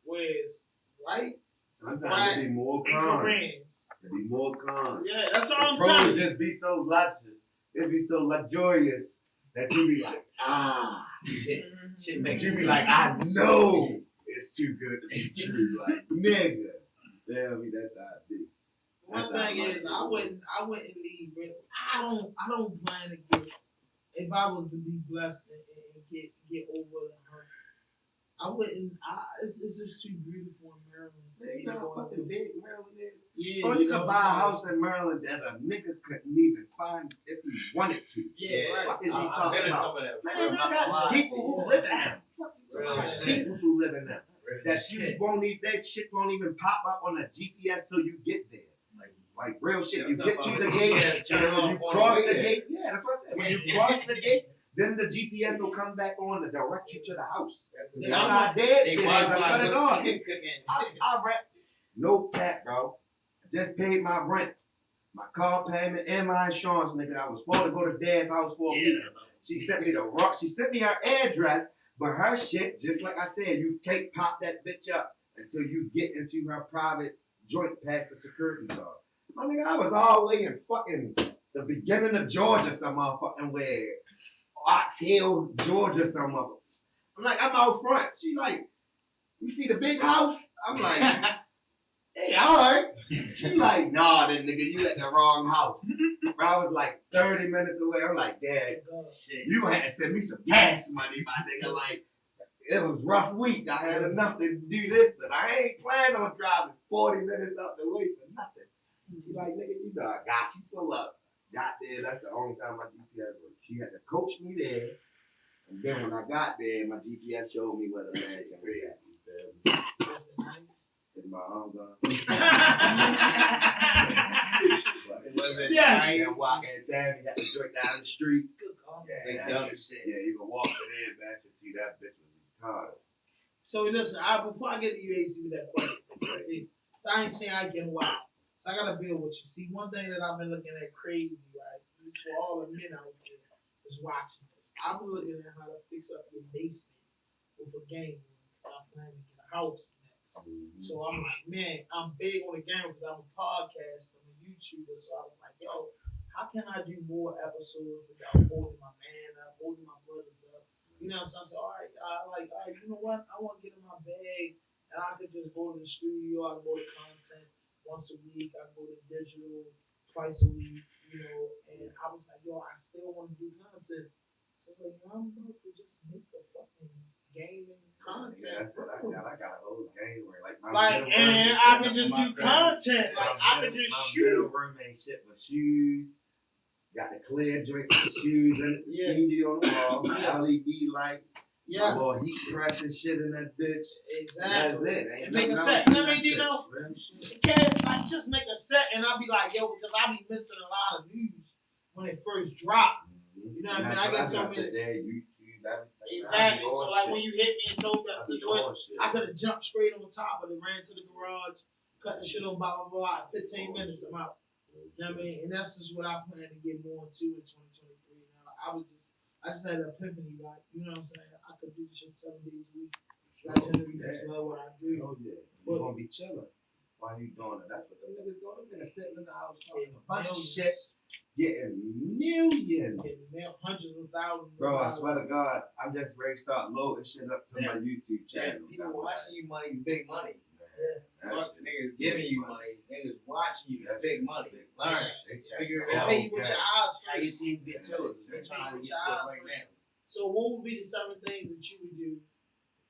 S2: where it's right.
S3: Sometimes it be more cons.
S2: Friends.
S3: It be more cons.
S2: Yeah, that's what
S3: The
S2: I'm
S3: pros
S2: telling you.
S3: just be so luscious. It be so luxurious that you be like,
S4: Shit
S2: Mhm.
S4: makes
S3: you
S4: you
S3: be like, I know it's too good to be true. Like, nigga. Tell me that's how it be.
S2: One
S3: That's
S2: thing
S3: how
S2: is,
S3: life
S2: I wouldn't leave. Really. I don't plan to get. If I was to be blessed and get over the hump, I wouldn't. It's just too beautiful in Maryland.
S3: Man, you know how fucking big Maryland is?
S2: Yeah.
S3: Oh, you
S2: so
S3: could buy a house in Maryland that a nigga couldn't even find if he wanted to.
S2: Yeah, right.
S3: What is you
S2: So,
S3: talking
S4: been in
S3: about?
S4: some of that.
S3: Man,
S4: Real,
S3: they
S4: not gonna
S3: got
S4: lie
S3: people
S4: to you.
S3: who live in them.
S4: Real
S3: Got
S4: shit.
S3: people who live in them.
S4: Real
S3: That
S4: shit.
S3: you won't even, that shit won't even pop up on a GPS till you get there. Like real shit. You get to the gate, and then when you cross the gate, yeah, that's what I said. When you cross the gate, then the GPS will come back on to direct you to the house. That's how dead shit is. I shut it off. I rap. No tap, bro. I just paid my rent, my car payment, and my insurance, nigga. I was supposed to go to Dad's house for a week. She sent me the rock. She sent me her address, but her shit, just like I said, you can't pop that bitch up until you get into her private joint past the security guards. My nigga, I was all the way in fucking the beginning of Georgia, some motherfucking where Ox Hill, Georgia, some motherfuckers. I'm like, I'm out front. She like, you see the big house? I'm like, hey, all right. She like, nah, then nigga, you at the wrong house. Bro, I was like 30 minutes away. I'm like, Dad,
S4: Shit.
S3: you gonna have to send me some gas money, my nigga. Like, it was a rough week. I had enough to do this, but I ain't planning on driving 40 minutes out the way for nothing. She like, nigga, you know, I got you. Pull up. Got there. That's the only time my GPS worked. She had to coach me there. And then when I got there, my GPS showed me where the mansion was at.
S2: That's nice.
S3: Is my arm gone?
S2: Yes.
S3: And walk in town, you had to drink down the street.
S2: Good God.
S4: Big
S3: Yeah,
S4: dumb
S3: that-
S4: shit.
S3: yeah, you can walk it in, back to see that bitch was retarded.
S2: So listen, before I get to you, AC, with that question, see, so I ain't saying I get wild. So I gotta build with you. See, one thing that I've been looking at crazy, right? This for all the men out there is watching this. I've been looking at how to fix up your basement with a game room. I'm planning to get a house next. So I'm like, man, I'm big on the game because I'm a podcast, I'm a YouTuber. So I was like, yo, how can I do more episodes without holding my man up, holding my brothers up? You know what I'm saying? So all right, you know what? I want to get in my bag and I could just go to the studio, I go to content once a week, I go to digital twice a week, you know, and I was like, yo, I still want to do content. So I was like, yo, I'm about to just make a fucking gaming content.
S3: Yeah, that's what I got. I got a whole game where like my
S2: Like,
S3: middle
S2: and
S3: room
S2: I
S3: is set
S2: could
S3: up
S2: just
S3: for my
S2: do
S3: family.
S2: content. Like, I could just
S3: My
S2: shoot.
S3: middle room ain't shit but shoes. Got the clear drinks with shoes and the
S2: Yeah.
S3: TV on the wall,
S2: Yeah.
S3: LED lights,
S2: Yes.
S3: my little heat press and shit in that bitch.
S2: Exactly.
S3: That's it. Ain't
S2: And make a
S3: nothing
S2: set.
S3: else
S2: You
S3: in
S2: know what I
S3: that
S2: mean? You
S3: bitch.
S2: know,
S3: Real shit.
S2: you can't like just make a set and I'll be like, yo, because I be missing a lot of news when it first dropped. You know what I mean? I get so many.
S3: There, YouTube, everything.
S2: Exactly.
S3: I be
S2: So
S3: on
S2: like
S3: shit.
S2: when you hit me and told me
S3: I
S2: to
S3: be
S2: do it,
S3: on shit.
S2: I could have jumped straight on top, but it ran to the garage, cut the shit on, blah blah blah. 15 minutes, I'm out. You know what I mean? And that's just what I plan to get more into in 2023. Now I just had an epiphany, like, you know what I'm saying? I could do this shit 7 days a week. I generally just love what I do.
S3: Oh yeah,
S2: But-
S3: you gonna be chilling while you doing it. That's what them niggas doing. Them niggas sitting in the house talking
S2: Getting
S3: a bunch of
S2: millions.
S3: shit, getting millions.
S2: Getting hundreds of thousands.
S3: Bro, I
S2: of
S3: swear
S2: dollars.
S3: to God, I'm just ready to start loading shit up to my YouTube
S4: Yeah,
S3: channel.
S4: people watching you money is big money.
S3: That
S4: Fuck
S3: shit.
S4: niggas giving you money. Niggas watching you
S3: That
S4: big
S3: shit
S4: money.
S3: big.
S4: Learn.
S3: They
S4: Figure it
S2: They
S4: out.
S2: pay you with your eyes
S4: How your
S2: first.
S4: team get to it. They're trying to get to it right now.
S2: So what would be the 7 things that you would do?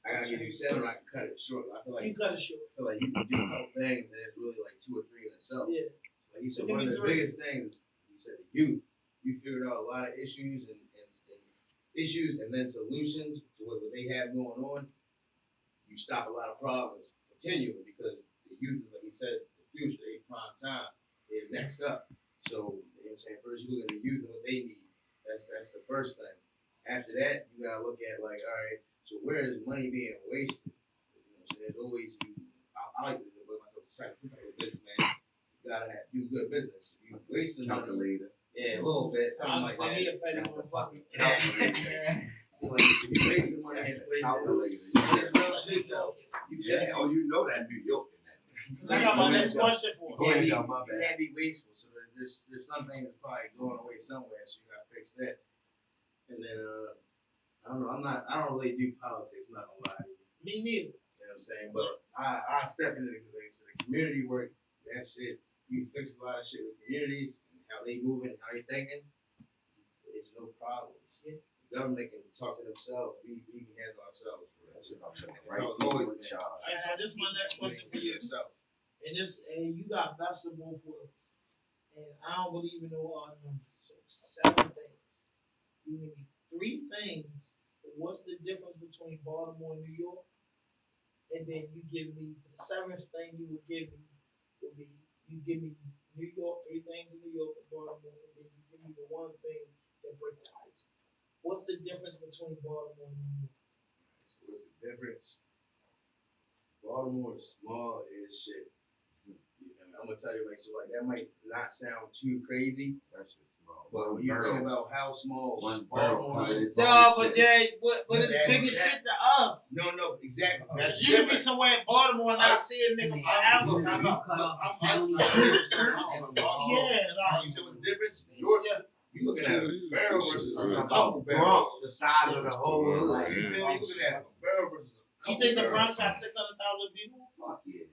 S4: I gotta give you 7. I can cut it short. I feel like
S2: You cut it short.
S4: you can do a couple things, and it's really like 2 or 3 in itself.
S2: Yeah.
S4: Like you
S2: So
S4: said,
S2: give
S4: one
S2: me
S4: of the
S2: 3.
S4: biggest things you said, you figured out a lot of issues and issues and then solutions to what they have going on, you stop a lot of problems continuing because the youth, like he said, the future, they prime time, they're next up. So, you know what I'm saying? First, you look at the youth and what they need. That's the first thing. After that, you gotta look at like, all right, so where is money being wasted? You know what I'm saying? There's always I like to put myself aside. If you're a businessman, you gotta do good business. You wasting money.
S3: Calculator.
S4: Yeah, a little bit, something like that.
S2: He a petty motherfucker.
S4: So like, if you wasting money in places,
S3: Calculator.
S4: it's real shit though. You
S3: Yeah.
S4: can't
S3: Oh, you know that New York in that.
S2: Because I got my next question for him.
S3: Go ahead,
S4: be,
S3: y'all, my
S4: you
S3: bad.
S4: can't be wasteful. So there's something that's probably going away somewhere. So you gotta fix that. And then I don't know. I don't really do politics. I'm not gonna lie to you.
S2: Me neither.
S4: You know what I'm saying? But I step into the community work. That shit. You fix a lot of shit with communities and how they moving, how they thinking. It's no problems. The government can talk to themselves. We can handle ourselves.
S3: Right.
S2: Alright, so this is my next question for you.
S4: Yourself.
S2: And you got best of both worlds. And I don't believe in no odd numbers. So 7 things. You give me 3 things. What's the difference between Baltimore and New York? And then you give me the 7th thing you would give me would be you give me New York, 3 things in New York and Baltimore, and then you give me the 1 thing that breaks the ice. What's the difference between Baltimore and New York?
S4: So what's the difference? Baltimore is small as shit. You feel me? I'm gonna tell you like so like that might not sound too crazy,
S3: That's just small.
S4: but when you think about how small
S3: One
S4: Baltimore
S3: borough.
S4: is,
S2: No, but Jay, but it's
S4: That-
S2: big as
S4: that-
S2: shit to us.
S4: no, exactly. That's
S2: You could be
S4: different.
S2: somewhere in Baltimore and not see a nigga
S4: I'm
S2: forever.
S5: cut off the
S4: I'm
S5: county.
S2: Yeah, like,
S4: You said what's the difference? You're looking at a barrel versus a couple
S3: Bronx,
S4: barrels.
S3: the size of the whole hood.
S4: Like, you feel me? You looking at a barrel versus a
S2: you
S4: couple
S2: think the
S4: barrels.
S2: Bronx got 600,000 people?
S3: Fuck yeah.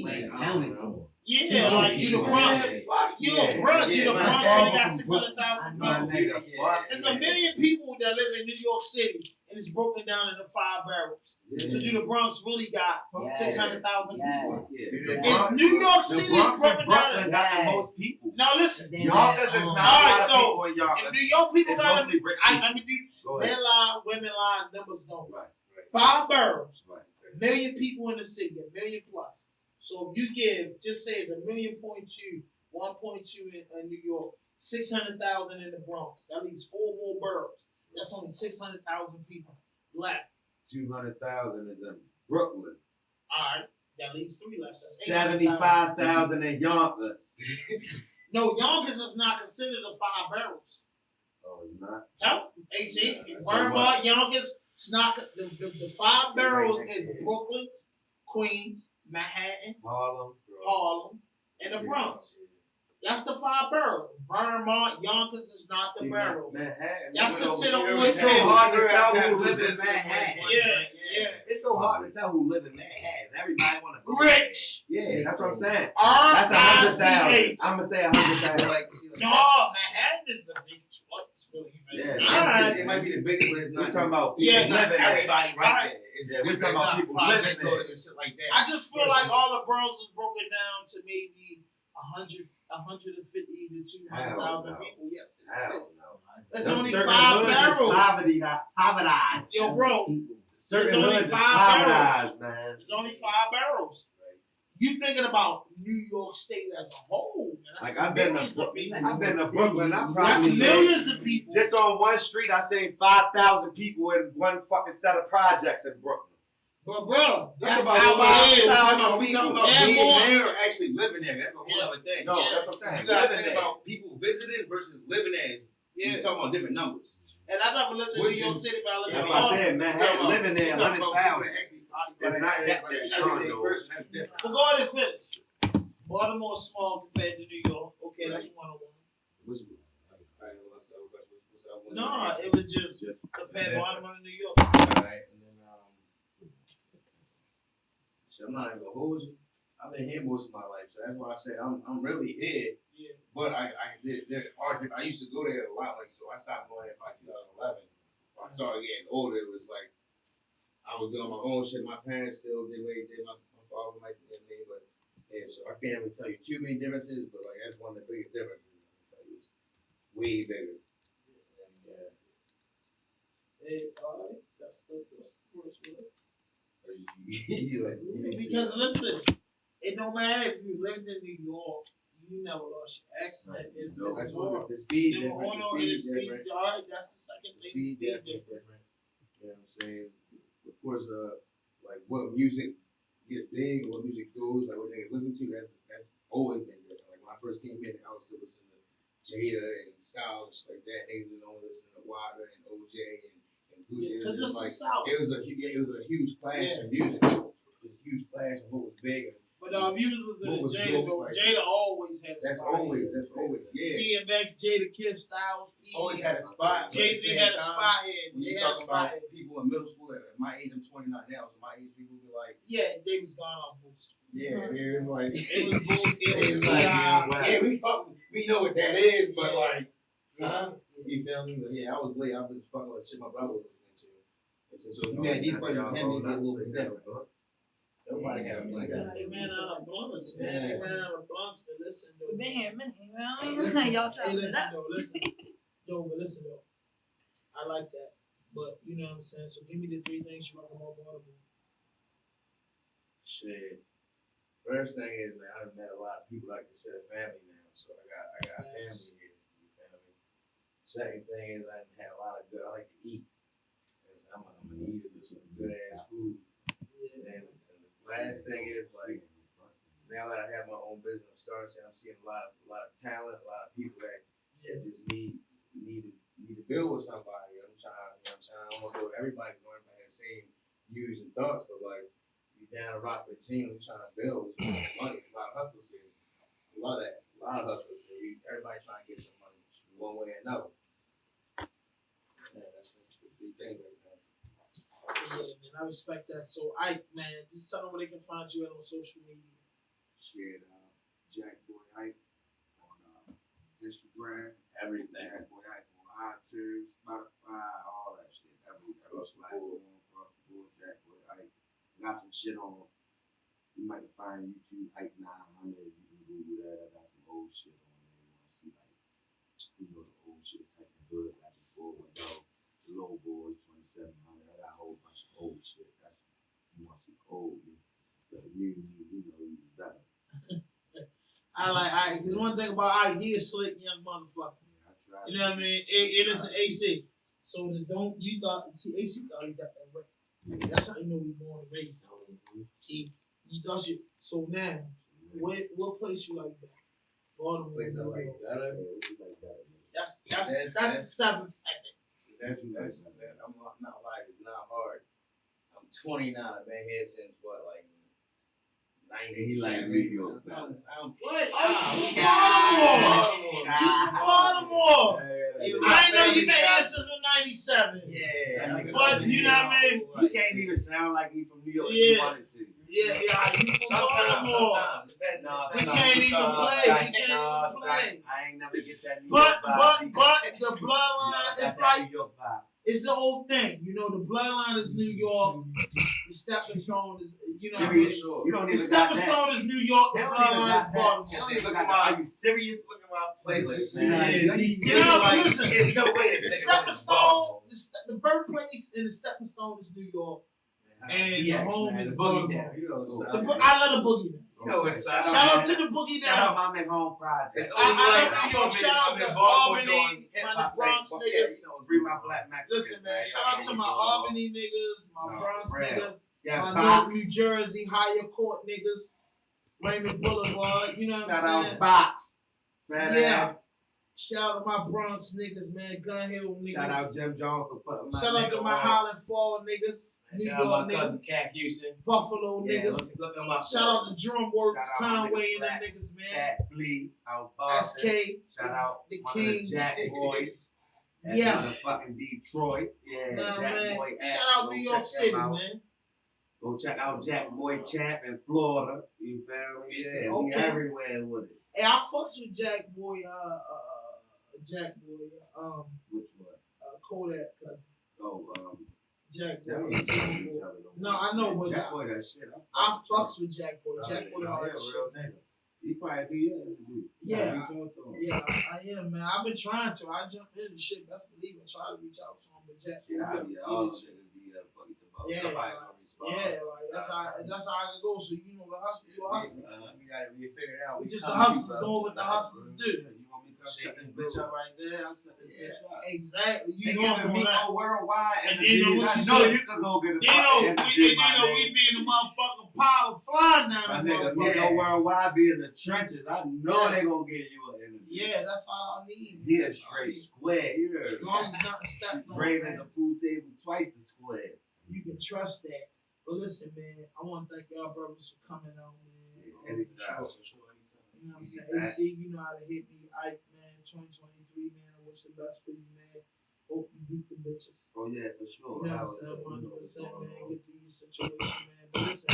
S5: Like, county for.
S2: Yeah, like you the Bronx.
S3: Fuck
S2: You
S3: yeah.
S2: the Bronx. You the
S4: Yeah,
S2: Bronx
S5: man.
S2: only got 600,000
S3: My
S2: people.
S3: nigga, fuck
S2: There's
S3: yeah.
S2: a million people that live in New York City, and it's broken down into 5 boroughs. So
S3: Yeah.
S2: you the Bronx really got
S5: Yes.
S2: 600,000 people.
S3: Fuck yeah.
S2: Is New York City
S3: Bronx
S2: broken
S3: and
S2: down?
S3: Brooklyn got the most people.
S2: Now listen,
S3: Yonkers is not a lot
S2: Alright,
S3: of
S2: so,
S3: people in
S2: if
S3: Yonkers.
S2: New York people
S3: It's
S2: got
S3: mostly rich
S2: I
S3: people.
S2: mean,
S3: Go
S2: men
S3: ahead.
S2: lie, women lie, numbers don't.
S3: Right.
S2: 5 boroughs,
S3: Right.
S2: a million people in the city, a million plus. So if you give, just say it's 1.2, 1.2 in New York, 600,000 in the Bronx. That leaves 4 more boroughs. That's only 600,000 people left.
S3: 200,000 is in Brooklyn.
S2: All right, that leaves 3 left. That's 800,000.
S3: 75,000 in Yonkers.
S2: No, Yonkers is not considered the 5 boroughs.
S3: Oh, it's not?
S2: Tell 18.
S3: Yeah, that's
S2: Vermont, Yonkers, it's not the 5 boroughs is Brooklyn, Queens, Manhattan, Harlem, and the Bronx. That's the 5 boroughs. Vermont, Yonkers is not the boroughs.
S3: Manhattan.
S2: That's considered
S3: It's so
S2: one
S3: hard to
S2: city.
S3: tell who live in Manhattan.
S2: Yeah.
S3: It's so hard to tell who live in Manhattan. Everybody want to go.
S2: Rich.
S3: Yeah, that's what I'm saying. That's
S2: R-I-C-H.
S3: 100,000. I'm gonna say 100,000.
S4: Like,
S2: No, Manhattan is the biggest. What's really
S3: Yeah,
S2: Alright.
S4: it might be the biggest, but it's
S3: We're
S4: not.
S3: talking about
S2: Yeah,
S3: people
S2: it's not
S3: living there.
S4: everybody right
S2: Alright.
S4: there. It's
S3: Yeah, we're
S4: different.
S3: talking about
S4: It's not
S3: people
S4: project
S3: living
S4: building
S3: there.
S4: and shit like that.
S2: I just feel like all the boroughs is broken down to maybe 150 to 200,000
S3: Hell no.
S2: people. Yes, it
S3: Hell
S2: is.
S3: no.
S2: It's
S3: Them
S2: only
S3: certain
S2: 5
S3: hoods is
S2: boroughs.
S3: povertized.
S2: Yo, bro,
S3: Certain
S2: only
S3: hoods is
S2: 5 boroughs.
S3: povertized, man.
S2: There's only 5 boroughs. You thinking about New York State as a whole? Man. That's
S3: Like I've been
S2: millions of people.
S3: to Brooklyn. I
S2: That's
S3: probably seen
S2: millions of people.
S3: just on one street. I seen 5,000 people in one fucking set of projects in Brooklyn.
S2: But bro, that's
S3: about
S2: how it is.
S3: 5,000
S4: We talking
S3: people.
S4: about
S2: Yeah,
S4: being
S2: more.
S4: there or actually living there. That's a whole other thing.
S3: No,
S2: Yeah.
S3: that's what I'm saying.
S4: You gotta
S3: Living
S4: think
S3: there.
S4: about people visiting versus living there.
S2: Yeah,
S4: You're talking about different numbers.
S2: and I never lived in New
S4: What's
S2: York
S4: the-
S2: City, but I lived
S3: That's
S2: in
S3: why I
S2: Harlem.
S3: said Manhattan living there, 100,000. It's not that big.
S4: Everyday person, that's different.
S2: But go ahead and finish. Baltimore's small compared to New York. Okay, that's 101.
S4: What's that one?
S2: No, it was just compare
S3: different.
S2: Baltimore to New York.
S4: Alright, and then so I'm not even gonna hold you. I've been here most of my life, so that's why I said I'm really here.
S2: Yeah.
S4: But I used to go there a lot, like so I stopped going there by 2011. When I started getting older, it was like I was doing my own shit. My parents still did what they did. My father like me, but yeah, so I can't really tell you too many differences, but like that's one of the biggest differences. I can tell you it's way bigger. And,
S2: Alright, that's the first word.
S4: You like, you see
S2: Because
S4: it.
S2: listen, it don't matter if you lived in New York, you never lost your accent. It's
S4: That's
S2: more.
S4: what the speed
S2: Then
S4: different.
S2: on
S4: The
S2: his
S4: speed
S2: speed,
S4: different.
S2: alright, that's the second
S4: The
S2: thing.
S4: speed
S2: Speed
S4: definitely
S2: different.
S4: different. You know what I'm saying? Of course, like what music get big, what music goes, like what niggas listen to, that's always been different. Like when I first came in, I was still listening to Jada and Styles and shit like that. Niggas was only listening to Wada and OJ and Boosie.
S2: Because
S4: It was
S2: it's
S4: just
S2: the South.
S4: it was a huge clash in music. It was a huge clash in what was big.
S2: But if you was listening
S4: What
S2: to
S4: was
S2: Jada,
S4: good,
S2: though,
S4: like-
S2: Jada always had a
S4: That's
S2: spot.
S4: always, yeah.
S2: DMX, Jada, Kiss, Styles,
S4: Always had a spot.
S2: Jay Z had a spot here.
S4: When
S2: They
S4: you
S2: had a
S4: talking
S2: spot
S4: about
S2: here.
S4: people in middle school, at my age, I'm 29 now, so my age people be like,
S2: Yeah, they was gone on boost.
S4: yeah, it was like,
S2: It was bullshit. It was
S4: like,
S2: like,
S4: yeah, we know what that is, but
S2: Yeah.
S4: like,
S2: yeah.
S4: you feel me? But yeah, I was late. I've been fucking with shit my brother was listening to. So if you had these questions with him, it'd be a little bit different. Nobody had a
S2: They
S4: blanket.
S2: ran out of blunts, man. They ran out of blunts, but listen, though.
S7: We've been here a minute, you know?
S2: Listen,
S7: Y'all
S2: hey,
S7: chopping it
S2: listen,
S7: up.
S2: though, listen. Yo, but listen, though. I like that. But, you know what I'm saying? So give me the three things you recommend Baltimore.
S4: Shit. First thing is, man, I've met a lot of people I consider family now, so I got
S2: Facts.
S4: family here. You feel me? Second thing is I had a lot of good. I like to eat. I'm an eater with some good ass food.
S2: Yeah.
S4: And the last thing is like, now that I have my own business, I'm seeing a lot of talent, a lot of people that just need to build with somebody. I'm trying. I don't want to build with everybody. Everybody has the same views and thoughts, but like you down to rock with a team. We're trying to build. It's some money. It's a lot of hustles here. I love that. A lot of hustles here. Everybody trying to get some money one way or another. Yeah, that's the big thing right now.
S2: Yeah, man, I respect that. So, man, just tell them where they can find you on social media.
S3: Shit, Jackboi Ike on Instagram,
S4: Everything.
S3: Jackboi Ike on iTunes, Spotify, all that shit. Every platform, across the board, Jackboi Ike. Got some shit on. You might find YouTube Ike 900. You can Google that. I got some old shit on there. You want to see the old shit type of hood. I just 410, the Low Boys 2700. I got a whole bunch of old shit. That's you want to see old me. But the new me, even better.
S2: Because one thing about Ike, he a slick young motherfucker.
S3: Yeah, I tried.
S2: You know what I mean? It is an AC. So AC thought he got that way. That's how you know we born and raised. See, you thought you. So now, what place you like better? Baltimore.
S4: Place I
S2: New
S4: like
S2: York.
S4: better.
S2: That's the
S4: That's-
S2: seventh. I think.
S4: That's I'm not lying. It's not hard. I'm 29. I've been here since what, like 97.
S3: He like New York,
S4: I'm
S2: What?
S4: Baltimore.
S2: Baltimore. I know you been here since 97.
S3: Yeah,
S2: But you know what I mean?
S3: He can't even sound like he from New York.
S2: Yeah.
S3: He wanted to.
S2: Yeah, you from Baltimore.
S4: Sometimes.
S3: No,
S2: We
S3: son,
S2: can't even
S3: son,
S2: play.
S3: son,
S2: We can't
S3: no,
S2: even
S3: son,
S2: play.
S3: I ain't never get that New
S2: But
S3: York vibe.
S2: the bloodline
S3: That's
S2: is
S3: that
S2: like
S3: New York vibe.
S2: it's the old thing. You know, the bloodline is New York. The stepping stone is you know what I
S3: Serious?
S2: mean?
S4: Sure.
S3: You don't
S2: The
S3: even got
S2: stepping
S3: that.
S2: stone is New York. The
S3: They don't even
S2: bloodline
S3: got
S2: is
S3: that.
S2: Baltimore.
S3: They don't even
S4: Look
S3: got
S4: at
S3: that.
S4: my-
S3: Are you serious?
S4: Look at my playlist,
S3: Man,
S4: man.
S3: are you
S2: You
S3: serious?
S2: know,
S3: Like,
S2: listen,
S3: there's no way
S2: the
S3: this nigga
S2: stepping
S3: was
S2: stone, the birthplace and the stepping stone is New York. And the home is Baltimore.
S4: You know, son.
S2: I love the boogie.
S4: You know what's up.
S2: Shout out to the boogie
S3: Shout
S2: now.
S3: out my man Home Project.
S4: It's
S2: I
S4: only
S2: love
S4: right.
S2: New York. Shout out to Albany, my Bronx niggas.
S3: Free my black Mexicans.
S2: Listen, man. Shout out to my Albany niggas, my
S3: No,
S2: Bronx
S3: real.
S2: niggas,
S3: Yeah,
S2: my
S3: Box.
S2: New Jersey Higher Court niggas, Raymond Boulevard. You know what
S3: Shout
S2: I'm
S3: out
S2: saying?
S3: Box. Fat
S2: Yeah.
S3: ass.
S2: Shout out to my Bronx niggas, man. Gun Hill niggas.
S3: Shout out Jim Jones for putting my
S2: Shout out to
S3: nigga
S2: my
S3: on.
S2: Highland Fall niggas, New
S4: Shout out
S2: York
S4: my
S2: niggas,
S4: cousin Cat Houston.
S2: Buffalo
S3: Yeah,
S2: niggas.
S4: Look at my
S2: Shout out to Drumworks,
S3: Shout out my
S2: Conway,
S3: nigga
S2: and them
S3: Black
S2: niggas, man.
S3: Cat Flea out Boston.
S2: SK,
S3: Shout out
S2: the
S3: one
S2: King.
S3: of the Jack Boys. At
S2: Yes.
S3: motherfucking Detroit. Yeah,
S2: Nah,
S3: Jack
S2: man.
S3: Boy.
S2: Shout out
S3: Go
S2: New
S3: check
S2: York
S3: them
S2: City,
S3: out.
S2: man.
S3: Go check out Jackboi Champ in Florida. You feel me? Yeah, we
S2: Okay.
S3: everywhere with it.
S2: Hey, I fucks with Jackboi,
S3: Which one?
S2: Kodak cousin.
S3: Oh,
S2: Jackboi,
S3: that was
S2: 1804. No, I know, but
S3: Jackboi that shit.
S2: I fucks with Jackboi.
S3: Oh,
S2: Jackboi
S3: yeah,
S2: hard
S3: real
S2: shit.
S3: nigga. He probably do your interview.
S2: Yeah,
S3: reach out to him.
S2: yeah, I am, man. I've been trying to. I jump into shit. Best believe it. Try to reach out to him, but Jack,
S3: Shit, I be
S2: see
S3: all
S2: this
S3: the
S2: shit.
S3: niggas be fucking about.
S2: Yeah,
S3: Somebody
S2: like,
S3: gonna respond.
S2: yeah, like that's how I can go. So you know the hustle, you a hustler.
S4: We gotta figure it out.
S2: We just
S4: come
S2: the
S4: to you,
S2: hustlers
S4: bro.
S2: doing what the hustlers do.
S3: You want me to come set this bitch up right there? I'll set this bitch up.
S2: Exactly.
S3: They
S2: You know I'm
S3: giving me
S2: doing that.
S3: a worldwide
S2: And
S3: interview.
S2: you know what
S3: I
S2: you
S3: know
S2: said?
S3: you can go get a
S2: Dino,
S3: fucking interview, my
S2: we
S3: nigga.
S2: be in the motherfucking pile of flying down
S3: My
S2: the
S3: nigga,
S2: motherfucker.
S3: me go worldwide, be in the trenches. I know they gonna give you an interview.
S2: Yeah, that's all I need.
S3: He
S2: man.
S3: is straight square. You heard
S2: As
S3: me.
S2: long as nothing stepped on,
S3: Brain
S2: man,
S3: as a pool table, twice the square.
S2: you can trust that. But listen, man, I want to thank y'all brothers for coming on, man.
S3: Yeah, anytime.
S2: You know what I'm saying?
S3: Back.
S2: AC, you know how to hit me. Ike, man, 2023, man. I wish the best for you, man. Hope you beat the bitches.
S3: Oh yeah, for sure.
S2: You know what I'm saying? 100%, man. Get through your situation, man. But listen,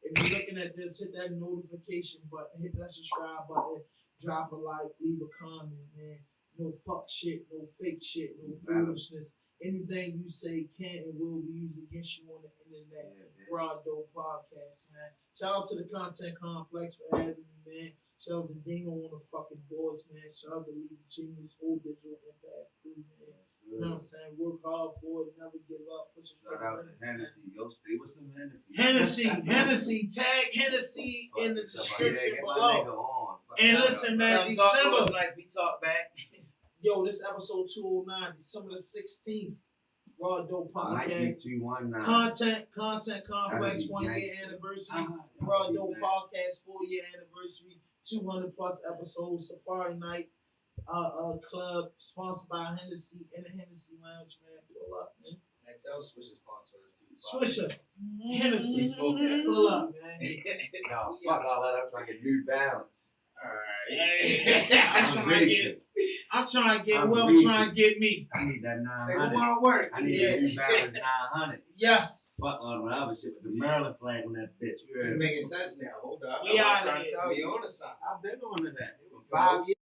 S2: if you're looking at this, hit that notification button, hit that subscribe button, drop a like, leave a comment, man. No fuck shit, no fake shit, no foolishness. Anything you say can and will be used against you on the internet. RAWDOPE podcast, man. Shout out to the Content Complex for having me, man. Shout out to Dino on the fucking boards, man. Shout out to Lee Genius, whole digital impact crew, man. You know what I'm saying? Work hard for it, never give up. Push it to
S3: Shout
S2: the
S3: out
S2: limit.
S3: to Hennessy. Yo, stay with some Hennessy.
S2: Hennessy, tag Hennessy in the description
S3: Get my
S2: below.
S3: nigga on.
S2: And listen, man, December.
S4: Nice, we talk back.
S2: Yo, this episode 209, December the 16th. RAWDOPE
S3: Might be
S2: podcast.
S3: 219.
S2: Content Complex
S3: That'd be
S2: 1 year
S3: gangster.
S2: anniversary. RAWDOPE podcast 4-year anniversary. 200 plus episodes. Safari Night Club sponsored by Hennessy in the Hennessy Lounge, man. Pull up, man.
S4: And tell Swisher sponsors too.
S2: Swisher. Hennessy.
S4: Smoke that.
S2: Pull up, man.
S3: No, fuck all that. I'm trying to get New Balance.
S2: I'm trying to get
S3: I'm
S2: whoever
S3: reaching.
S2: trying to get me.
S3: I need that
S4: Say
S3: 900.
S4: one word.
S3: I need that New Balance 900.
S2: Yes.
S3: Fuck all the other shit with the Maryland flag on that bitch. You
S4: It's
S3: heard me?
S4: making sense now. Hold up.
S2: We
S4: I'm
S2: outta
S4: trying to
S2: here.
S4: tell you on the side.
S3: I've been on to that for 5 years.